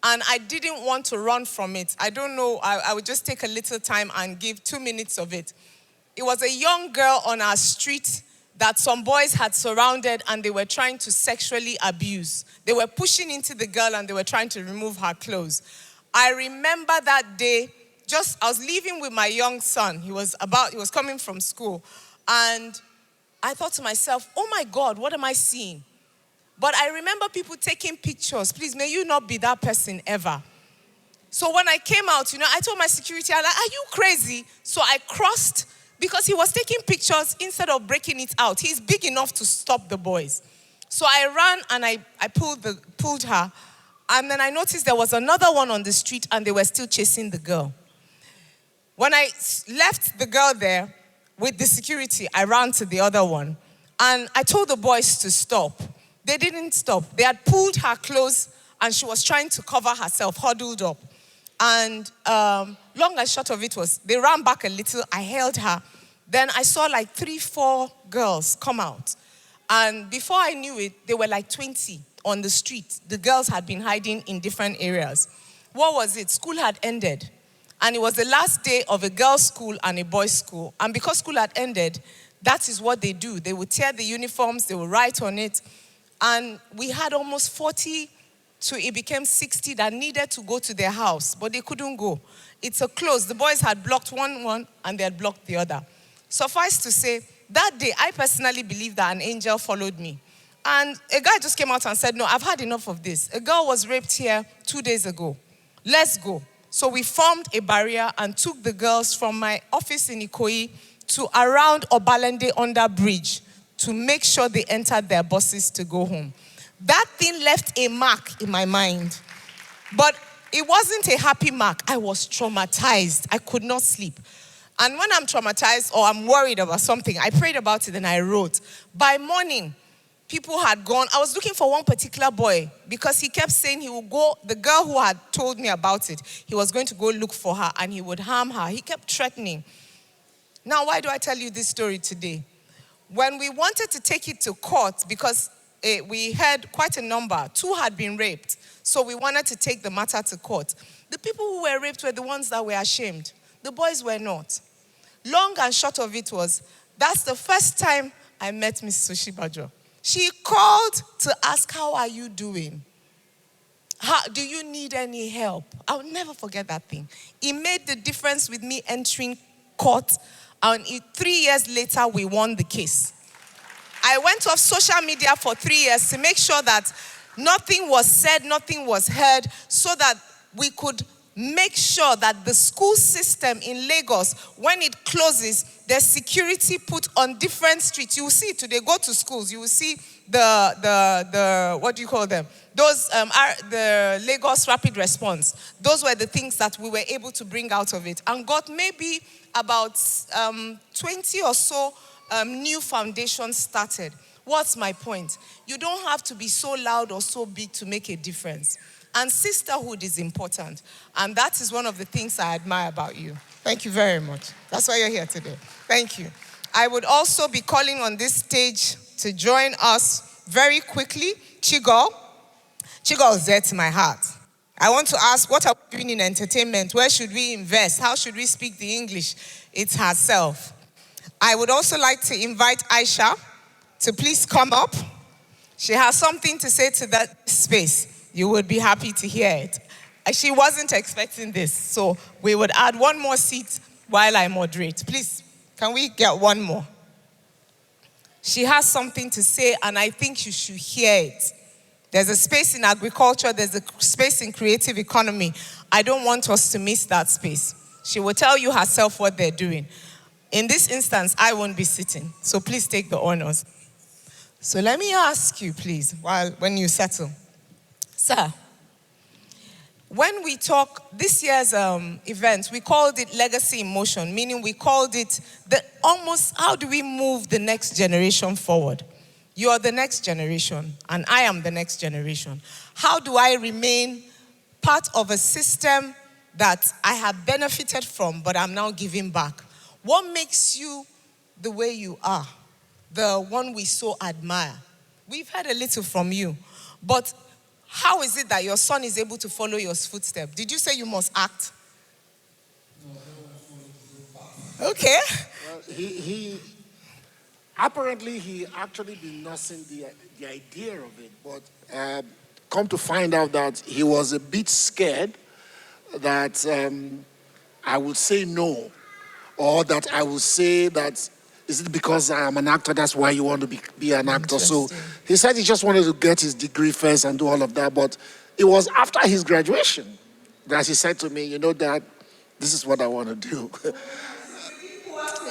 and I didn't want to run from it. I don't know, I would just take a little time and give 2 minutes of it. It was a young girl on our street that some boys had surrounded and they were trying to sexually abuse. They were pushing into the girl and they were trying to remove her clothes. I remember that day, I was leaving with my young son. He was coming from school. And I thought to myself, oh my God, what am I seeing? But I remember people taking pictures. Please, may you not be that person ever. So when I came out, I told my security, are you crazy? So I crossed, because he was taking pictures instead of breaking it out. He's big enough to stop the boys. So I ran and I pulled her. And then I noticed there was another one on the street and they were still chasing the girl. When I left the girl there with the security, I ran to the other one. And I told the boys to stop. They didn't stop. They had pulled her clothes and she was trying to cover herself, huddled up. And long and short of it was, they ran back a little, I held her. Then I saw like 3-4 girls come out. And before I knew it, there were like 20 on the street. The girls had been hiding in different areas. What was it? School had ended. And it was the last day of a girls' school and a boys' school. And because school had ended, that is what they do. They would tear the uniforms, they would write on it. And we had almost 40 to it became 60 that needed to go to their house, but they couldn't go. It's a close. The boys had blocked one and they had blocked the other. Suffice to say, that day, I personally believe that an angel followed me. And a guy just came out and said, no, I've had enough of this. A girl was raped here 2 days ago. Let's go. So we formed a barrier and took the girls from my office in Ikoyi to around Obalende under bridge to make sure they entered their buses to go home. That thing left a mark in my mind. But it wasn't a happy mark. I was traumatized. I could not sleep. And when I'm traumatized or I'm worried about something, I prayed about it and I wrote. By morning, people had gone. I was looking for one particular boy because he kept saying he would go, the girl who had told me about it, he was going to go look for her and he would harm her. He kept threatening. Now, why do I tell you this story today? When we wanted to take it to court, because we had quite a number, 2 had been raped, so we wanted to take the matter to court. The people who were raped were the ones that were ashamed. The boys were not. Long and short of it was, that's the first time I met Miss Sushibajo. She called to ask, how are you doing? Do you need any help? I'll never forget that thing. It made the difference with me entering court, and 3 years later, we won the case. I went off social media for 3 years to make sure that nothing was said, nothing was heard, so that we could make sure that the school system in Lagos, when it closes, there's security put on different streets. You will see today, go to schools, you will see the what do you call them? Those are the Lagos Rapid Response. Those were the things that we were able to bring out of it. And got maybe about 20 or so new foundations started. What's my point? You don't have to be so loud or so big to make a difference. And sisterhood is important. And that is one of the things I admire about you. Thank you very much. That's why you're here today. Thank you. I would also be calling on this stage to join us very quickly, Chigul. Chigul is dear to my heart. I want to ask, what are we doing in entertainment? Where should we invest? How should we speak the English? It's herself. I would also like to invite Aisha to please come up. She has something to say to that space. You would be happy to hear it. She wasn't expecting this, so we would add one more seat while I moderate. Please, can we get one more? She has something to say, and I think you should hear it. There's a space in agriculture, there's a space in creative economy. I don't want us to miss that space. She will tell you herself what they're doing. In this instance, I won't be sitting, so please take the honors. So let me ask you, please, when you settle. Sir, when we talk, this year's event, we called it Legacy in Motion, meaning we called it how do we move the next generation forward? You are the next generation, and I am the next generation. How do I remain part of a system that I have benefited from, but I'm now giving back? What makes you the way you are, the one we so admire? We've heard a little from you, but how is it that your son is able to follow your footsteps? Did you say you must act? Okay. Well, apparently he actually been nursing the idea of it, but come to find out that he was a bit scared that I would say no, or that I would say that, is it because I am an actor, that's why you want to be an actor? So he said he just wanted to get his degree first and do all of that, but it was after his graduation that he said to me, you know, Dad, this is what I want to do.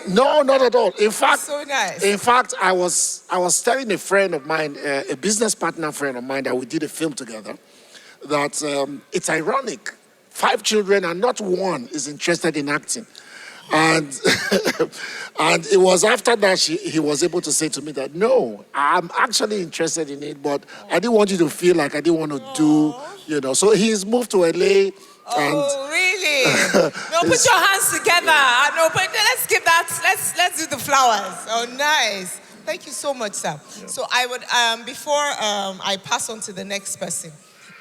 No, not at all. In fact, so nice. In fact, I was telling a friend of mine, a business partner friend of mine, that we did a film together, that it's ironic. 5 children and not one is interested in acting. And and it was after that he was able to say to me that, no, I'm actually interested in it, but I didn't want you to feel like I didn't want to do, you know. So he's moved to LA. Oh, really? No, put your hands together. No, but let's give that, let's do the flowers. Oh, nice. Thank you so much, sir. Yeah. So I would, before I pass on to the next person,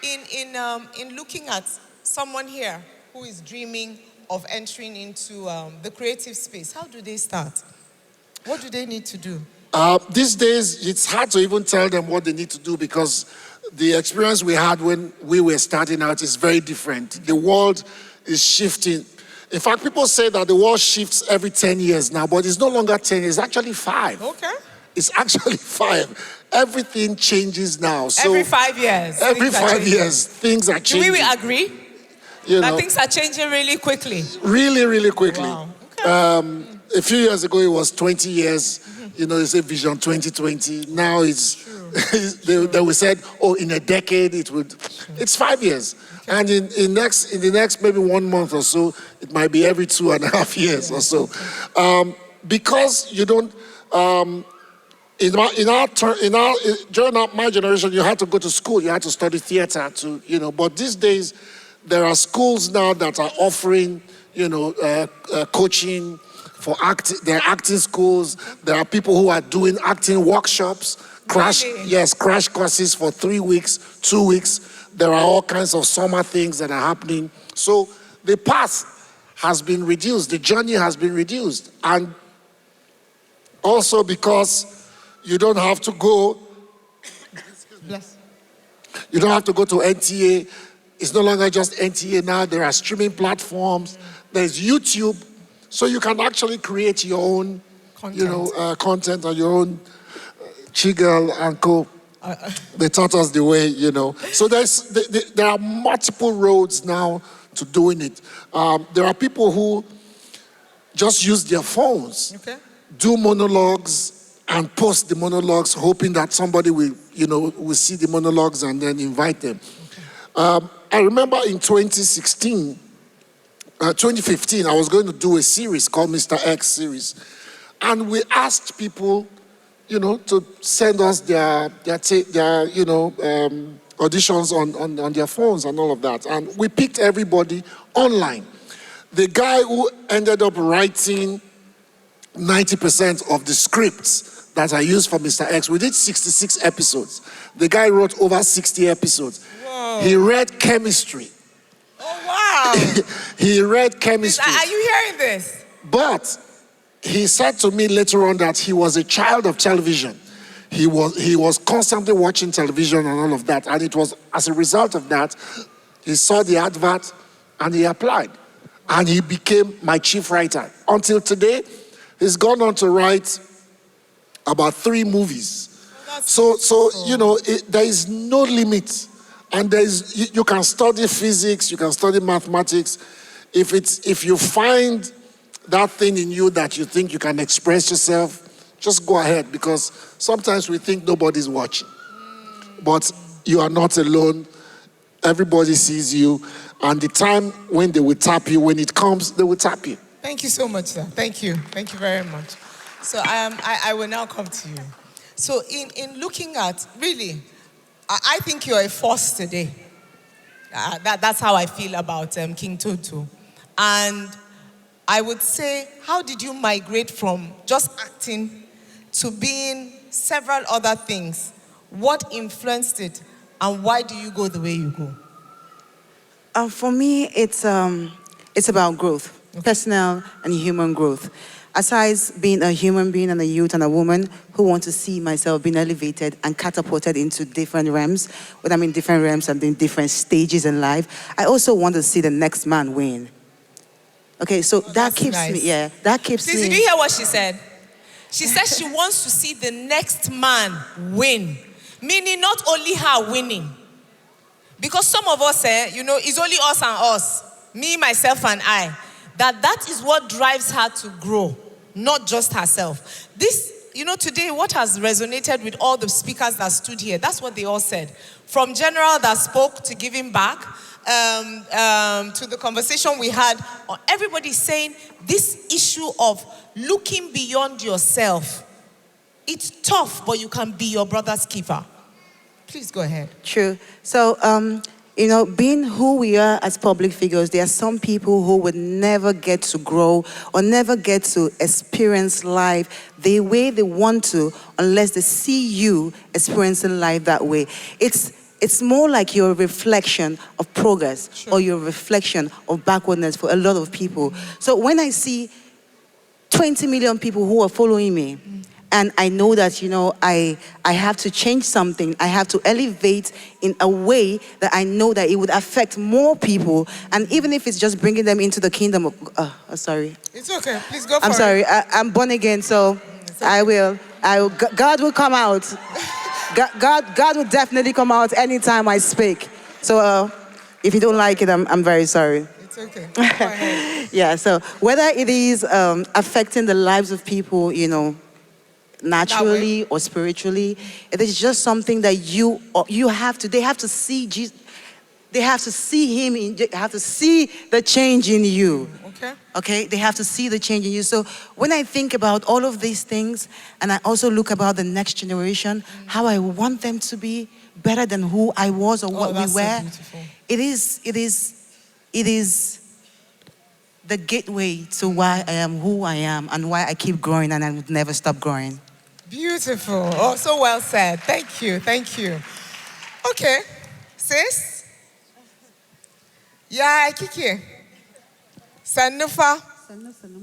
in looking at someone here who is dreaming of entering into the creative space, how do they start? What do they need to do? These days, it's hard to even tell them what they need to do, because the experience we had when we were starting out is very different. The world is shifting. In fact, people say that the world shifts every 10 years now, but it's no longer 10, it's actually 5. Okay. It's actually 5. Everything changes now. So every 5 years. Every 5 years, things are changing. Do we agree? You know, that things are changing really quickly. Really, really quickly. Wow. Okay. A few years ago, it was 20 years. You know, they say Vision 2020. Now it's, they we said, oh, in a decade, it would. It's 5 years. Okay. And in the next maybe 1 month or so, it might be every 2.5 years or so. Okay. Because you don't, during my generation, you had to go to school, you had to study theater to, you know, but these days, there are schools now that are offering, you know, coaching for acting. There are acting schools. There are people who are doing acting workshops, crash courses for 3 weeks, 2 weeks. There are all kinds of summer things that are happening. So the path has been reduced. The journey has been reduced. And also because you don't have to go, you don't have to go to NTA. It's no longer just NTA now. There are streaming platforms. There's YouTube. So you can actually create your own content, you know, content on your own. Chigul and co. They taught us the way, you know. So there are multiple roads now to doing it. There are people who just use their phones, do monologues and post the monologues, hoping that somebody will, you know, will see the monologues and then invite them. I remember in 2015, I was going to do a series called Mr. X series. And we asked people, you know, to send us their you know, auditions on their phones and all of that. And we picked everybody online. The guy who ended up writing 90% of the scripts that I used for Mr. X, we did 66 episodes. The guy wrote over 60 episodes. Whoa. He read chemistry. Oh, wow. He read chemistry. Are you hearing this? But he said to me later on that he was a child of television. He was constantly watching television and all of that. And it was as a result of that, he saw the advert and he applied. and he became my chief writer. Until today, he's gone on to write about 3 movies. So you know, there is no limit. And you can study physics, you can study mathematics. If you find that thing in you that you think you can express yourself, just go ahead, because sometimes we think nobody's watching. But you are not alone. Everybody sees you. And the time when they will tap you, when it comes, they will tap you. Thank you so much, sir. Thank you. Thank you very much. So I will now come to you. So in looking at, really, I think you're a force today. That's how I feel about King Tonto. And I would say, how did you migrate from just acting to being several other things? What influenced it, and why do you go the way you go? For me, it's about growth, personal and human growth. Aside being a human being and a youth and a woman who want to see myself being elevated and catapulted into different realms, when I'm in different realms and in different stages in life, I also want to see the next man win. Okay, so that keeps nice. me, yeah, that keeps Please, me. did you hear what she said? She said she wants to see the next man win. Meaning not only her winning. Because some of us, you know, it's only us and us. Me, myself, and I. That is what drives her to grow, not just herself. This, you know, today, what has resonated with all the speakers that stood here, that's what they all said. From General that spoke to giving back, to the conversation we had, everybody's saying this issue of looking beyond yourself. It's tough, but you can be your brother's keeper. Please go ahead. True. So, you know, being who we are as public figures, there are some people who would never get to grow or never get to experience life the way they want to unless they see you experiencing life that way. It's more like your reflection of progress, sure, or your reflection of backwardness for a lot of people. So when I see 20 million people who are following me, and I know that, you know, I have to change something. I have to elevate in a way that I know that it would affect more people. And even if it's just bringing them into the kingdom of, sorry. It's okay. Please go for it. I'm sorry. I'm born again, so okay. I will. God will come out. God will definitely come out anytime I speak. So if you don't like it, I'm very sorry. It's okay. Go ahead. Yeah, so whether it is affecting the lives of people, you know, naturally or spiritually, it is just something that you have to. They have to see Jesus. They have to see him. They have to see the change in you. Okay. Okay. They have to see the change in you. So when I think about all of these things, and I also look about the next generation, how I want them to be better than who I was or what we were. So it is the gateway to why I am who I am and why I keep growing and I would never stop growing. Beautiful. Oh, so well said. Thank you. Thank you. Okay. Sis? Yeah, Kiki. Sanufa.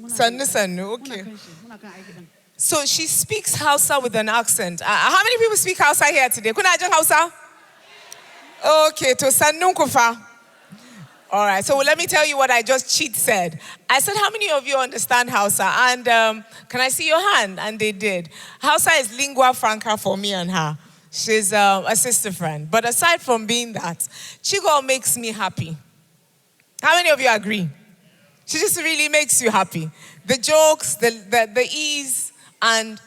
Sanu. Okay. So she speaks Hausa with an accent. How many people speak Hausa here today? Kuna ajang Hausa? Okay, to Sanunkufa. All right, so let me tell you what I just said. I said, how many of you understand Hausa? And can I see your hand? And they did. Hausa is lingua franca for me and her. She's a sister friend. But aside from being that, Chigul makes me happy. How many of you agree? She just really makes you happy. The jokes, the ease, and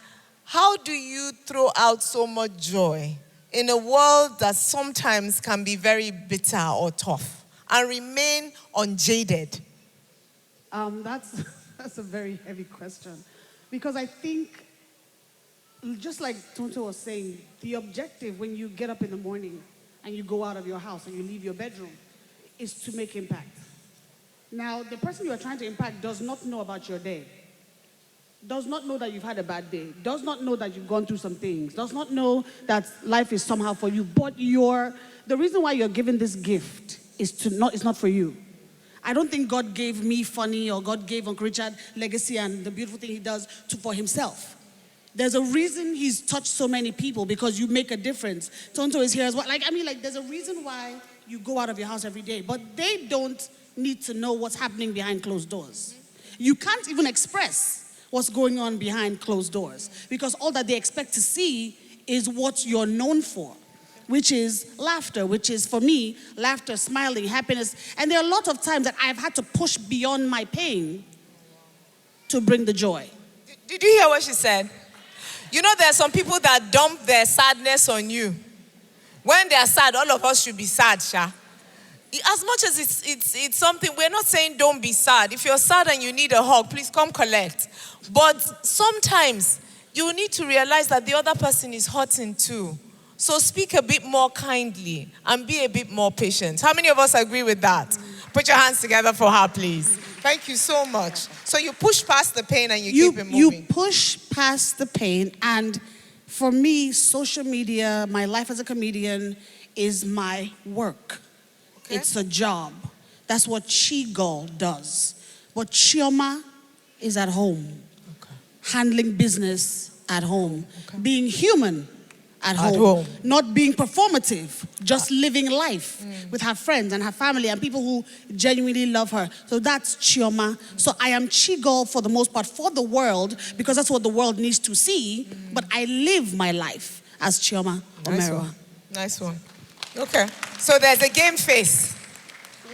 how do you throw out so much joy in a world that sometimes can be very bitter or tough? And remain unjaded? That's a very heavy question. Because I think, just like Tonto was saying, the objective when you get up in the morning and you go out of your house and you leave your bedroom is to make impact. Now, the person you are trying to impact does not know about your day, does not know that you've had a bad day, does not know that you've gone through some things, does not know that life is somehow for you, but the reason why you're given this gift it's not for you. I don't think God gave me Funny or God gave Uncle Richard legacy and the beautiful thing he does for himself. There's a reason he's touched so many people, because you make a difference. Tonto is here as well. There's a reason why you go out of your house every day, but they don't need to know what's happening behind closed doors. You can't even express what's going on behind closed doors because all that they expect to see is what you're known for, which is laughter, which is, for me, laughter, smiling, happiness. And there are a lot of times that I've had to push beyond my pain to bring the joy. Did you hear what she said? You know, there are some people that dump their sadness on you. When they are sad, all of us should be sad, Sha. As much as it's something, we're not saying don't be sad. If you're sad and you need a hug, please come collect. But sometimes you need to realize that the other person is hurting too. So speak a bit more kindly and be a bit more patient. How many of us agree with that? Put your hands together for her, please. Thank you so much. So you push past the pain and you keep it moving. You push past the pain, and for me, social media, my life as a comedian, is my work. Okay. It's a job. That's what Chigul does. But Chioma is at home, handling business at home, being human at home, not being performative, just living life with her friends and her family and people who genuinely love her. So that's Chioma. So I am Chigul for the most part for the world because that's what the world needs to see, but I live my life as Chioma Omeruwa. Nice one. Okay. So there's a game face.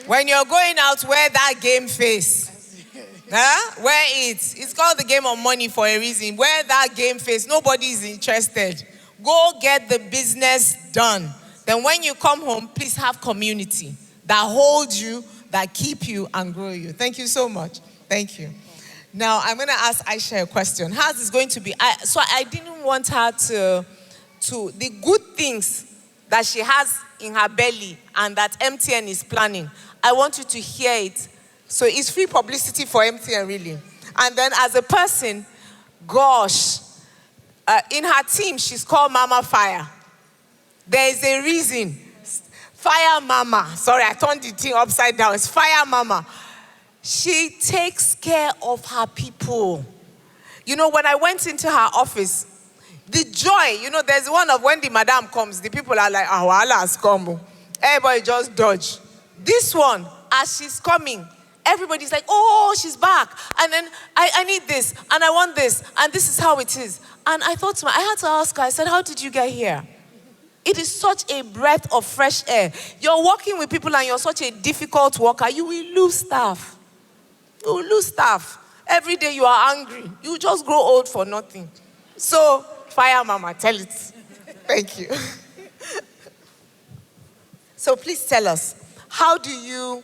When you're going out, wear that game face. Huh? Wear it. It's called the game of money for a reason. Wear that game face. Nobody is interested. Go get the business done. Then when you come home, please have community that holds you, that keep you and grow you. Thank you so much. Thank you. Now, I'm going to ask Aisha a question. How's this going to be? So I didn't want her to the good things that she has in her belly and that MTN is planning. I want you to hear it. So it's free publicity for MTN, really. And then as a person, gosh, in her team, she's called Mama Fire. There is a reason. Fire Mama. Sorry, I turned the thing upside down. It's Fire Mama. She takes care of her people. You know, when I went into her office, the joy, you know, there's one of when the madam comes, the people are like, Allah has come. Everybody just dodge. This one, as she's coming, everybody's like, oh, she's back. And then I need this, and I want this, and this is how it is. And I thought to myself, I had to ask her, I said, how did you get here? It is such a breath of fresh air. You're working with people and you're such a difficult worker, you will lose staff. You will lose staff. Every day you are angry. You just grow old for nothing. So, Fire Mama, tell it. Thank you. So please tell us, how do you,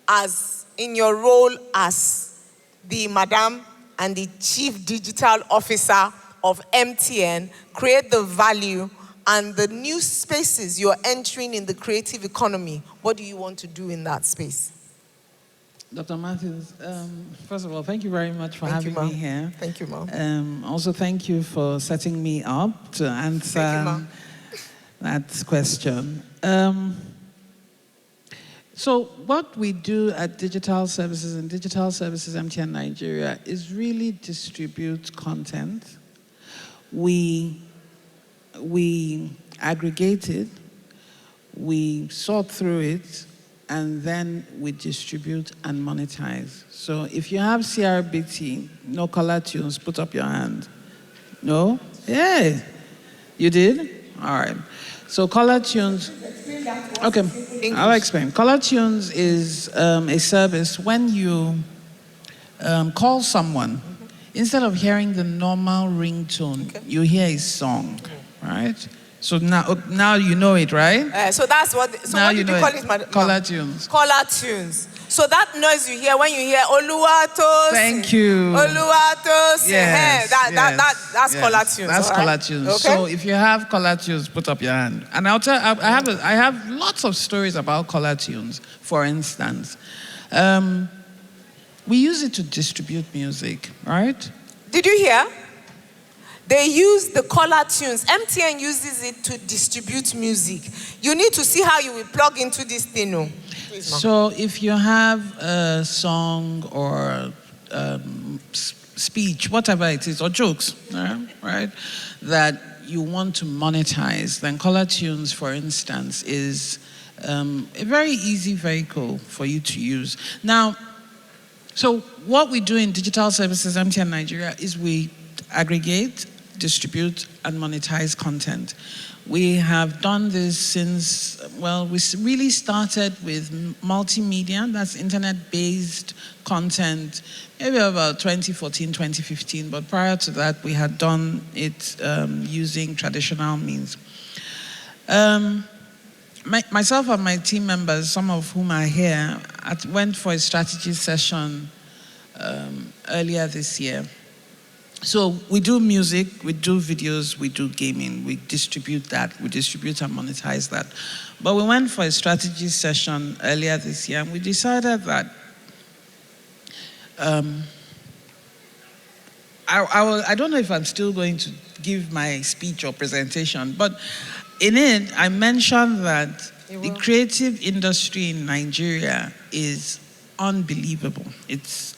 as in your role as the Madam and the Chief Digital Officer of MTN, create the value and the new spaces you're entering in the creative economy? What do you want to do in that space? Dr. Matthews, first of all, thank you very much for having me here. Thank you, Mom. Also, thank you for setting me up to answer that question. So what we do at Digital Services and Digital Services MTN Nigeria is really distribute content. We aggregate it, we sort through it, and then we distribute and monetize. So if you have CRBT, no color tunes, put up your hand. No? Yeah. You did? All right. So color tunes. Okay, I'll explain. Color tunes is a service when you call someone. Instead of hearing the normal ringtone, you hear a song, right? So now you know it, right? So that's what. So now what did you call it, madam? Color tunes. Color tunes. So that noise you hear when you hear Oluwatos. Thank you. Oluwatos. Yes. That's color tunes. That's right? color tunes. Okay. So if you have color tunes, put up your hand. And I'll tell. I have lots of stories about color tunes. For instance, we use it to distribute music, right? Did you hear? They use the color tunes. MTN uses it to distribute music. You need to see how you will plug into this thing. No? Please, so if you have a song or speech, whatever it is, or jokes, right, that you want to monetize, then color tunes, for instance, is a very easy vehicle for you to use. Now, so what we do in digital services, MTN Nigeria, is we aggregate, distribute, and monetize content. We have done this since, well, we really started with multimedia, that's internet-based content, maybe about 2014, 2015, but prior to that, we had done it using traditional means. Myself and my team members, some of whom are here, went for a strategy session earlier this year. So we do music, we do videos, we do gaming, we distribute that, we distribute and monetize that. But we went for a strategy session earlier this year and we decided that I don't know if I'm still going to give my speech or presentation, but in it, I mentioned that the creative industry in Nigeria is unbelievable. It's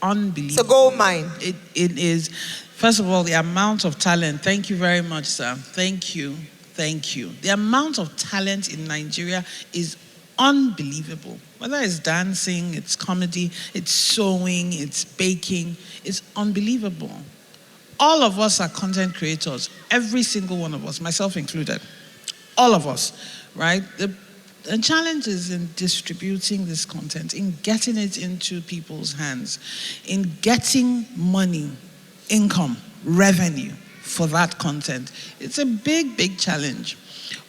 unbelievable. It's a gold mine. It is, first of all, the amount of talent. Thank you very much, sir. Thank you. Thank you. The amount of talent in Nigeria is unbelievable. Whether it's dancing, it's comedy, it's sewing, it's baking, it's unbelievable. All of us are content creators. Every single one of us, myself included. All of us, right? The challenge is in distributing this content, in getting it into people's hands, in getting money, income, revenue for that content. It's a big, big challenge.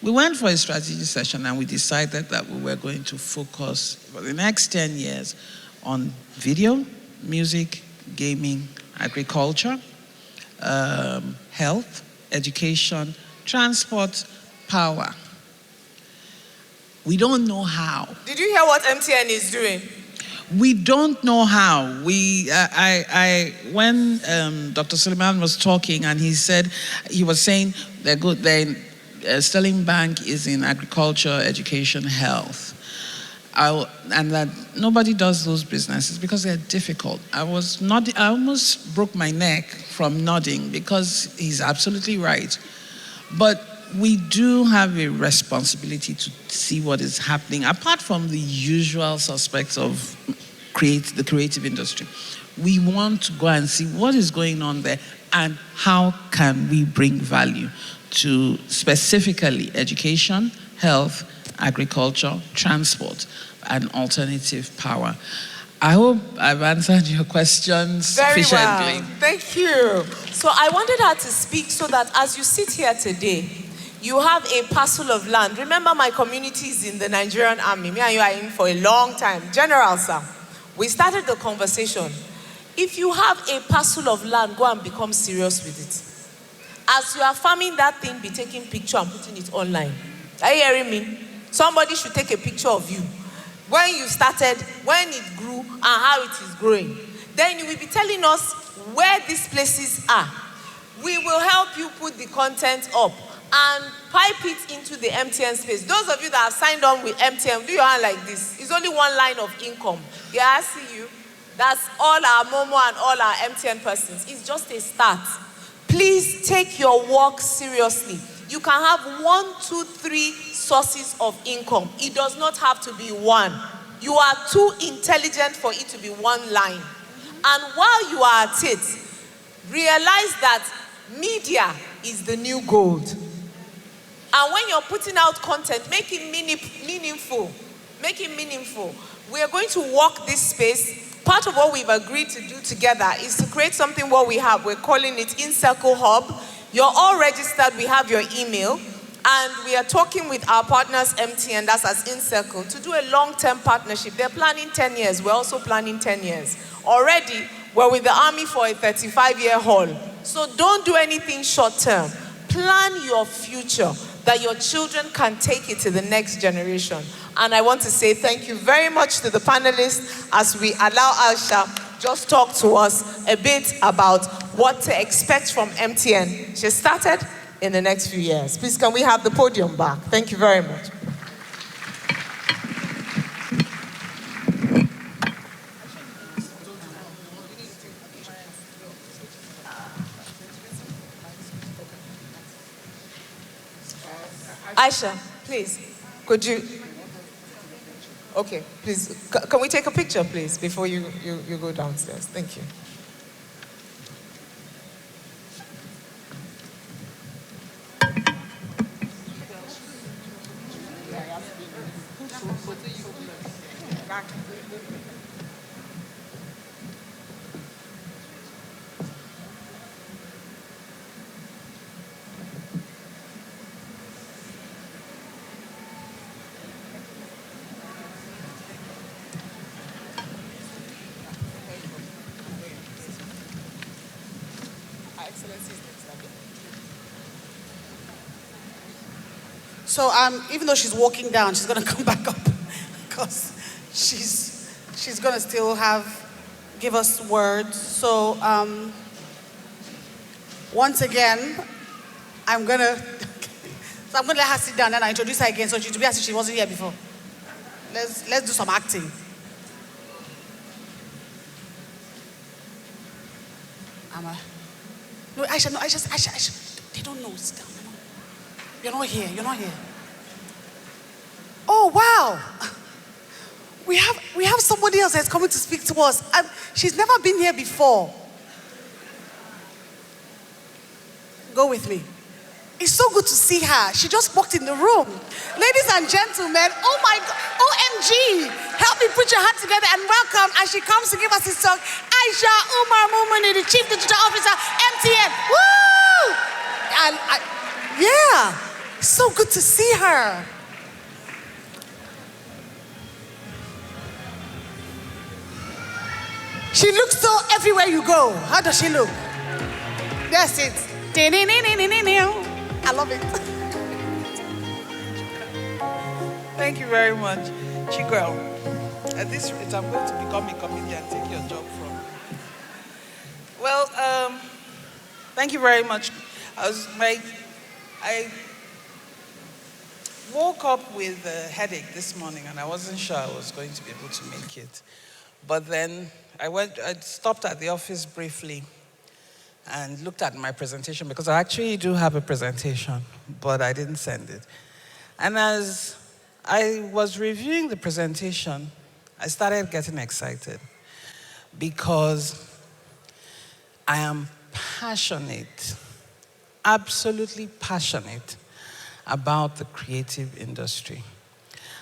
We went for a strategy session and we decided that we were going to focus for the next 10 years on video, music, gaming, agriculture, health, education, transport, power. We don't know how. Did you hear what MTN is doing? We don't know how. When Dr. Suleiman was talking and he was saying they're good, Sterling Bank is in agriculture, education, health. And that nobody does those businesses because they're difficult. I almost broke my neck from nodding because he's absolutely right. But we do have a responsibility to see what is happening, apart from the usual suspects of the creative industry. We want to go and see what is going on there and how can we bring value to specifically education, health, agriculture, transport, and alternative power. I hope I've answered your questions sufficiently. Very well. Thank you. So I wanted her to speak so that as you sit here today, you have a parcel of land. Remember, my community is in the Nigerian army. Me and you are in for a long time. General, sir, we started the conversation. If you have a parcel of land, go and become serious with it. As you are farming that thing, be taking picture and putting it online. Are you hearing me? Somebody should take a picture of you. When you started, when it grew, and how it is growing. Then you will be telling us where these places are. We will help you put the content up and pipe it into the MTN space. Those of you that have signed on with MTN, do your hand like this. It's only one line of income. Yeah, I see you. That's all our Momo and all our MTN persons. It's just a start. Please take your work seriously. You can have 1, 2, 3 sources of income. It does not have to be one. You are too intelligent for it to be one line. And while you are at it, realize that media is the new gold. And when you're putting out content, make it meaningful. Make it meaningful. We are going to walk this space. Part of what we've agreed to do together is to create something what we have. We're calling it InCircle Hub. You're all registered. We have your email. And we are talking with our partners, MTN, that's as InCircle, to do a long-term partnership. They're planning 10 years. We're also planning 10 years. Already, we're with the Army for a 35-year haul. So don't do anything short-term. Plan your future, that your children can take it to the next generation. And I want to say thank you very much to the panelists as we allow Aisha just talk to us a bit about what to expect from MTN. She started in the next few years. Please, can we have the podium back? Thank you very much. Aisha, please, could you Okay, please, can we take a picture, please, before you go downstairs? Thank you. So even though she's walking down, she's gonna come back up because she's gonna still give us words. So once again, I'm gonna let her sit down and I introduce her again so she to be as if she wasn't here before. Let's do some acting. No, Aisha. They don't know. Sit down. You're not here. Oh wow! We have somebody else that's coming to speak to us. She's never been here before. Go with me. It's so good to see her. She just walked in the room. Ladies and gentlemen, oh my God, OMG! Help me put your hands together and welcome as she comes to give us this talk, Aisha Mumuni, the Chief Digital Officer, MTN. Woo! And yeah, so good to see her. She looks so everywhere you go. How does she look? That's it. I love it. Thank you very much. Chigul, at this rate, I'm going to become a comedian and take your job from you. Well, thank you very much. I woke up with a headache this morning and I wasn't sure I was going to be able to make it. But then I stopped at the office briefly and looked at my presentation because I actually do have a presentation, but I didn't send it. And as I was reviewing the presentation, I started getting excited because I am passionate, absolutely passionate about the creative industry.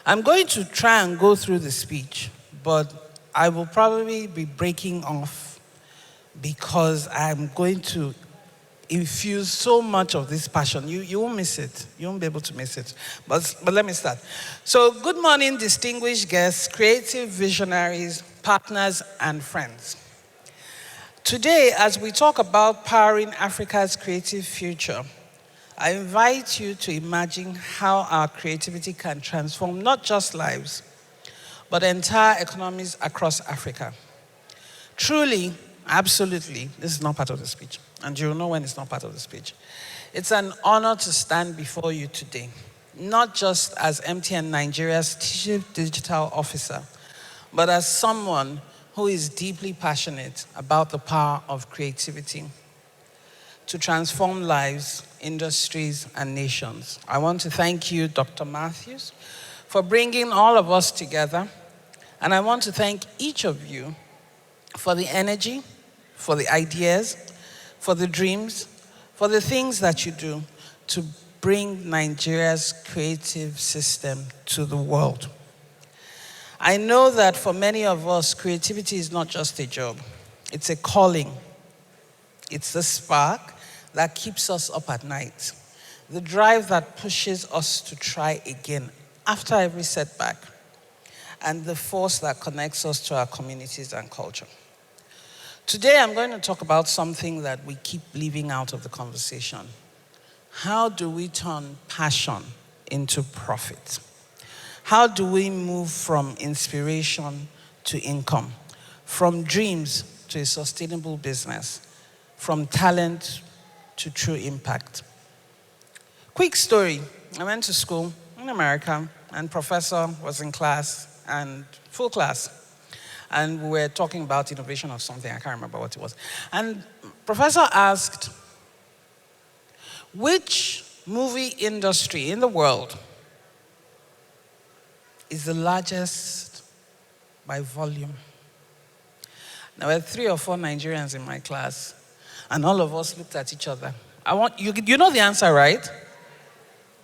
I'm going to try and go through the speech, but I will probably be breaking off because I'm going to infuse so much of this passion. You won't miss it. You won't be able to miss it. But let me start. So good morning, distinguished guests, creative visionaries, partners, and friends. Today, as we talk about powering Africa's creative future, I invite you to imagine how our creativity can transform not just lives, but entire economies across Africa. Truly, absolutely, this is not part of the speech, and you'll know when it's not part of the speech. It's an honor to stand before you today, not just as MTN Nigeria's Chief Digital Officer, but as someone who is deeply passionate about the power of creativity to transform lives, industries, and nations. I want to thank you, Dr. Matthews, for bringing all of us together, and I want to thank each of you for the energy, for the ideas, for the dreams, for the things that you do to bring Nigeria's creative system to the world. I know that for many of us, creativity is not just a job. It's a calling. It's the spark that keeps us up at night, the drive that pushes us to try again after every setback, and the force that connects us to our communities and culture. Today, I'm going to talk about something that we keep leaving out of the conversation. How do we turn passion into profit? How do we move from inspiration to income, from dreams to a sustainable business, from talent to true impact? Quick story. I went to school in America, and professor was in class, and full class. And we were talking about innovation or something, I can't remember what it was. And professor asked, which movie industry in the world is the largest by volume. There were 3 or 4 Nigerians in my class, and all of us looked at each other. I want you know the answer, right?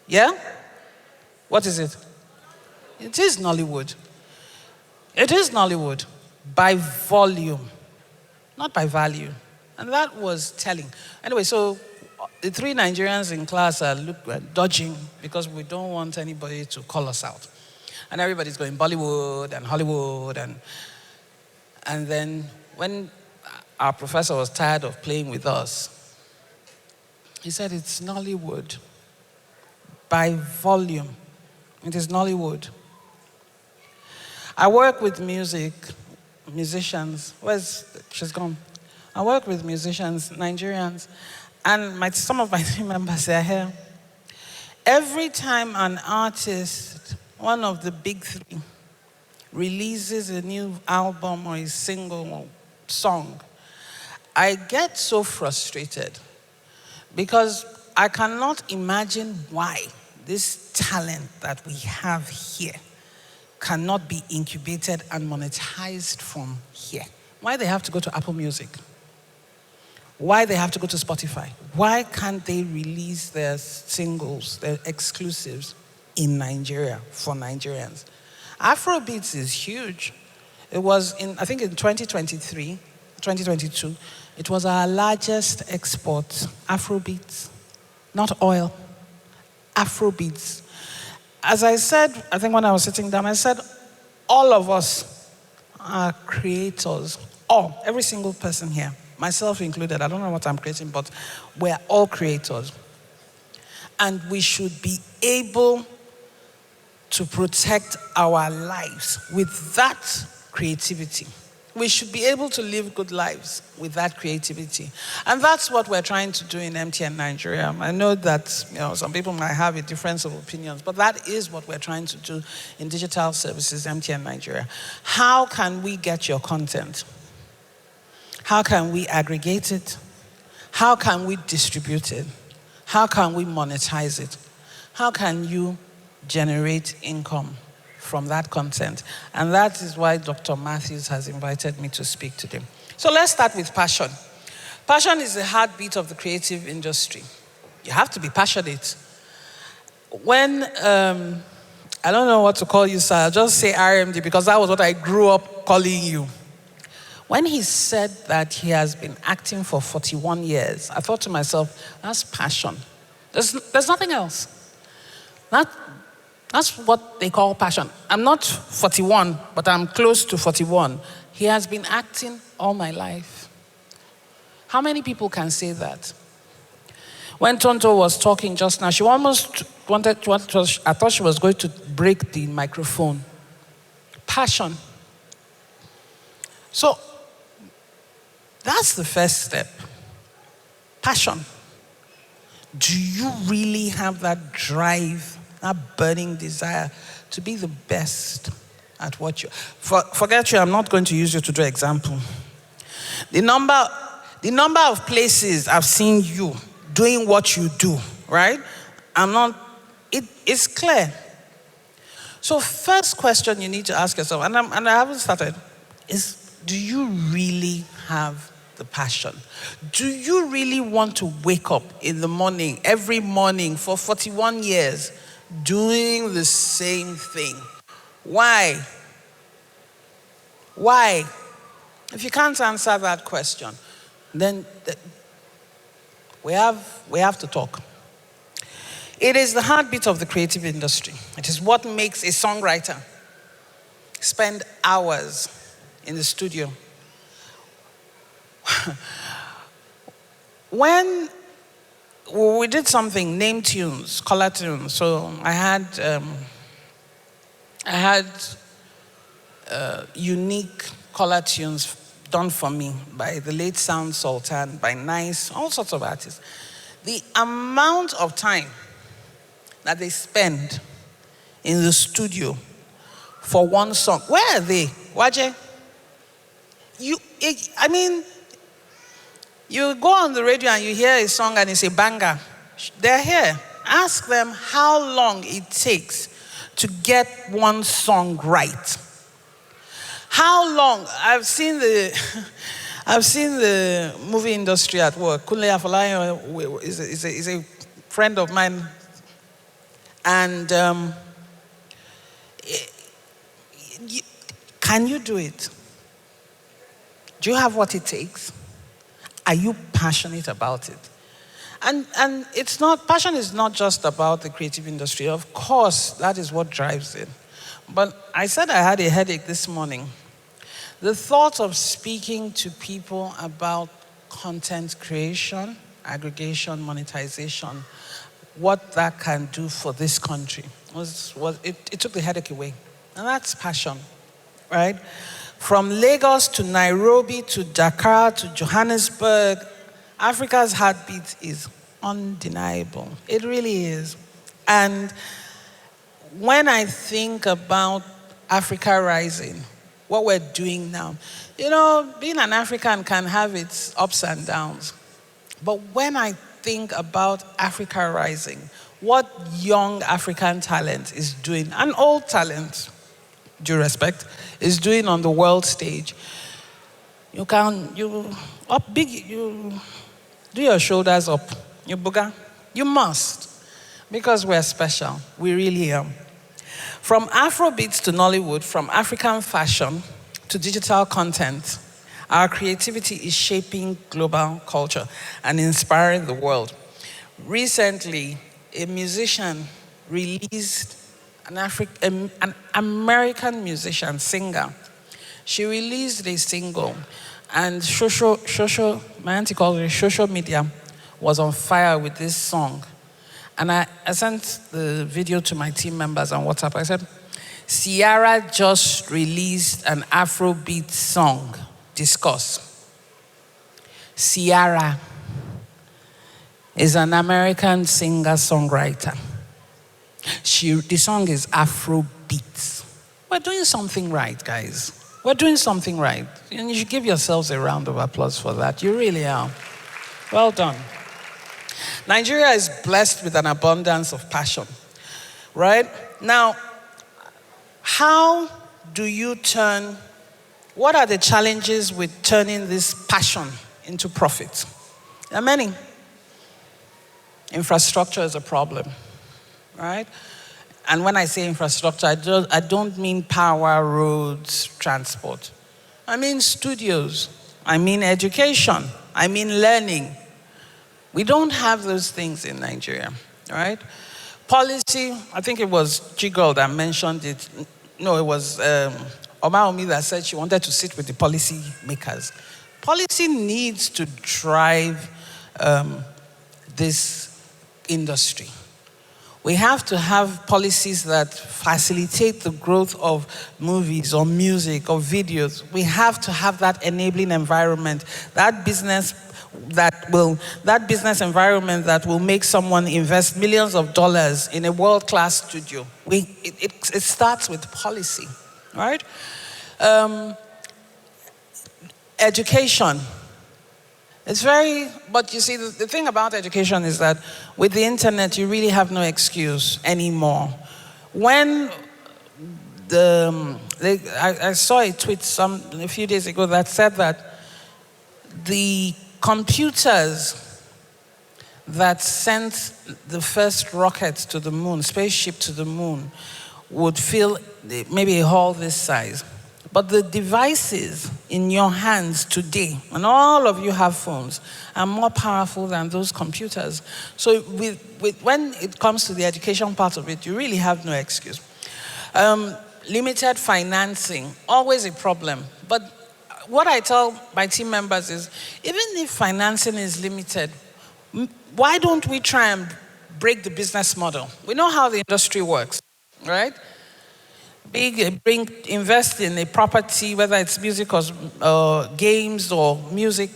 Yeah? What is it? It is Nollywood. It is Nollywood by volume, not by value. And that was telling. Anyway, so the 3 Nigerians in class are dodging because we don't want anybody to call us out. And everybody's going Bollywood and Hollywood. And then when our professor was tired of playing with us, he said, it's Nollywood by volume. It is Nollywood. I work with musicians. She's gone. I work with musicians, Nigerians, and some of my team members are here. Every time an artist, one of the big 3, releases a new album or a single or song, I get so frustrated because I cannot imagine why this talent that we have here cannot be incubated and monetized from here. Why they have to go to Apple Music? Why they have to go to Spotify? Why can't they release their singles, their exclusives in Nigeria for Nigerians? Afrobeats is huge. It was I think in 2022, it was our largest export. Afrobeats, not oil. Afrobeats. As I said, I think when I was sitting down, I said, all of us are creators. Every single person here, myself included. I don't know what I'm creating, but we're all creators. And we should be able to protect our lives with that creativity. We should be able to live good lives with that creativity. And that's what we're trying to do in MTN Nigeria. I know that some people might have a difference of opinions, but that is what we're trying to do in digital services, MTN Nigeria. How can we get your content? How can we aggregate it? How can we distribute it? How can we monetize it? How can you generate income from that content? And that is why Dr. Matthews has invited me to speak today. So let's start with passion. Passion is the heartbeat of the creative industry. You have to be passionate. When, I don't know what to call you, sir, I'll just say RMD because that was what I grew up calling you. When he said that he has been acting for 41 years, I thought to myself, that's passion. There's nothing else. That's what they call passion. I'm not 41, but I'm close to 41. He has been acting all my life. How many people can say that? When Tonto was talking just now, she almost I thought she was going to break the microphone. Passion. So, that's the first step. Passion. Do you really have that drive, that burning desire to be the best at what you... Forget you, I'm not going to use you to do an example. The number of places I've seen you doing what you do, right? It's clear. So first question you need to ask yourself, and I haven't started, is do you really have the passion? Do you really want to wake up in the morning, every morning for 41 years, doing the same thing? Why? Why? If you can't answer that question, then we have to talk. It is the heartbeat of the creative industry. It is what makes a songwriter spend hours in the studio. When we did something, name tunes, color tunes. So I had unique color tunes done for me by the late Sound Sultan, by Nice, all sorts of artists. The amount of time that they spend in the studio for one song. Where are they? Waje? You go on the radio and you hear a song and it's a banger. They're here. Ask them how long it takes to get one song right. How long? I've seen the movie industry at work. Kunle Afolayan is a friend of mine, and can you do it? Do you have what it takes? Are you passionate about it? And it's not, passion is not just about the creative industry. Of course, that is what drives it. But I said I had a headache this morning. The thought of speaking to people about content creation, aggregation, monetization, what that can do for this country, it took the headache away. And that's passion, right? From Lagos to Nairobi to Dakar to Johannesburg, Africa's heartbeat is undeniable. It really is. And when I think about Africa Rising, what we're doing now, you know, being an African can have its ups and downs. But when I think about Africa Rising, what young African talent is doing, and old talent, due respect, is doing on the world stage, you do your shoulders up, you booger. You must, because we're special. We really are. From Afrobeats to Nollywood, from African fashion to digital content, our creativity is shaping global culture and inspiring the world. Recently, a musician released an American musician, singer. She released a single, and my auntie calls it social media, was on fire with this song. And I sent the video to my team members on WhatsApp. I said, Ciara just released an Afrobeat song. Discuss. Ciara is an American singer-songwriter. The song is Afrobeat. We're doing something right, guys. We're doing something right. And you should give yourselves a round of applause for that. You really are. Well done. Nigeria is blessed with an abundance of passion, right? Now, how do you what are the challenges with turning this passion into profit? There are many. Infrastructure is a problem, right? And when I say infrastructure, I don't mean power, roads, transport. I mean studios. I mean education. I mean learning. We don't have those things in Nigeria, right? Policy, I think it was Chigul that mentioned it. No, it was Omawumi that said she wanted to sit with the policy makers. Policy needs to drive this industry. We have to have policies that facilitate the growth of movies or music or videos. We have to have that enabling environment, that business environment that will make someone invest millions of dollars in a world-class studio. It starts with policy, right? Education. But you see, the thing about education is that with the internet, you really have no excuse anymore. When I saw a tweet a few days ago that said that the computers that sent the first rocket to the moon, spaceship to the moon, would fill maybe a hall this size. But the devices in your hands today, and all of you have phones, are more powerful than those computers. So when it comes to the education part of it, you really have no excuse. Limited financing, always a problem. But what I tell my team members is, even if financing is limited, why don't we try and break the business model? We know how the industry works, right? Invest in a property, whether it's music or games or music,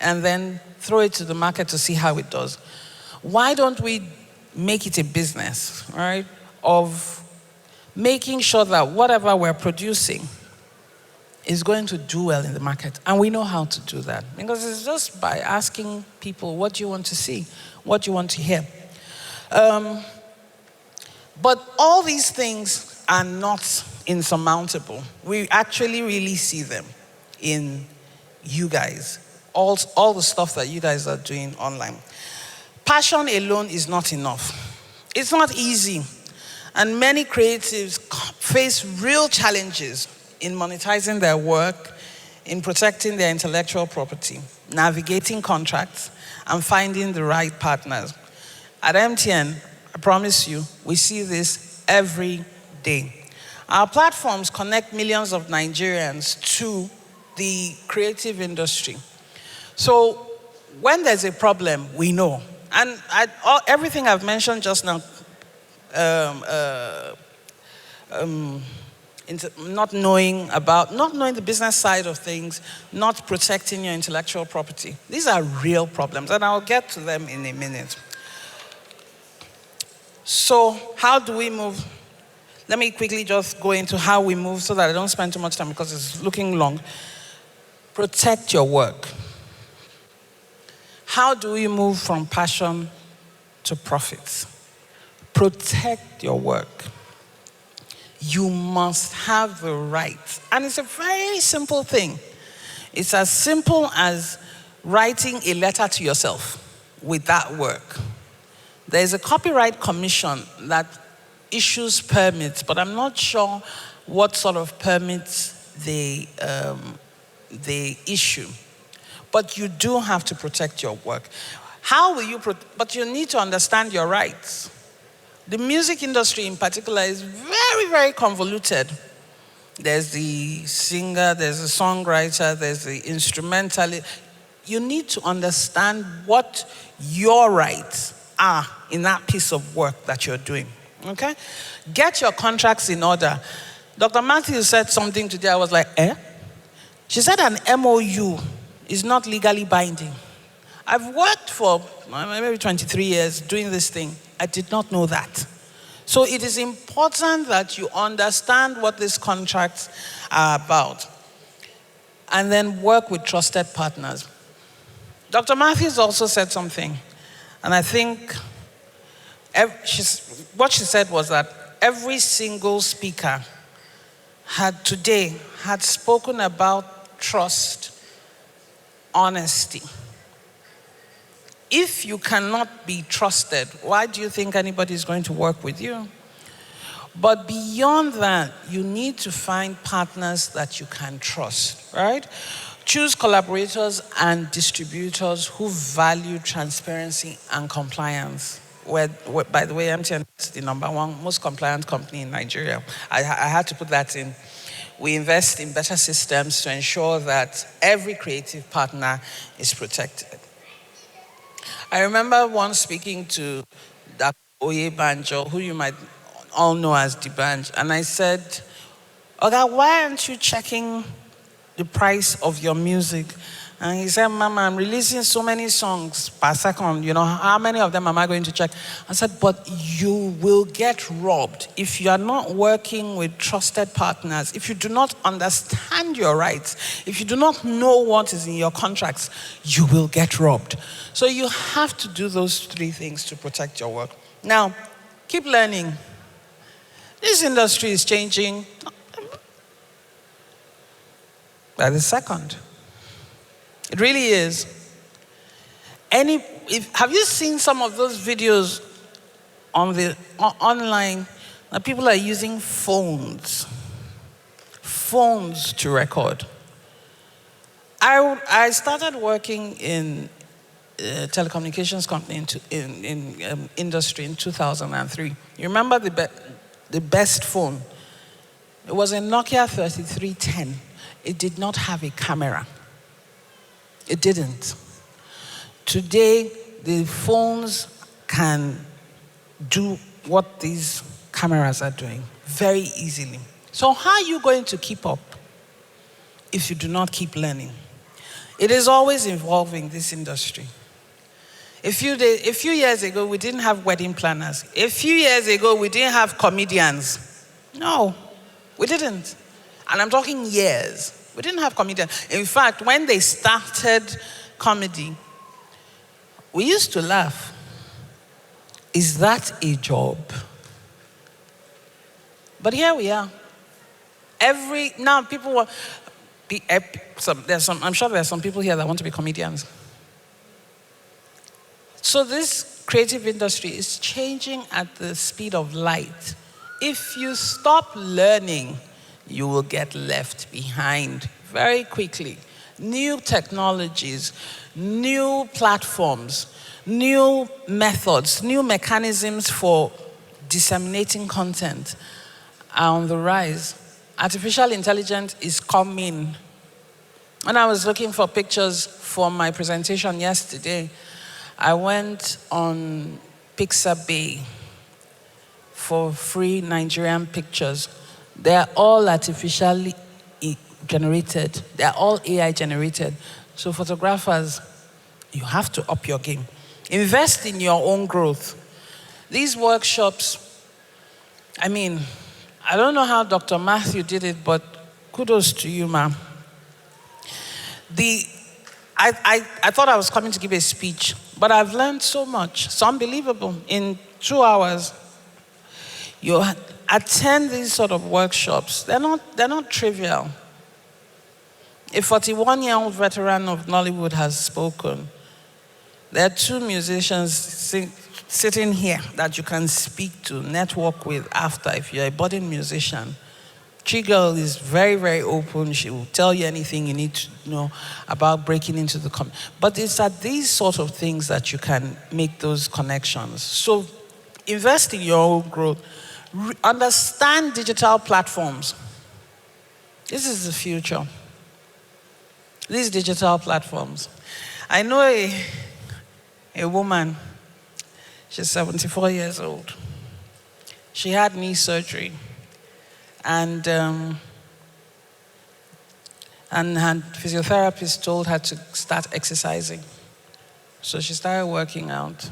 and then throw it to the market to see how it does. Why don't we make it a business, right? Of making sure that whatever we're producing is going to do well in the market. And we know how to do that. Because it's just by asking people what you want to see, what you want to hear. But all these things are not insurmountable. We actually really see them in you guys, all the stuff that you guys are doing online. Passion alone is not enough. It's not easy. And many creatives face real challenges in monetizing their work, in protecting their intellectual property, navigating contracts, and finding the right partners. At MTN, I promise you, we see this every day. Our platforms connect millions of Nigerians to the creative industry. So when there's a problem, we know. And everything I've mentioned just now, not knowing the business side of things, not protecting your intellectual property. These are real problems, and I'll get to them in a minute. So how do we move? Let me quickly just go into how we move so that I don't spend too much time because it's looking long. Protect your work. How do we move from passion to profits? Protect your work. You must have the right. And it's a very simple thing. It's as simple as writing a letter to yourself with that work. There's a copyright commission that issues permits, but I'm not sure what sort of permits they issue. But you do have to protect your work. How will you but you need to understand your rights. The music industry in particular is very, very convoluted. There's the singer, there's the songwriter, there's the instrumentalist. You need to understand what your rights are in that piece of work that you're doing, okay? Get your contracts in order. Dr. Matthew said something today, I was like, eh? She said an MOU is not legally binding. I've worked for maybe 23 years doing this thing. I did not know that. So it is important that you understand what these contracts are about and then work with trusted partners. Dr. Matthews also said something, and I think what she said was that every single speaker had spoken about trust, honesty. If you cannot be trusted, why do you think anybody is going to work with you? But beyond that, you need to find partners that you can trust, right? Choose collaborators and distributors who value transparency and compliance. By the way, MTN is the #1 most compliant company in Nigeria. I had to put that in. We invest in better systems to ensure that every creative partner is protected. I remember once speaking to Dr. Oyebanjo, who you might all know as Dibanj, and I said, "Oga, why aren't you checking the price of your music?" And he said, "Mama, I'm releasing so many songs per second, how many of them am I going to check?" I said, "But you will get robbed if you are not working with trusted partners, if you do not understand your rights, if you do not know what is in your contracts, you will get robbed." So you have to do those 3 things to protect your work. Now, keep learning. This industry is changing by the second. It really is. Have you seen some of those videos online that people are using phones to record? I started working in a telecommunications company in industry in 2003. You remember the best phone? It was a Nokia 3310. It did not have a camera. It didn't. Today, the phones can do what these cameras are doing very easily. So how are you going to keep up if you do not keep learning? It is always evolving, this industry. A few years ago, we didn't have wedding planners. A few years ago, we didn't have comedians. No, we didn't. And I'm talking years. We didn't have comedians. In fact, when they started comedy, we used to laugh. Is that a job? But here we are. Now people want, I'm sure there are some people here that want to be comedians. So this creative industry is changing at the speed of light. If you stop learning, you will get left behind very quickly. New technologies, new platforms, new methods, new mechanisms for disseminating content are on the rise. Artificial intelligence is coming. When I was looking for pictures for my presentation yesterday, I went on Pixabay for free Nigerian pictures. They're all artificially generated. They're all AI generated. So photographers, you have to up your game. Invest in your own growth. These workshops, I mean, I don't know how Dr. Matthew did it, but kudos to you, ma'am. I thought I was coming to give a speech, but I've learned so much. It's unbelievable. In 2 hours, you attend these sort of workshops. They're not trivial. A 41-year-old veteran of Nollywood has spoken. There are 2 musicians sitting here that you can speak to, network with after if you're a budding musician. Chigul is very, very open. She will tell you anything you need to know about breaking into the community. But it's at these sort of things that you can make those connections. So invest in your own growth. Understand digital platforms. This is the future. These digital platforms. I know a woman, she's 74 years old. She had knee surgery. And her physiotherapist told her to start exercising. So she started working out.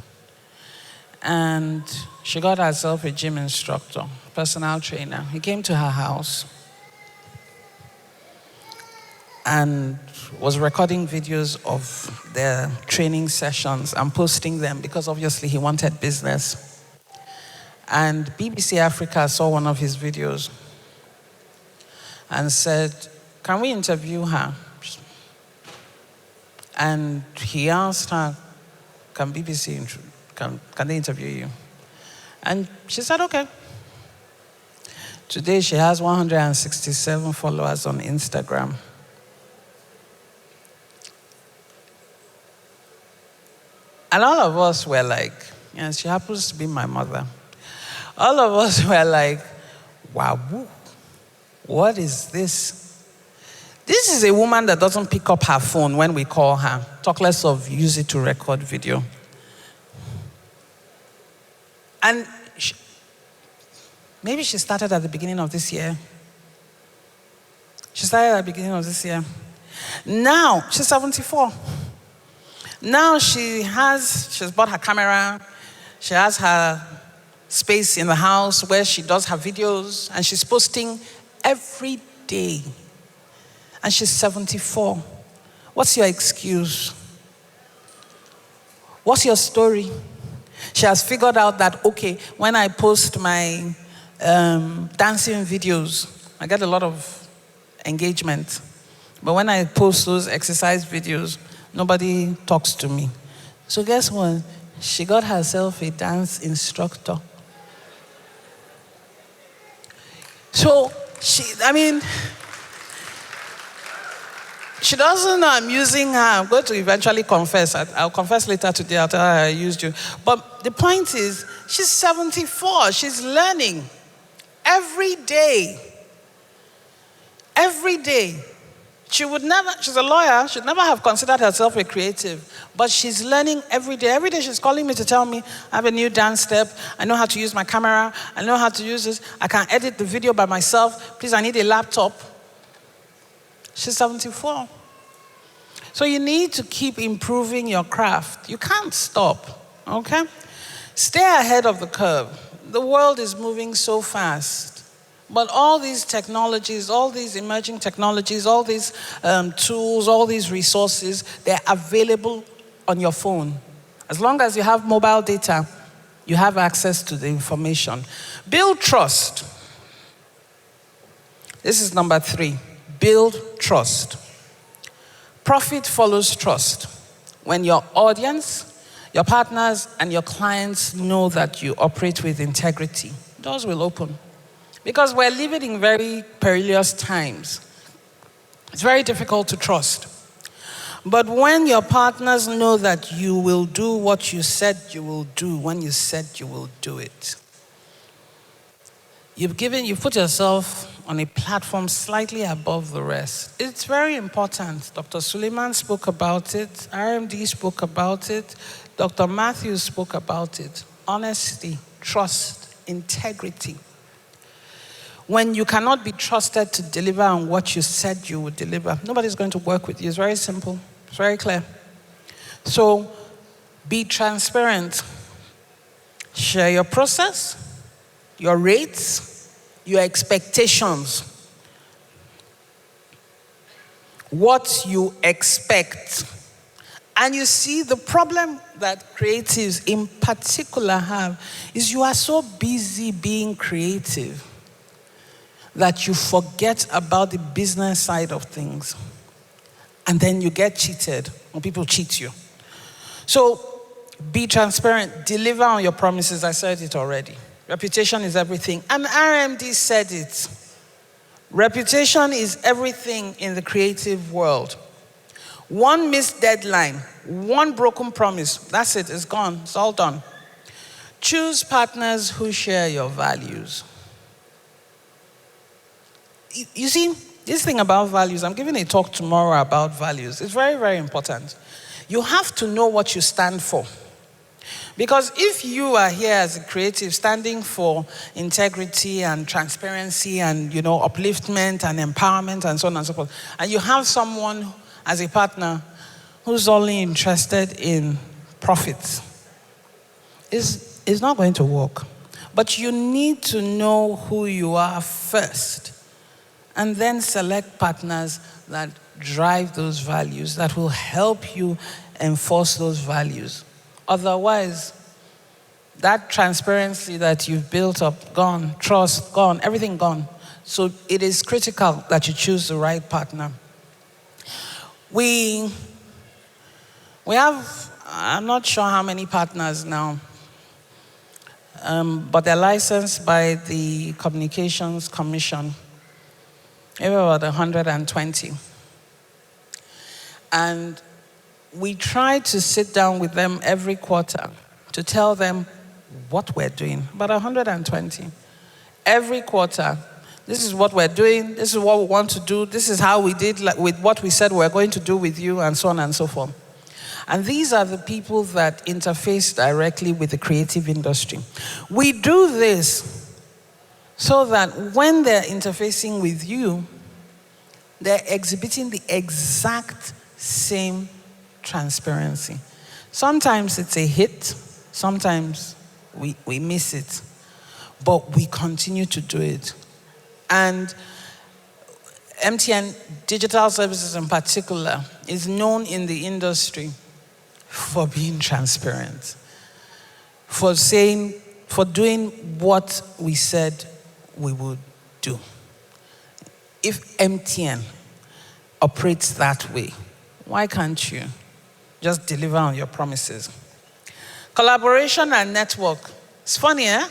And she got herself a gym instructor, personal trainer. He came to her house and was recording videos of their training sessions and posting them because obviously he wanted business. And BBC Africa saw one of his videos and said, can we interview her? And he asked her, can BBC, can they interview you? And she said, okay. Today she has 167 followers on Instagram. And all of us were like, yes, she happens to be my mother. All of us were like, wow, what is this? This is a woman that doesn't pick up her phone when we call her. Talk less of use it to record video. And maybe she started at the beginning of this year. She started at the beginning of this year. Now, she's 74. Now she's bought her camera. She has her space in the house where she does her videos, and she's posting every day. And she's 74. What's your excuse? What's your story? She has figured out that, okay, when I post my dancing videos, I get a lot of engagement. But when I post those exercise videos, nobody talks to me. So guess what? She got herself a dance instructor. So she doesn't know I'm using her. I'm going to eventually confess. I'll confess later today. I'll tell her I used you. But the point is, she's 74. She's learning every day. Every day. She's a lawyer. She'd never have considered herself a creative. But she's learning every day. Every day she's calling me to tell me, I have a new dance step. I know how to use my camera. I know how to use this. I can edit the video by myself. Please, I need a laptop. She's 74. So you need to keep improving your craft. You can't stop, okay? Stay ahead of the curve. The world is moving so fast. But all these technologies, all these emerging technologies, all these tools, all these resources, they're available on your phone. As long as you have mobile data, you have access to the information. Build trust. This is number 3. Build trust. Profit follows trust. When your audience, your partners, and your clients know that you operate with integrity, doors will open. Because we're living in very perilous times. It's very difficult to trust. But when your partners know that you will do what you said you will do when you said you will do it, you've put yourself on a platform slightly above the rest. It's very important. Dr. Suleiman spoke about it. RMD spoke about it. Dr. Matthew spoke about it. Honesty, trust, integrity. When you cannot be trusted to deliver on what you said you would deliver, nobody's going to work with you. It's very simple. It's very clear. So be transparent. Share your process, your rates, your expectations. What you expect. And you see, the problem that creatives in particular have is you are so busy being creative that you forget about the business side of things. And then you get cheated when people cheat you. So be transparent, deliver on your promises. I said it already. Reputation is everything. And RMD said it. Reputation is everything in the creative world. One missed deadline, one broken promise, that's it, it's gone, it's all done. Choose partners who share your values. You see, this thing about values, I'm giving a talk tomorrow about values. It's very, very important. You have to know what you stand for. Because if you are here as a creative standing for integrity and transparency and, upliftment and empowerment and so on and so forth, and you have someone as a partner who's only interested in profits, it's not going to work. But you need to know who you are first. And then select partners that drive those values, that will help you enforce those values. Otherwise, that transparency that you've built up, gone, trust, gone, everything gone. So it is critical that you choose the right partner. We have, I'm not sure how many partners now, but they're licensed by the Communications Commission. Maybe about 120. And we try to sit down with them every quarter to tell them what we're doing. About 120. Every quarter, this is what we're doing, this is what we want to do, this is how we did with what we said we're going to do with you, and so on and so forth. And these are the people that interface directly with the creative industry. We do this so that when they're interfacing with you, they're exhibiting the exact same transparency. Sometimes it's a hit, sometimes we miss it, but we continue to do it. And MTN Digital Services in particular is known in the industry for being transparent, for doing what we said we would do. If MTN operates that way, why can't you just deliver on your promises? Collaboration and network. It's funny, eh?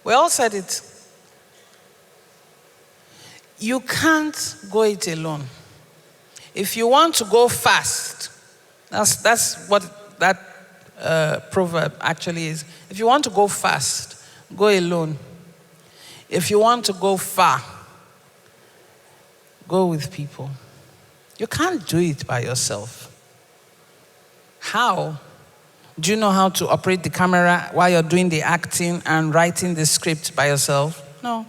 We all said it. You can't go it alone. If you want to go fast, that's what that proverb actually is. If you want to go fast, go alone. If you want to go far, go with people. You can't do it by yourself. How? Do you know how to operate the camera while you're doing the acting and writing the script by yourself? No.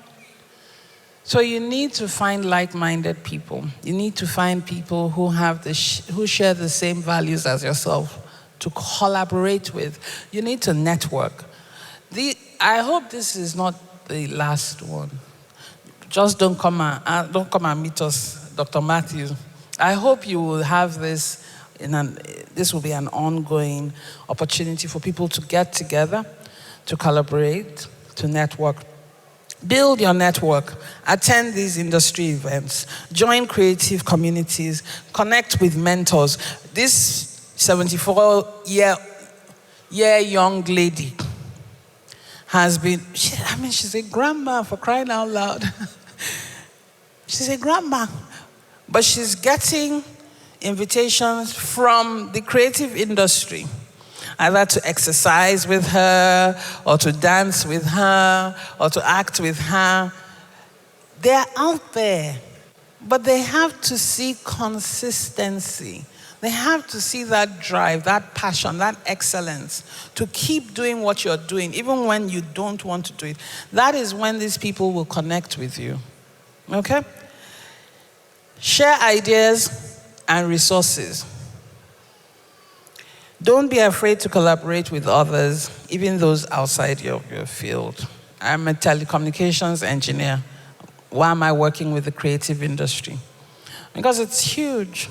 So you need to find like-minded people. You need to find people who have who share the same values as yourself to collaborate with. You need to network. I hope this is not the last one. Just don't come and meet us, Dr. Matthew. I hope you will have this. This will be an ongoing opportunity for people to get together, to collaborate, to network. Build your network, attend these industry events, join creative communities, connect with mentors. This 74-year young lady has been, she's a grandma, for crying out loud. She's a grandma, but she's getting invitations from the creative industry, either to exercise with her, or to dance with her, or to act with her. They're out there, but they have to see consistency. They have to see that drive, that passion, that excellence to keep doing what you're doing, even when you don't want to do it. That is when these people will connect with you. Okay? Share ideas and resources. Don't be afraid to collaborate with others, even those outside your field. I'm a telecommunications engineer. Why am I working with the creative industry? Because it's huge.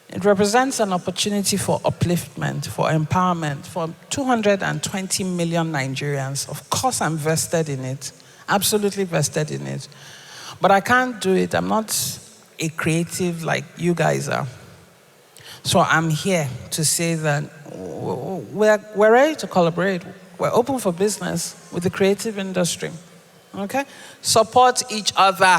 It represents an opportunity for upliftment, for empowerment, for 220 million Nigerians. Of course, I'm vested in it, absolutely vested in it. But I can't do it. I'm not a creative like you guys are. So I'm here to say that we're ready to collaborate. We're open for business with the creative industry. Okay? Support each other.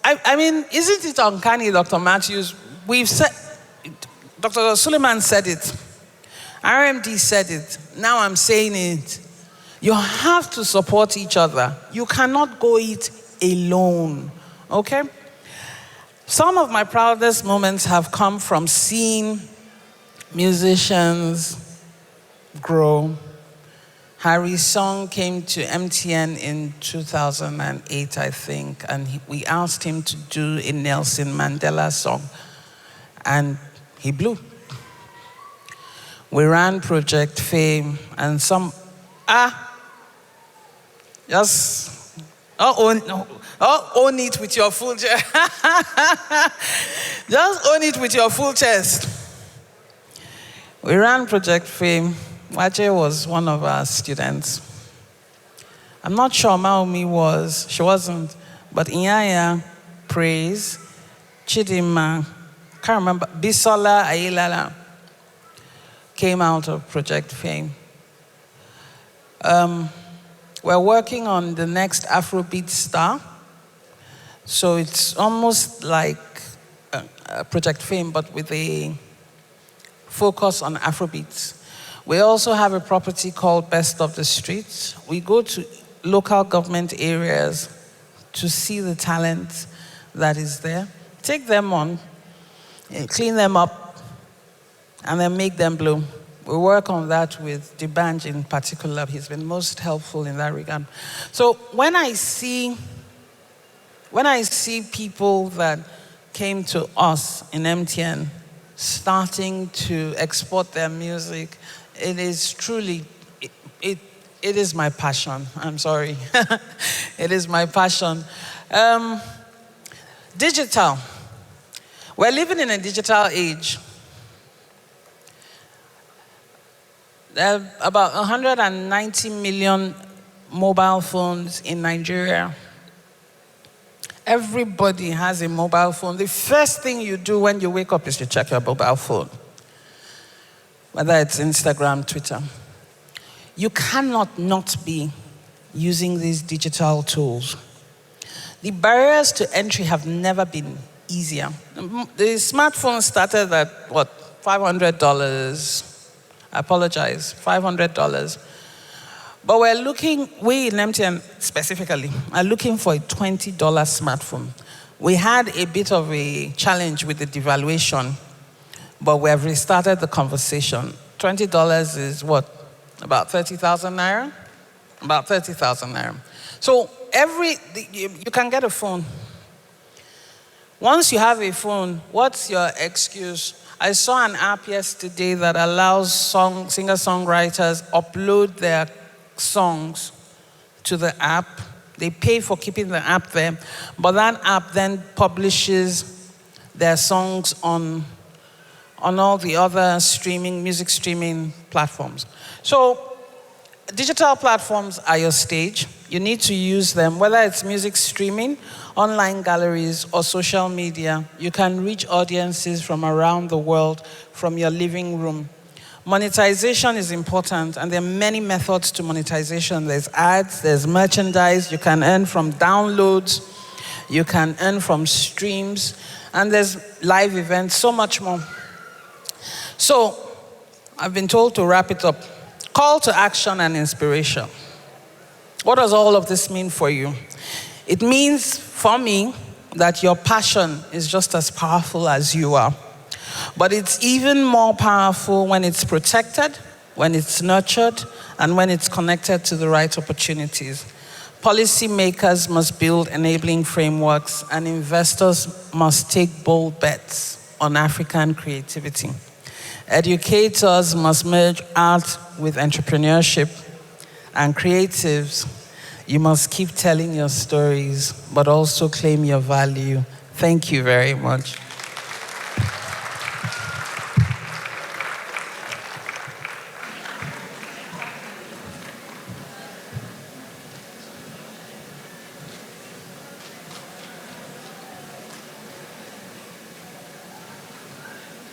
I mean, isn't it uncanny, Dr. Matthews? We've said, Dr. Suleiman said it. RMD said it. Now I'm saying it. You have to support each other. You cannot go it alone. Okay? Some of my proudest moments have come from seeing musicians grow. Harry's song came to MTN in 2008, I think, and we asked him to do a Nelson Mandela song, and he blew. We ran Project Fame, and just own it with your full chest. Just own it with your full chest. We ran Project Fame. Waje was one of our students. I'm not sure Omawumi was. She wasn't. But Inyanya, Praise, Chidima, can't remember, Bisola Ayilala came out of Project Fame. We're working on the next Afrobeat star. So it's almost like Project Fame, but with a focus on Afrobeats. We also have a property called Best of the Streets. We go to local government areas to see the talent that is there, take them on, clean them up, and then make them blow. We work on that with Dibanj in particular. He's been most helpful in that regard. So when I see people that came to us in MTN starting to export their music, it is truly, it is my passion. I'm sorry. It is my passion. Digital. We're living in a digital age. There are about 190 million mobile phones in Nigeria. Everybody has a mobile phone. The first thing you do when you wake up is to check your mobile phone. Whether it's Instagram, Twitter. You cannot not be using these digital tools. The barriers to entry have never been easier. The smartphone started at, $500? I apologize, $500. But we in MTN specifically, are looking for a $20 smartphone. We had a bit of a challenge with the devaluation, but we have restarted the conversation. $20 is what? About 30,000 naira? About 30,000 naira. So you can get a phone. Once you have a phone, what's your excuse? I saw an app yesterday that allows singer-songwriters upload their songs to the app. They pay for keeping the app there, but that app then publishes their songs on all the other music streaming platforms. So digital platforms are your stage. You need to use them, whether it's music streaming, online galleries, or social media. You can reach audiences from around the world from your living room. Monetization is important, and there are many methods to monetization. There's ads, there's merchandise, you can earn from downloads, you can earn from streams, and there's live events, so much more. So, I've been told to wrap it up. Call to action and inspiration. What does all of this mean for you? It means, for me, that your passion is just as powerful as you are. But it's even more powerful when it's protected, when it's nurtured, and when it's connected to the right opportunities. Policymakers must build enabling frameworks, and investors must take bold bets on African creativity. Educators must merge art with entrepreneurship, and creatives, you must keep telling your stories, but also claim your value. Thank you very much.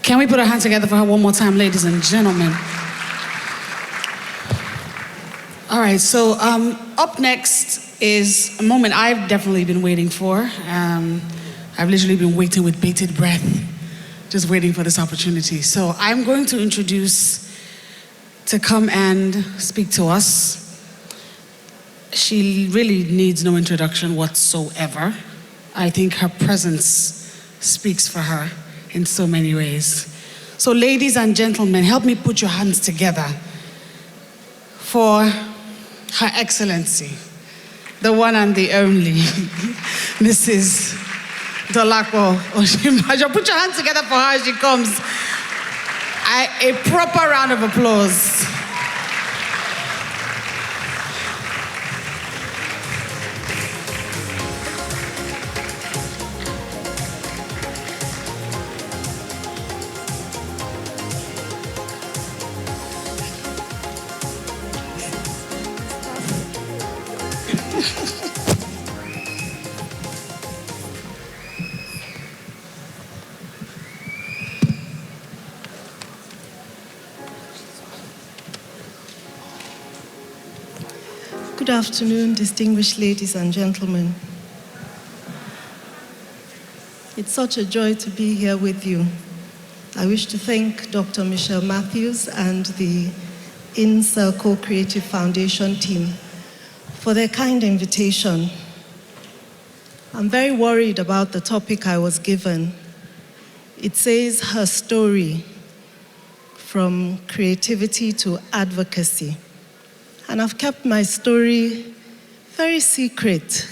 Can we put our hands together for her one more time, ladies and gentlemen? All right, so up next is a moment I've definitely been waiting for. I've literally been waiting with bated breath, just waiting for this opportunity. So I'm going to introduce to come and speak to us. She really needs no introduction whatsoever. I think her presence speaks for her in so many ways. So ladies and gentlemen, help me put your hands together for Her Excellency, the one and the only, Mrs. Dolapo Oshimajo. Put your hands together for her as she comes. A proper round of applause. Good afternoon, distinguished ladies and gentlemen. It's such a joy to be here with you. I wish to thank Dr. Michale Matthew and the InCircle Creative Foundation team for their kind invitation. I'm very worried about the topic I was given. It says her story, from creativity to advocacy. And I've kept my story very secret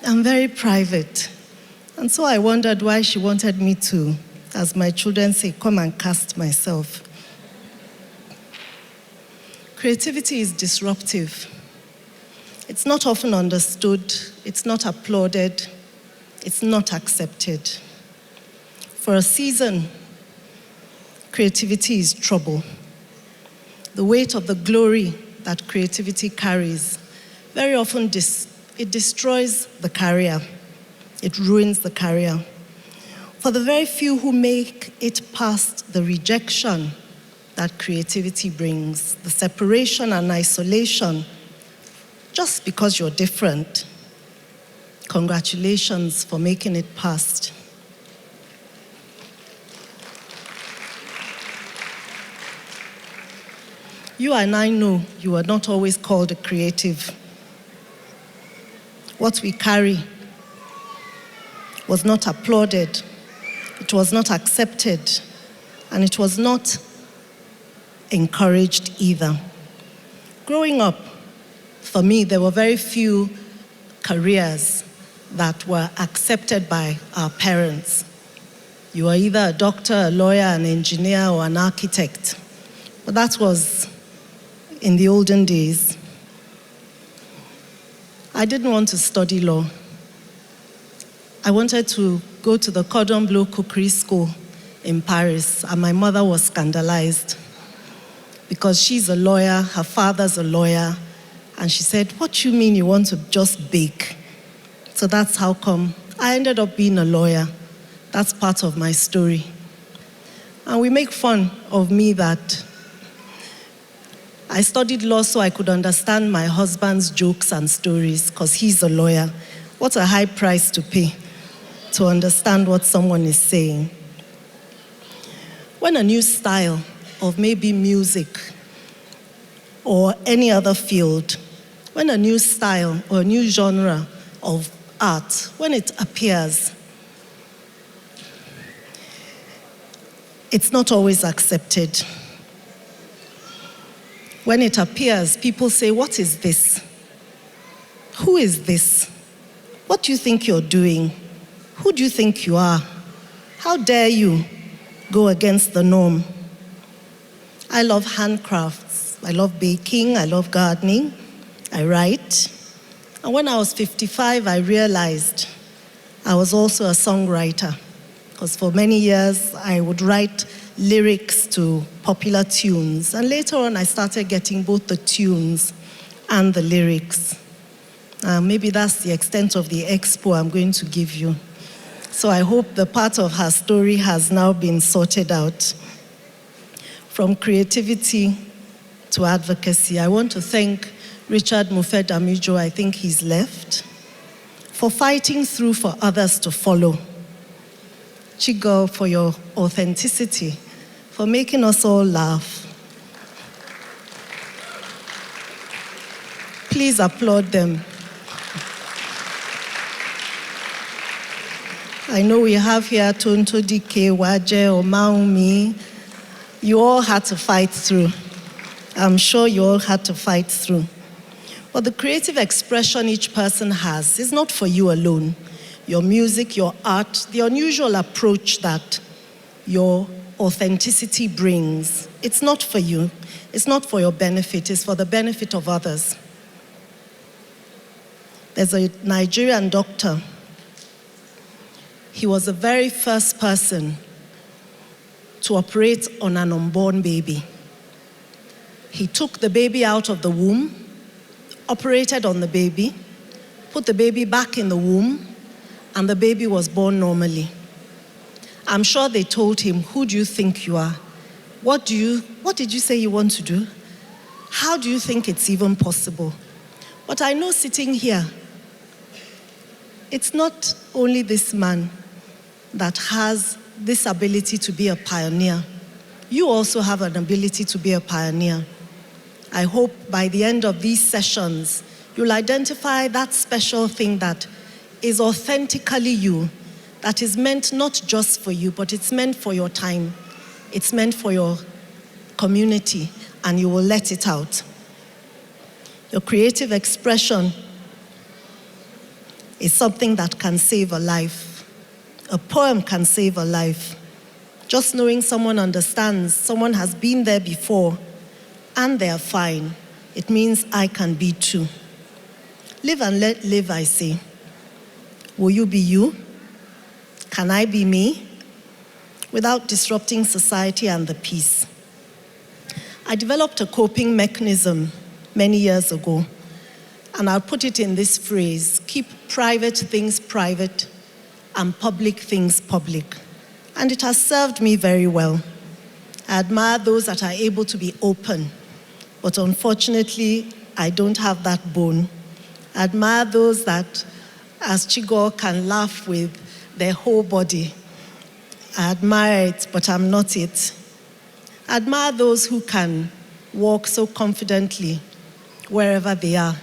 and very private. And so I wondered why she wanted me to, as my children say, come and cast myself. Creativity is disruptive. It's not often understood, it's not applauded, it's not accepted. For a season, creativity is trouble. The weight of the glory that creativity carries, very often it destroys the career. It ruins the career. For the very few who make it past the rejection that creativity brings, the separation and isolation, just because you're different, congratulations for making it past. You and I know you are not always called a creative. What we carry was not applauded, it was not accepted, and it was not encouraged either. Growing up, for me, there were very few careers that were accepted by our parents. You were either a doctor, a lawyer, an engineer, or an architect. But that was in the olden days. I didn't want to study law. I wanted to go to the Cordon Bleu Cookery School in Paris, and my mother was scandalized because she's a lawyer, her father's a lawyer, and she said, "What do you mean you want to just bake?" So that's how come I ended up being a lawyer. That's part of my story. And we make fun of me that I studied law so I could understand my husband's jokes and stories, because he's a lawyer. What a high price to pay to understand what someone is saying. When a new style of maybe music or any other field, when a new style or a new genre of art, when it appears, it's not always accepted. When it appears, people say, "What is this? Who is this? What do you think you're doing? Who do you think you are? How dare you go against the norm?" I love handcrafts. I love baking. I love gardening. I write. And when I was 55, I realized I was also a songwriter, because for many years I would write lyrics to popular tunes. And later on, I started getting both the tunes and the lyrics. Maybe that's the extent of the expo I'm going to give you. So I hope the part of her story has now been sorted out. From creativity to advocacy, I want to thank Richard Mofe-Damijo, I think he's left, for fighting through for others to follow. Chigul, for your authenticity, for making us all laugh. Please applaud them. I know we have here Tonto Dikeh, Waje, Omawumi. You all had to fight through. I'm sure you all had to fight through. But the creative expression each person has is not for you alone. Your music, your art, the unusual approach that your authenticity brings, it's not for you. It's not for your benefit. It's for the benefit of others. There's a Nigerian doctor. He was the very first person to operate on an unborn baby. He took the baby out of the womb, operated on the baby, put the baby back in the womb, and the baby was born normally. I'm sure they told him, "Who do you think you are? What did you say you want to do? How do you think it's even possible?" But I know sitting here, it's not only this man that has this ability to be a pioneer. You also have an ability to be a pioneer. I hope by the end of these sessions, you'll identify that special thing that is authentically you, that is meant not just for you, but it's meant for your time. It's meant for your community, and you will let it out. Your creative expression is something that can save a life. A poem can save a life. Just knowing someone understands, someone has been there before, and they're fine, it means I can be too. Live and let live, I say. Will you be you? Can I be me? Without disrupting society and the peace. I developed a coping mechanism many years ago, and I'll put it in this phrase: keep private things private and public things public. And it has served me very well. I admire those that are able to be open, but unfortunately, I don't have that bone. I admire those that, as Chigul, can laugh with their whole body. I admire it, but I'm not it. I admire those who can walk so confidently wherever they are.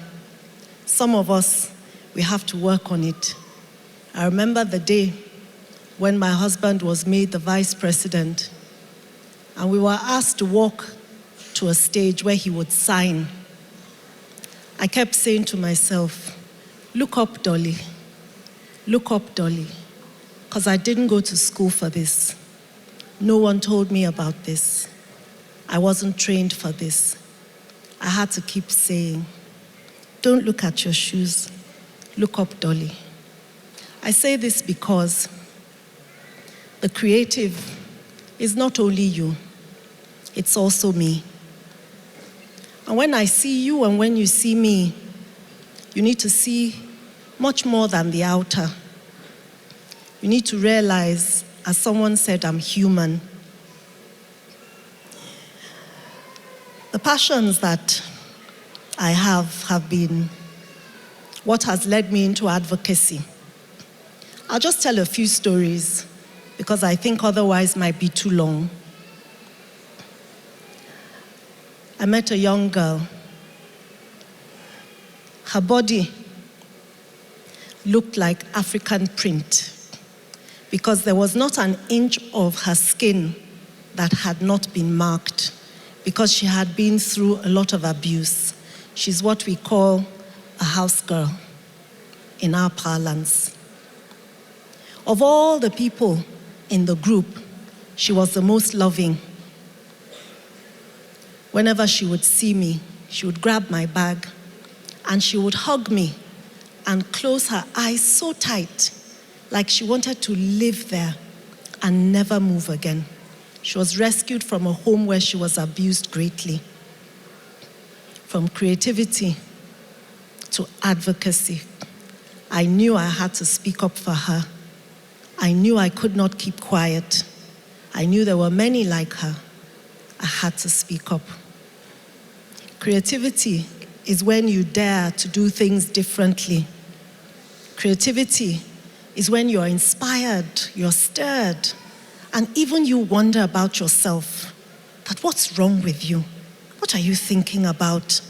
Some of us, we have to work on it. I remember the day when my husband was made the vice president, and we were asked to walk to a stage where he would sign. I kept saying to myself, "Look up, Dolly. Look up, Dolly." Because I didn't go to school for this. No one told me about this. I wasn't trained for this. I had to keep saying, "Don't look at your shoes. Look up, Dolly." I say this because the creative is not only you, it's also me. And when I see you and when you see me, you need to see much more than the outer. You need to realize, as someone said, I'm human. The passions that I have been what has led me into advocacy. I'll just tell a few stories because I think otherwise might be too long. I met a young girl. Her body looked like African print because there was not an inch of her skin that had not been marked because she had been through a lot of abuse. She's what we call a house girl in our parlance. Of all the people in the group, she was the most loving. Whenever she would see me, she would grab my bag and she would hug me and close her eyes so tight, like she wanted to live there and never move again. She was rescued from a home where she was abused greatly. From creativity to advocacy, I knew I had to speak up for her. I knew I could not keep quiet. I knew there were many like her. I had to speak up. Creativity is when you dare to do things differently. Creativity is when you're inspired, you're stirred, and even you wonder about yourself, that what's wrong with you? What are you thinking about?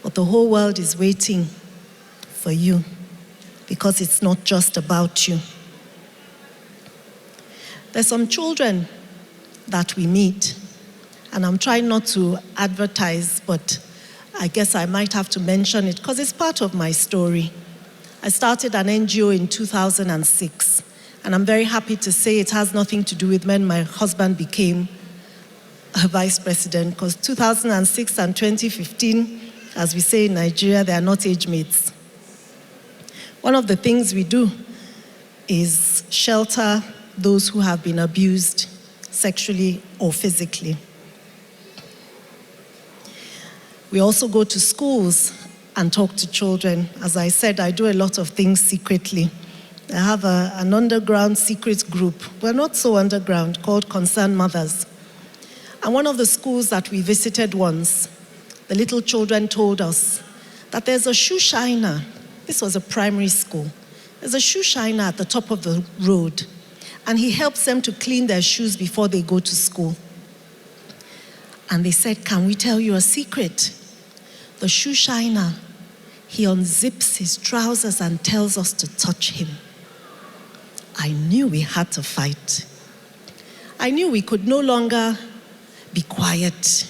But the whole world is waiting for you because it's not just about you. There's some children that we meet, and I'm trying not to advertise, but I guess I might have to mention it because it's part of my story. I started an NGO in 2006, and I'm very happy to say it has nothing to do with when my husband became a vice president, because 2006 and 2015, as we say in Nigeria, they are not age mates. One of the things we do is shelter those who have been abused sexually or physically. We also go to schools and talk to children. As I said, I do a lot of things secretly. I have an underground secret group, we're not so underground, called Concerned Mothers. And one of the schools that we visited once, the little children told us that there's a shoe shiner. This was a primary school. There's a shoe shiner at the top of the road, and he helps them to clean their shoes before they go to school. And they said, can we tell you a secret? The shoe shiner, he unzips his trousers and tells us to touch him. I knew we had to fight. I knew we could no longer be quiet.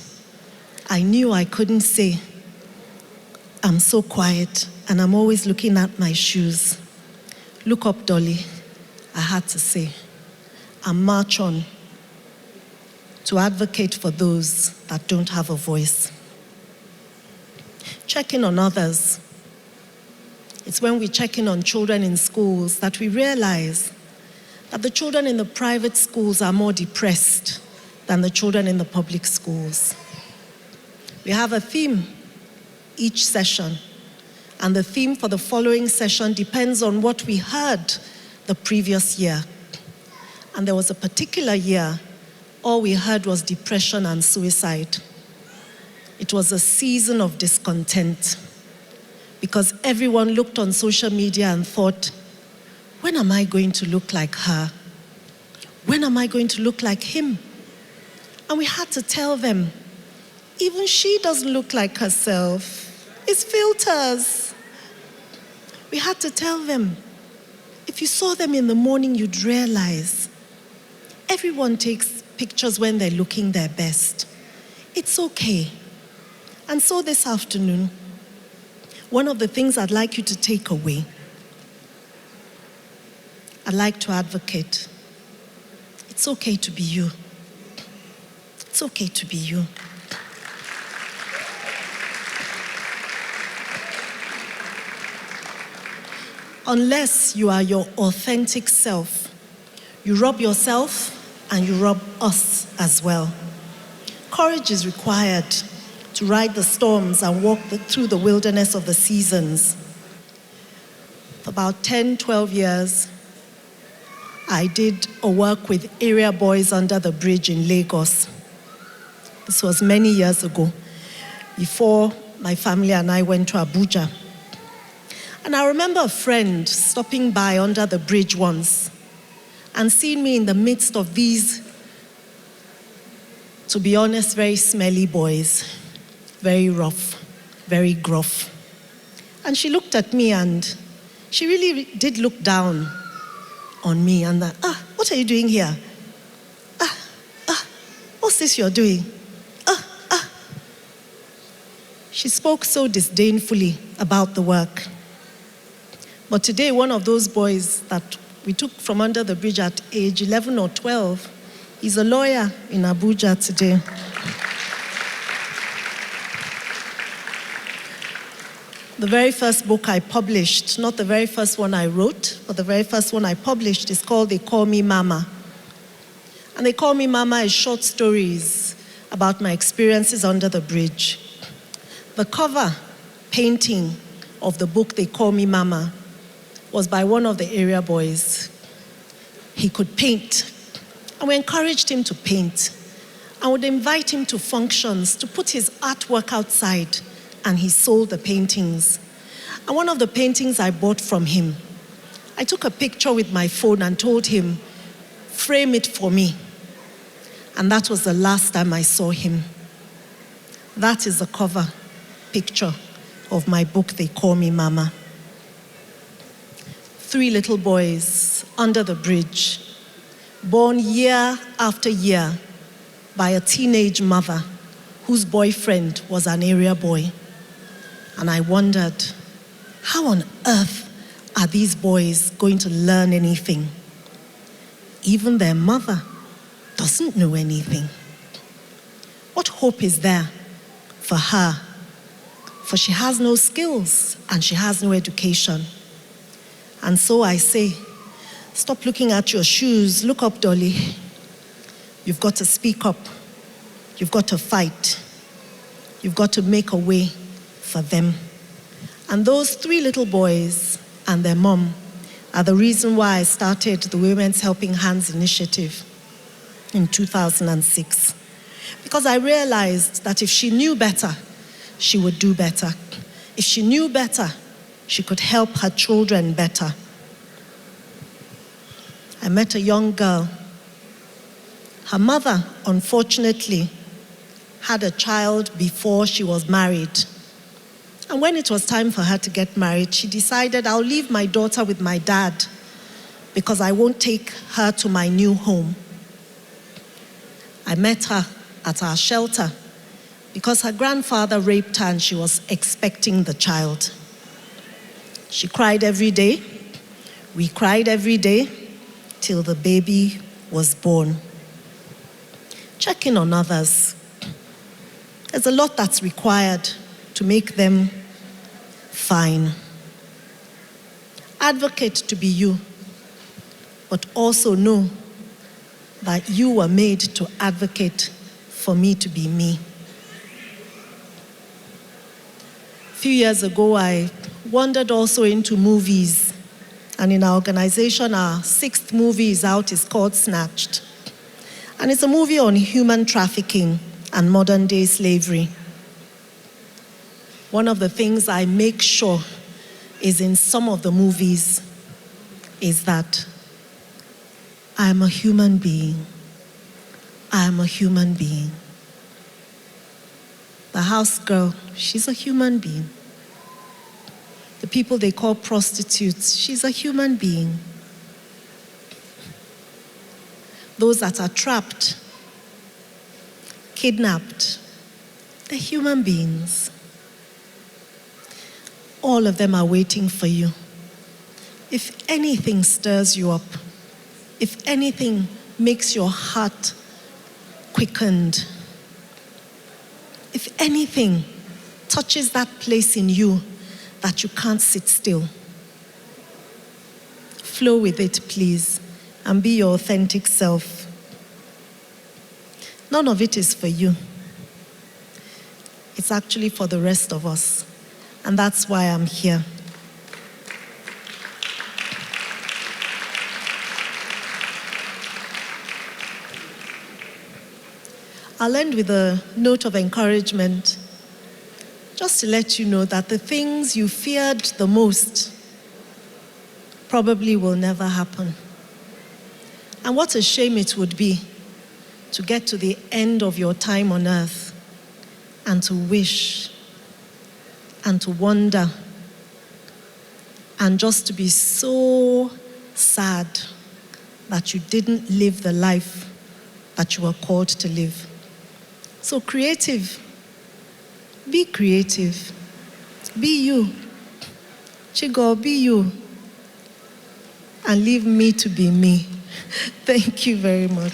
I knew I couldn't say, I'm so quiet and I'm always looking at my shoes. Look up, Dolly. I had to say, and march on to advocate for those that don't have a voice. Checking on others. It's when we check in on children in schools that we realize that the children in the private schools are more depressed than the children in the public schools. We have a theme each session, and the theme for the following session depends on what we heard the previous year. And there was a particular year, all we heard was depression and suicide. It was a season of discontent because everyone looked on social media and thought, when am I going to look like her? When am I going to look like him? And we had to tell them, even she doesn't look like herself. It's filters. We had to tell them, if you saw them in the morning, you'd realize everyone takes pictures when they're looking their best. It's okay. And so this afternoon, one of the things I'd like you to take away, I'd like to advocate. It's okay to be you. It's okay to be you. Unless you are your authentic self, you rob yourself and you rob us as well. Courage is required to to ride the storms and walk through the wilderness of the seasons. For about 10, 12 years, I did a work with area boys under the bridge in Lagos. This was many years ago, before my family and I went to Abuja. And I remember a friend stopping by under the bridge once and seeing me in the midst of these, to be honest, very smelly boys, very rough, very gruff. And she looked at me and she really did look down on me and that, what are you doing here? What's this you're doing? She spoke so disdainfully about the work. But today, one of those boys that we took from under the bridge at age 11 or 12, he's a lawyer in Abuja today. The very first book I published, not the very first one I wrote, but the very first one I published is called They Call Me Mama. And They Call Me Mama is short stories about my experiences under the bridge. The cover painting of the book They Call Me Mama was by one of the area boys. He could paint, and we encouraged him to paint. I would invite him to functions to put his artwork outside, and he sold the paintings. And one of the paintings I bought from him, I took a picture with my phone and told him, frame it for me. And that was the last time I saw him. That is the cover picture of my book, They Call Me Mama. 3 little boys under the bridge, born year after year by a teenage mother whose boyfriend was an area boy. And I wondered, how on earth are these boys going to learn anything? Even their mother doesn't know anything. What hope is there for her? For she has no skills and she has no education. And so I say, stop looking at your shoes. Look up, Dolly. You've got to speak up. You've got to fight. You've got to make a way for them. And those 3 little boys and their mom are the reason why I started the Women's Helping Hands Initiative in 2006. Because I realized that if she knew better, she would do better. If she knew better, she could help her children better. I met a young girl. Her mother, unfortunately, had a child before she was married. And when it was time for her to get married, she decided, I'll leave my daughter with my dad because I won't take her to my new home. I met her at our shelter because her grandfather raped her and she was expecting the child. She cried every day. We cried every day till the baby was born. Check in on others. There's a lot that's required to make them fine. Advocate to be you, but also know that you were made to advocate for me to be me. A few years ago, I wandered also into movies, and in our organization, our 6th movie is out. It's called Snatched. And it's a movie on human trafficking and modern-day slavery. One of the things I make sure is in some of the movies is that I am a human being. I am a human being. The house girl, she's a human being. The people they call prostitutes, she's a human being. Those that are trapped, kidnapped, they're human beings. All of them are waiting for you. If anything stirs you up, if anything makes your heart quickened, if anything touches that place in you that you can't sit still, flow with it, please, and be your authentic self. None of it is for you. It's actually for the rest of us. And that's why I'm here. I'll end with a note of encouragement, just to let you know that the things you feared the most probably will never happen. And what a shame it would be to get to the end of your time on earth and to wish and to wonder and just to be so sad that you didn't live the life that you were called to live. So creative, be creative, be you. Chigul, be you. And leave me to be me. Thank you very much.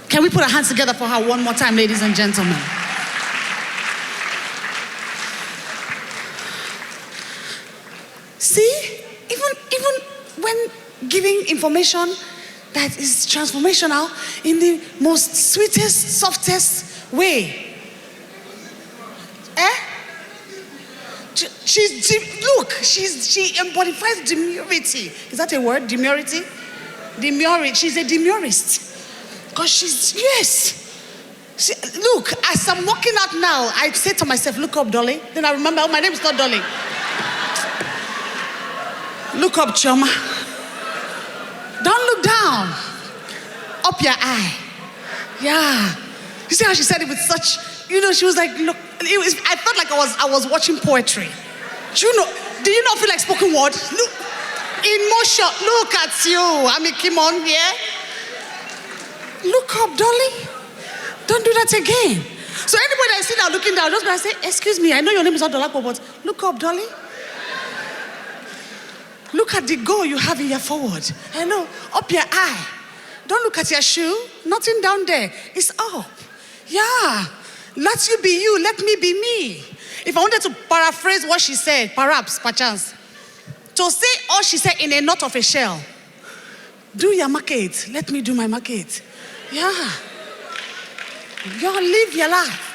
Can we put our hands together for her one more time, ladies and gentlemen? See, even when giving information that is transformational in the most sweetest, softest way. She embodies demurity. Is that a word? Demurity? Demurity. She's a demurist. Because look, as I'm walking out now, I say to myself, look up, Dolly. Then I remember, my name is not Dolly. Look up, Choma. Don't look down. Up your eye. Yeah. You see how she said it with such, she was like, look, I felt like I was watching poetry. Do you not feel like spoken word? Look, in motion, look at you. I mean, come on, yeah? Look up, Dolly. Don't do that again. So anybody I see now looking down, just gonna say, excuse me, I know your name is not Dolapo, but look up, Dolly. Look at the goal you have in your forward. Hello, up your eye. Don't look at your shoe. Nothing down there. It's up. Yeah. Let you be you. Let me be me. If I wanted to paraphrase what she said, perhaps, perchance, to say all she said in a knot of a shell, do your market. Let me do my market. Yeah. You live your life.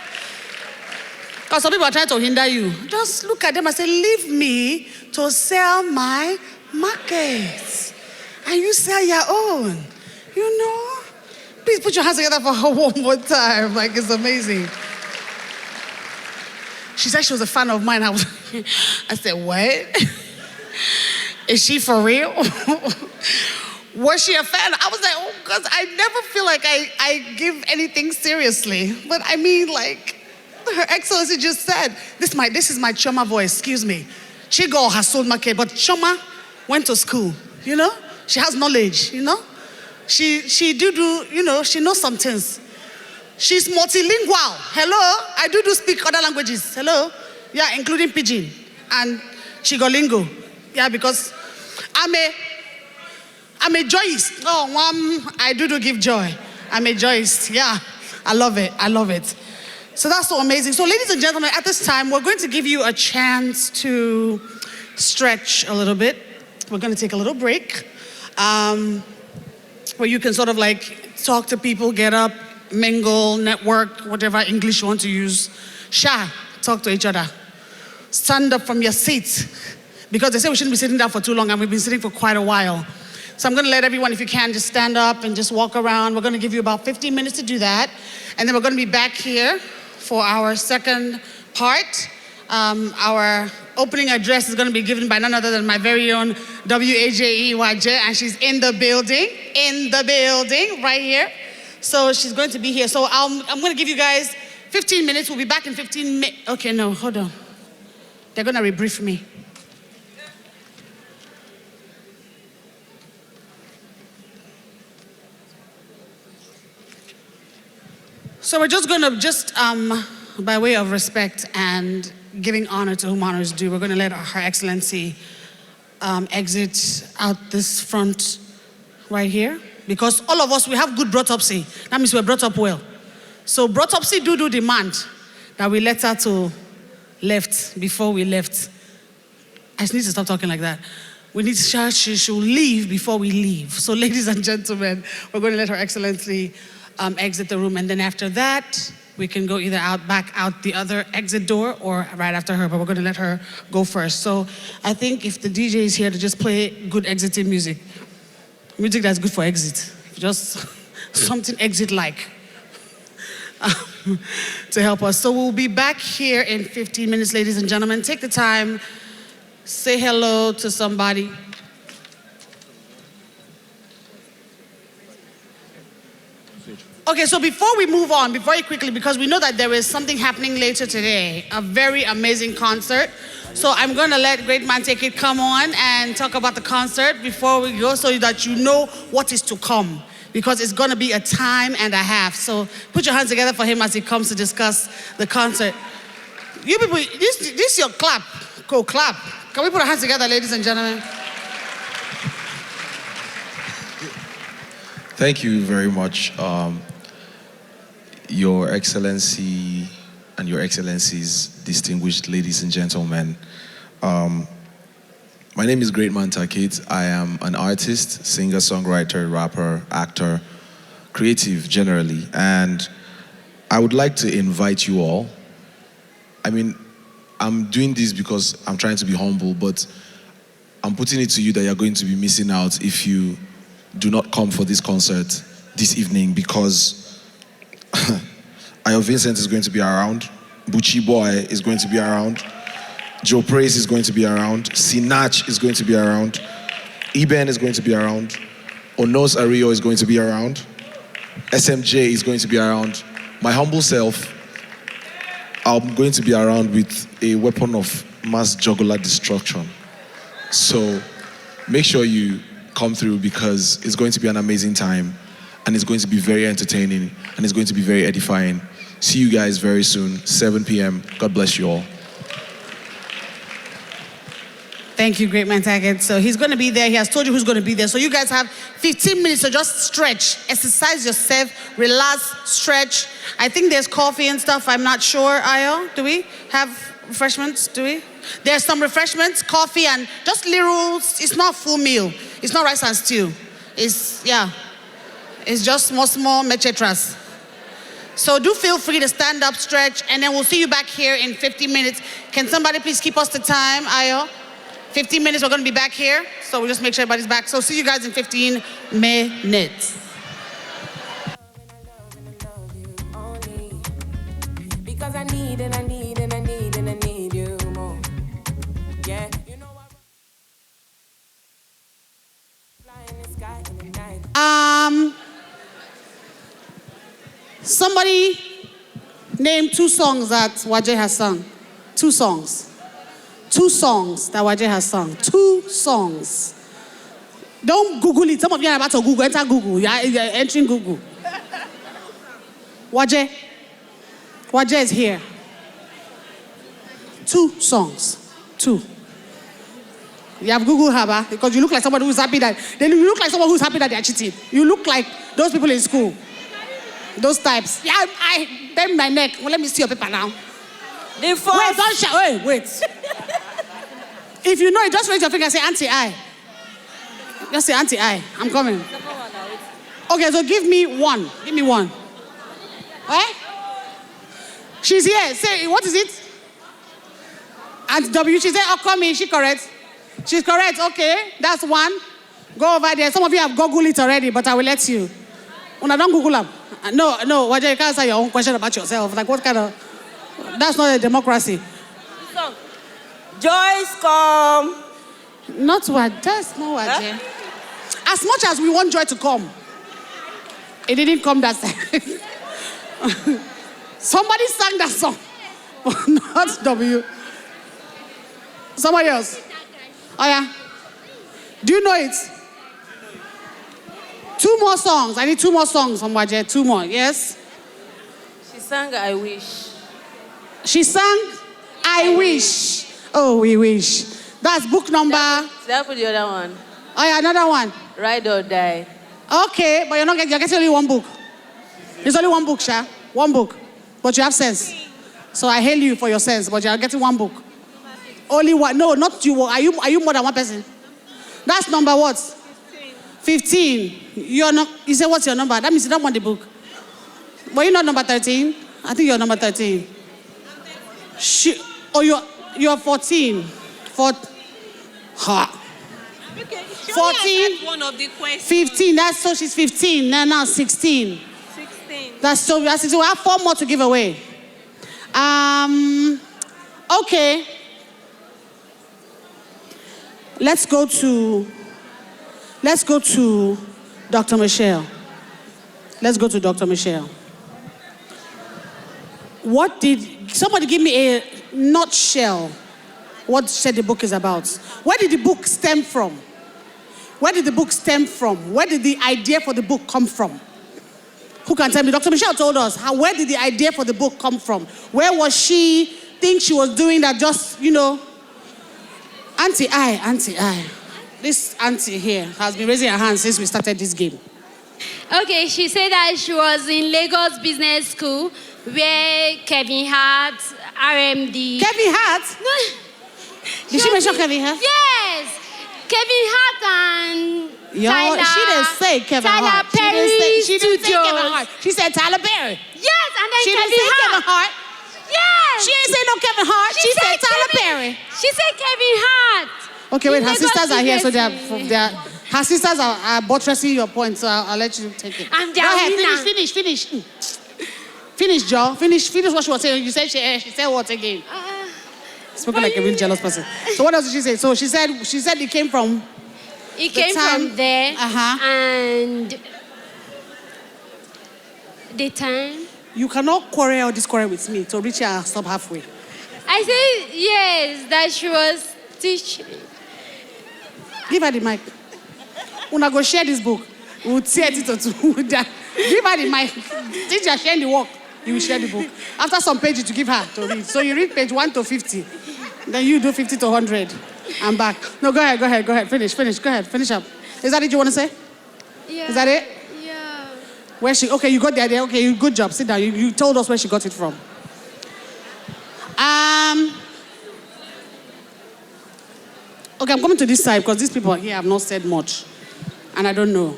Because some people are trying to hinder you. Just look at them and say, leave me to sell my market. And you sell your own. Please put your hands together for her one more time. Like, it's amazing. She said she was a fan of mine. I said, what? Is she for real? Was she a fan? I was like, oh, because I never feel like I give anything seriously. But I mean, like, Her Excellency just said, this is my Choma voice, excuse me. Chigul has sold market, but Choma went to school, She has knowledge, She she knows some things. She's multilingual. Hello? I do speak other languages. Hello? Yeah, including Pidgin and Chigolingo. Yeah, because I'm a joyist. Oh, I do give joy. I'm a joyist. Yeah, I love it. So that's so amazing. So ladies and gentlemen, at this time, we're going to give you a chance to stretch a little bit. We're going to take a little break where you can sort of like talk to people, get up, mingle, network, whatever English you want to use. Talk to each other. Stand up from your seat. Because they say we shouldn't be sitting down for too long, and we've been sitting for quite a while. So I'm going to let everyone, if you can, just stand up and just walk around. We're going to give you about 15 minutes to do that. And then we're going to be back here for our second part. Our opening address is going to be given by none other than my very own WAJE Waje, and she's in the building, right here. So she's going to be here. So I'm going to give you guys 15 minutes. We'll be back in 15 minutes. Okay, no, hold on. They're going to rebrief me. So we're just going to by way of respect and giving honor to whom honor is due, we're going to let Her Excellency exit out this front right here. Because all of us, we have good broughtopsy. That means we're brought up well. So broughtopsy do demand that we let her to left before we left. I just need to stop talking like that. We need to, she should leave before we leave. So ladies and gentlemen, we're going to let Her Excellency exit the room. And then after that, we can go either back out the other exit door or right after her, but we're going to let her go first. So I think if the DJ is here to just play good exiting music that's good for exit, just something exit-like to help us. So we'll be back here in 15 minutes, ladies and gentlemen. Take the time, say hello to somebody. Okay, so before we move on, very quickly, because we know that there is something happening later today, a very amazing concert. So I'm going to let Great Man Take It come on and talk about the concert before we go so that you know what is to come, because it's going to be a time and a half. So put your hands together for him as he comes to discuss the concert. You people, this is your clap. Go clap. Can we put our hands together, ladies and gentlemen? Thank you very much, Your Excellency and Your Excellencies, distinguished ladies and gentlemen. My name is Great Man Take It. I am an artist, singer, songwriter, rapper, actor, creative generally. And I would like to invite you all. I mean, I'm doing this because I'm trying to be humble, but I'm putting it to you that you're going to be missing out if you do not come for this concert this evening, because Ayo Vincent is going to be around, Buchi Boy is going to be around, Joe Praise is going to be around, Sinach is going to be around, Eben is going to be around, Onos Ario is going to be around, SMJ is going to be around, my humble self, I'm going to be around with a weapon of mass jugular destruction. So make sure you come through, because it's going to be an amazing time and it's going to be very entertaining and it's going to be very edifying. See you guys very soon, 7 p.m. God bless you all. Thank you, Great Man Take It. So he's going to be there. He has told you who's going to be there. So you guys have 15 minutes to just stretch, exercise yourself, relax, stretch. I think there's coffee and stuff. I'm not sure, Ayo. Do we have refreshments? Do we? There's some refreshments, coffee, and just little. It's not full meal. It's not rice and stew. It's just small mechetras. So do feel free to stand up, stretch, and then we'll see you back here in 15 minutes. Can somebody please keep us to time, Ayo? 15 minutes, we're going to be back here. So we'll just make sure everybody's back. So see you guys in 15 minutes. Because I need and I need and I need and I need you more. Yeah. You know what? Fly in the sky in the night. Somebody name 2 songs that Waje has sung. 2 songs. 2 songs that Waje has sung. 2 songs. Don't Google it. Some of you are about to Google. Enter Google. You're entering Google. Waje is here. 2 songs. 2. You have Google Haba because you look like somebody who's happy that you look like someone who's happy that they are cheating. You look like those people in school. Those types. Yeah, I bend my neck. Well, let me see your paper now. The first. Wait, don't shout. Wait. If you know it, just raise your finger and say anti-I. Just say anti-I. I'm coming. Okay, so give me 1. Give me 1. Eh? She's here. Say, what is it? Aunt W. She said, oh, come in. She correct. She's correct. Okay, that's 1. Go over there. Some of you have Googled it already, but I will let you. Una, don't Google them. No, Waje, you can't answer your own question about yourself. Like, what kind of... That's not a democracy. So, Joyce, come. Not what. That's not what. Huh? As much as we want Joy to come, it didn't come that time. Somebody sang that song, but not W. Somebody else. Oh yeah. Do you know it? 2 more songs. I need 2 more songs from Waje. 2 more. Yes. She sang "I Wish." She sang I Wish. Oh, we wish. That's book number. That put the other one. Oh, yeah, another one. Ride or Die. Okay, but you're getting only one book. There's only one book, Sha. One book. But you have sense. So I hail you for your sense, but you're getting one book. Only one. No, not you. Are you more than one person? That's number what? 15. You're not. You say what's your number? That means you don't want the book. But you're not number 13. I think you're number 13. You're 14. Ha. Okay, 14. One of the questions. 15. That's so she's 15. Now 16. 16. That's so we have 4 more to give away. Okay. Let's go to Dr. Michale. Let's go to Dr. Michale. Somebody give me a nutshell what said the book is about? Where did the book stem from? Where did the idea for the book come from? Who can tell me? Dr. Michale told us. Where did the idea for the book come from? Where was she? Think she was doing that just, Auntie. This auntie here has been raising her hand since we started this game. Okay, she said that she was in Lagos Business School where Kevin Hart, RMD... Kevin Hart? Did she mention Kevin Hart? Yes! Kevin Hart and Tyler... She didn't say Kevin Hart. She didn't say Kevin Hart. She said Tyler Perry. Yes, and then she Kevin didn't say Hart. Kevin Hart. Yes! She didn't say no Kevin Hart. She said Tyler Perry. She said Kevin Hart. Okay, wait, her sisters are here, so her sisters are buttressing your point, so I'll let you take it. And go ahead, finish. Finish, Joe. Finish what she was saying. You said she said what again? Spoken like a real jealous person. So what else did she say? So she said it came from... It came from there, and the time... You cannot quarrel or disquarrel with me to reach her stop halfway. I said yes, that she was teaching. Give her the mic. Una go share this book. We'll tear it to two. Give her the mic. Since you are sharing the work, you will share the book. After some pages to give her to read. So you read page 1 to 50. Then you do 50 to 100. I'm back. No, go ahead. Finish. Go ahead. Finish up. Is that it you want to say? Yeah. Is that it? Yeah. Okay, you got the idea. Okay, good job. Sit down. You told us where she got it from. Okay, I'm coming to this side because these people here have not said much. And I don't know.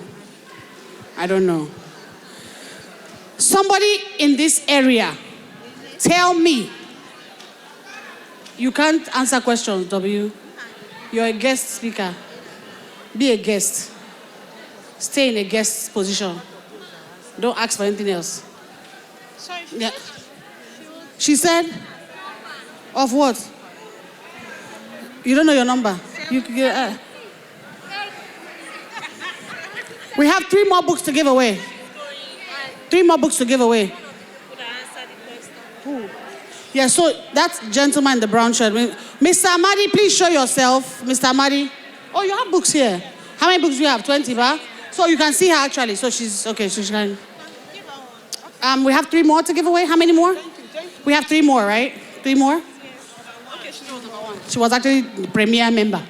Somebody in this area, tell me. You can't answer questions, W. You're a guest speaker. Be a guest. Stay in a guest position. Don't ask for anything else. Sorry. Yeah. She said, of what? You don't know your number. We have 3 more books to give away. 3 more books to give away. Who? Yeah, so that gentleman in the brown shirt. Mr. Amadi, please show yourself. Mr. Amadi. Oh, you have books here. How many books do you have? 20, ba? So you can see her actually. So she's, okay, so she can. We have 3 more to give away. How many more? We have 3 more, right? 3 more? Okay, she was number 1. She was actually the premier member.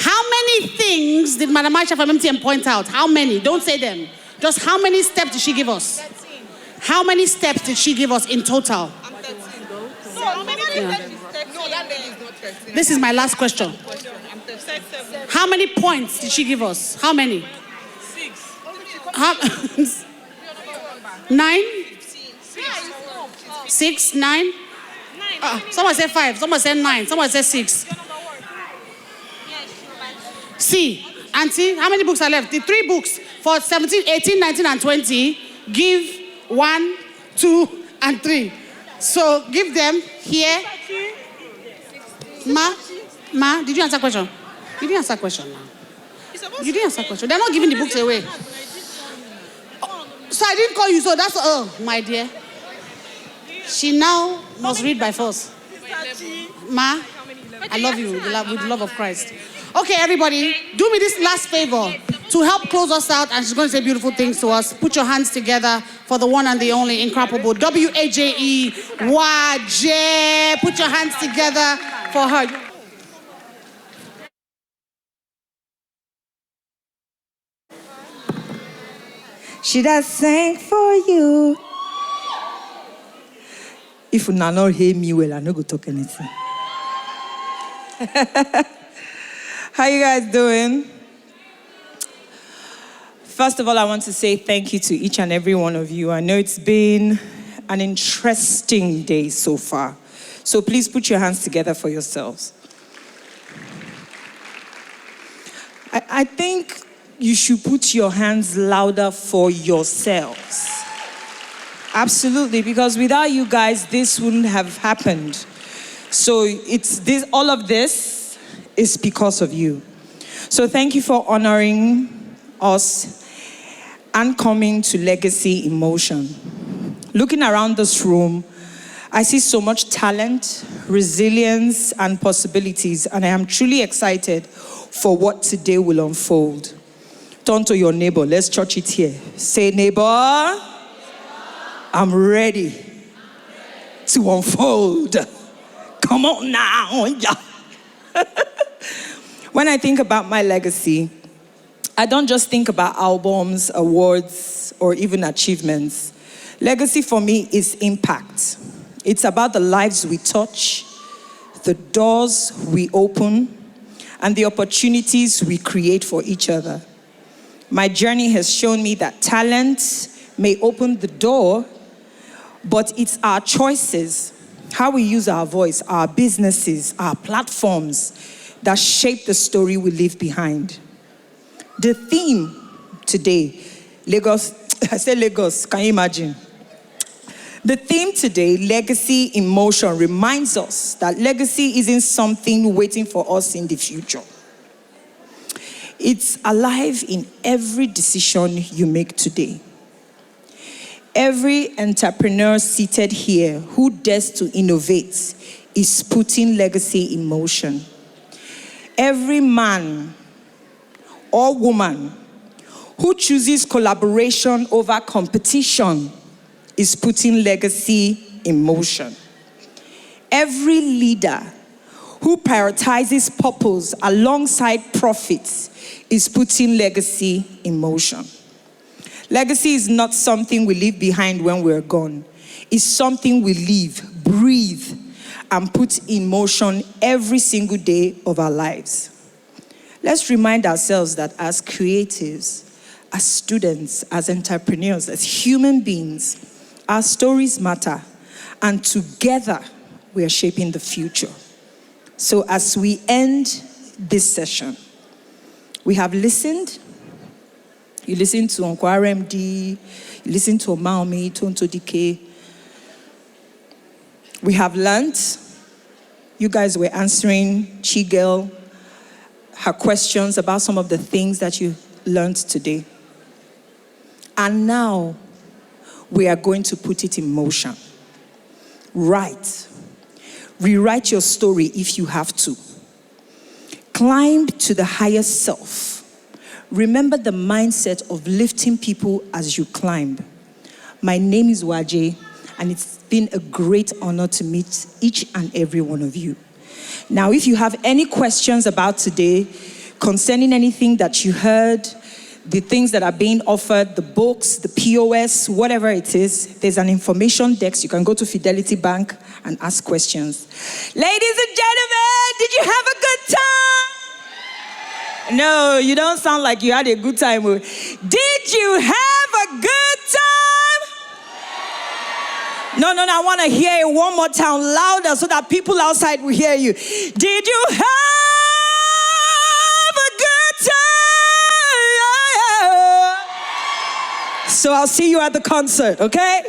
How many things did Madam Aisha from MTN point out? How many? Don't say them. Just how many steps did she give us? 13. How many steps did she give us in total? I'm 13. So how many steps is 13? No, that lady is not 13. This is my last question. I'm 37. How many points did she give us? How many? 6. 9? 6, 9? Someone said 5. Someone said 9. Someone said 6. See, Auntie, how many books are left? The 3 books for 17, 18, 19, and 20. Give 1, 2, and 3. So give them here. Ma, did you answer question? You didn't answer question now. You didn't answer question. They're not giving the books away. So I didn't call you, so that's, oh, my dear. She now must read by force. Ma, I love you with the love of Christ. Okay, everybody, do me this last favor. to help close us out, and she's going to say beautiful things to us. Put your hands together for the one and the only incomparable WAJE Waje. Put your hands together for her. Should I sing for you? If you not hear me well, I no go talk anything. How you guys doing? First of all, I want to say thank you to each and every one of you. I know it's been an interesting day so far. So please put your hands together for yourselves. I think you should put your hands louder for yourselves. Absolutely, because without you guys, this wouldn't have happened. So all of this is because of you. So thank you for honoring us and coming to Legacy in Motion. Looking around this room, I see so much talent, resilience, and possibilities, and I am truly excited for what today will unfold. Turn to your neighbor. Let's church it here. Say, neighbor, I'm ready to unfold. Come on now. When I think about my legacy, I don't just think about albums, awards, or even achievements. Legacy for me is impact. It's about the lives we touch, the doors we open, and the opportunities we create for each other. My journey has shown me that talent may open the door, but it's our choices, how we use our voice, our businesses, our platforms that shape the story we leave behind. The theme today, Lagos, I said Lagos, can you imagine? The theme today, Legacy in Motion, reminds us that legacy isn't something waiting for us in the future. It's alive in every decision you make today. Every entrepreneur seated here who dares to innovate is putting legacy in motion. Every man or woman who chooses collaboration over competition is putting legacy in motion. Every leader who prioritizes purpose alongside profits is putting legacy in motion. Legacy is not something we leave behind when we're gone. It's something we live, breathe, and put in motion every single day of our lives. Let's remind ourselves that as creatives, as students, as entrepreneurs, as human beings, our stories matter, and together we are shaping the future. So as we end this session, we have listened. You listened to Uncle RMD, you listened to Omawumi, Tonto Dikeh. We have learned. You guys were answering Chigul, her questions about some of the things that you learned today. And now, we are going to put it in motion. Rewrite your story if you have to. Climb to the higher self. Remember the mindset of lifting people as you climb. My name is Waje, and it's been a great honor to meet each and every one of you. Now, if you have any questions about today, concerning anything that you heard, the things that are being offered, the books, the POS, whatever it is, there's an information desk. You can go to Fidelity Bank and ask questions. Ladies and gentlemen, did you have a good time? No, you don't sound like you had a good time. Did you have a good time? No, I want to hear it one more time louder so that people outside will hear you. Did you have a good time? So I'll see you at the concert, okay?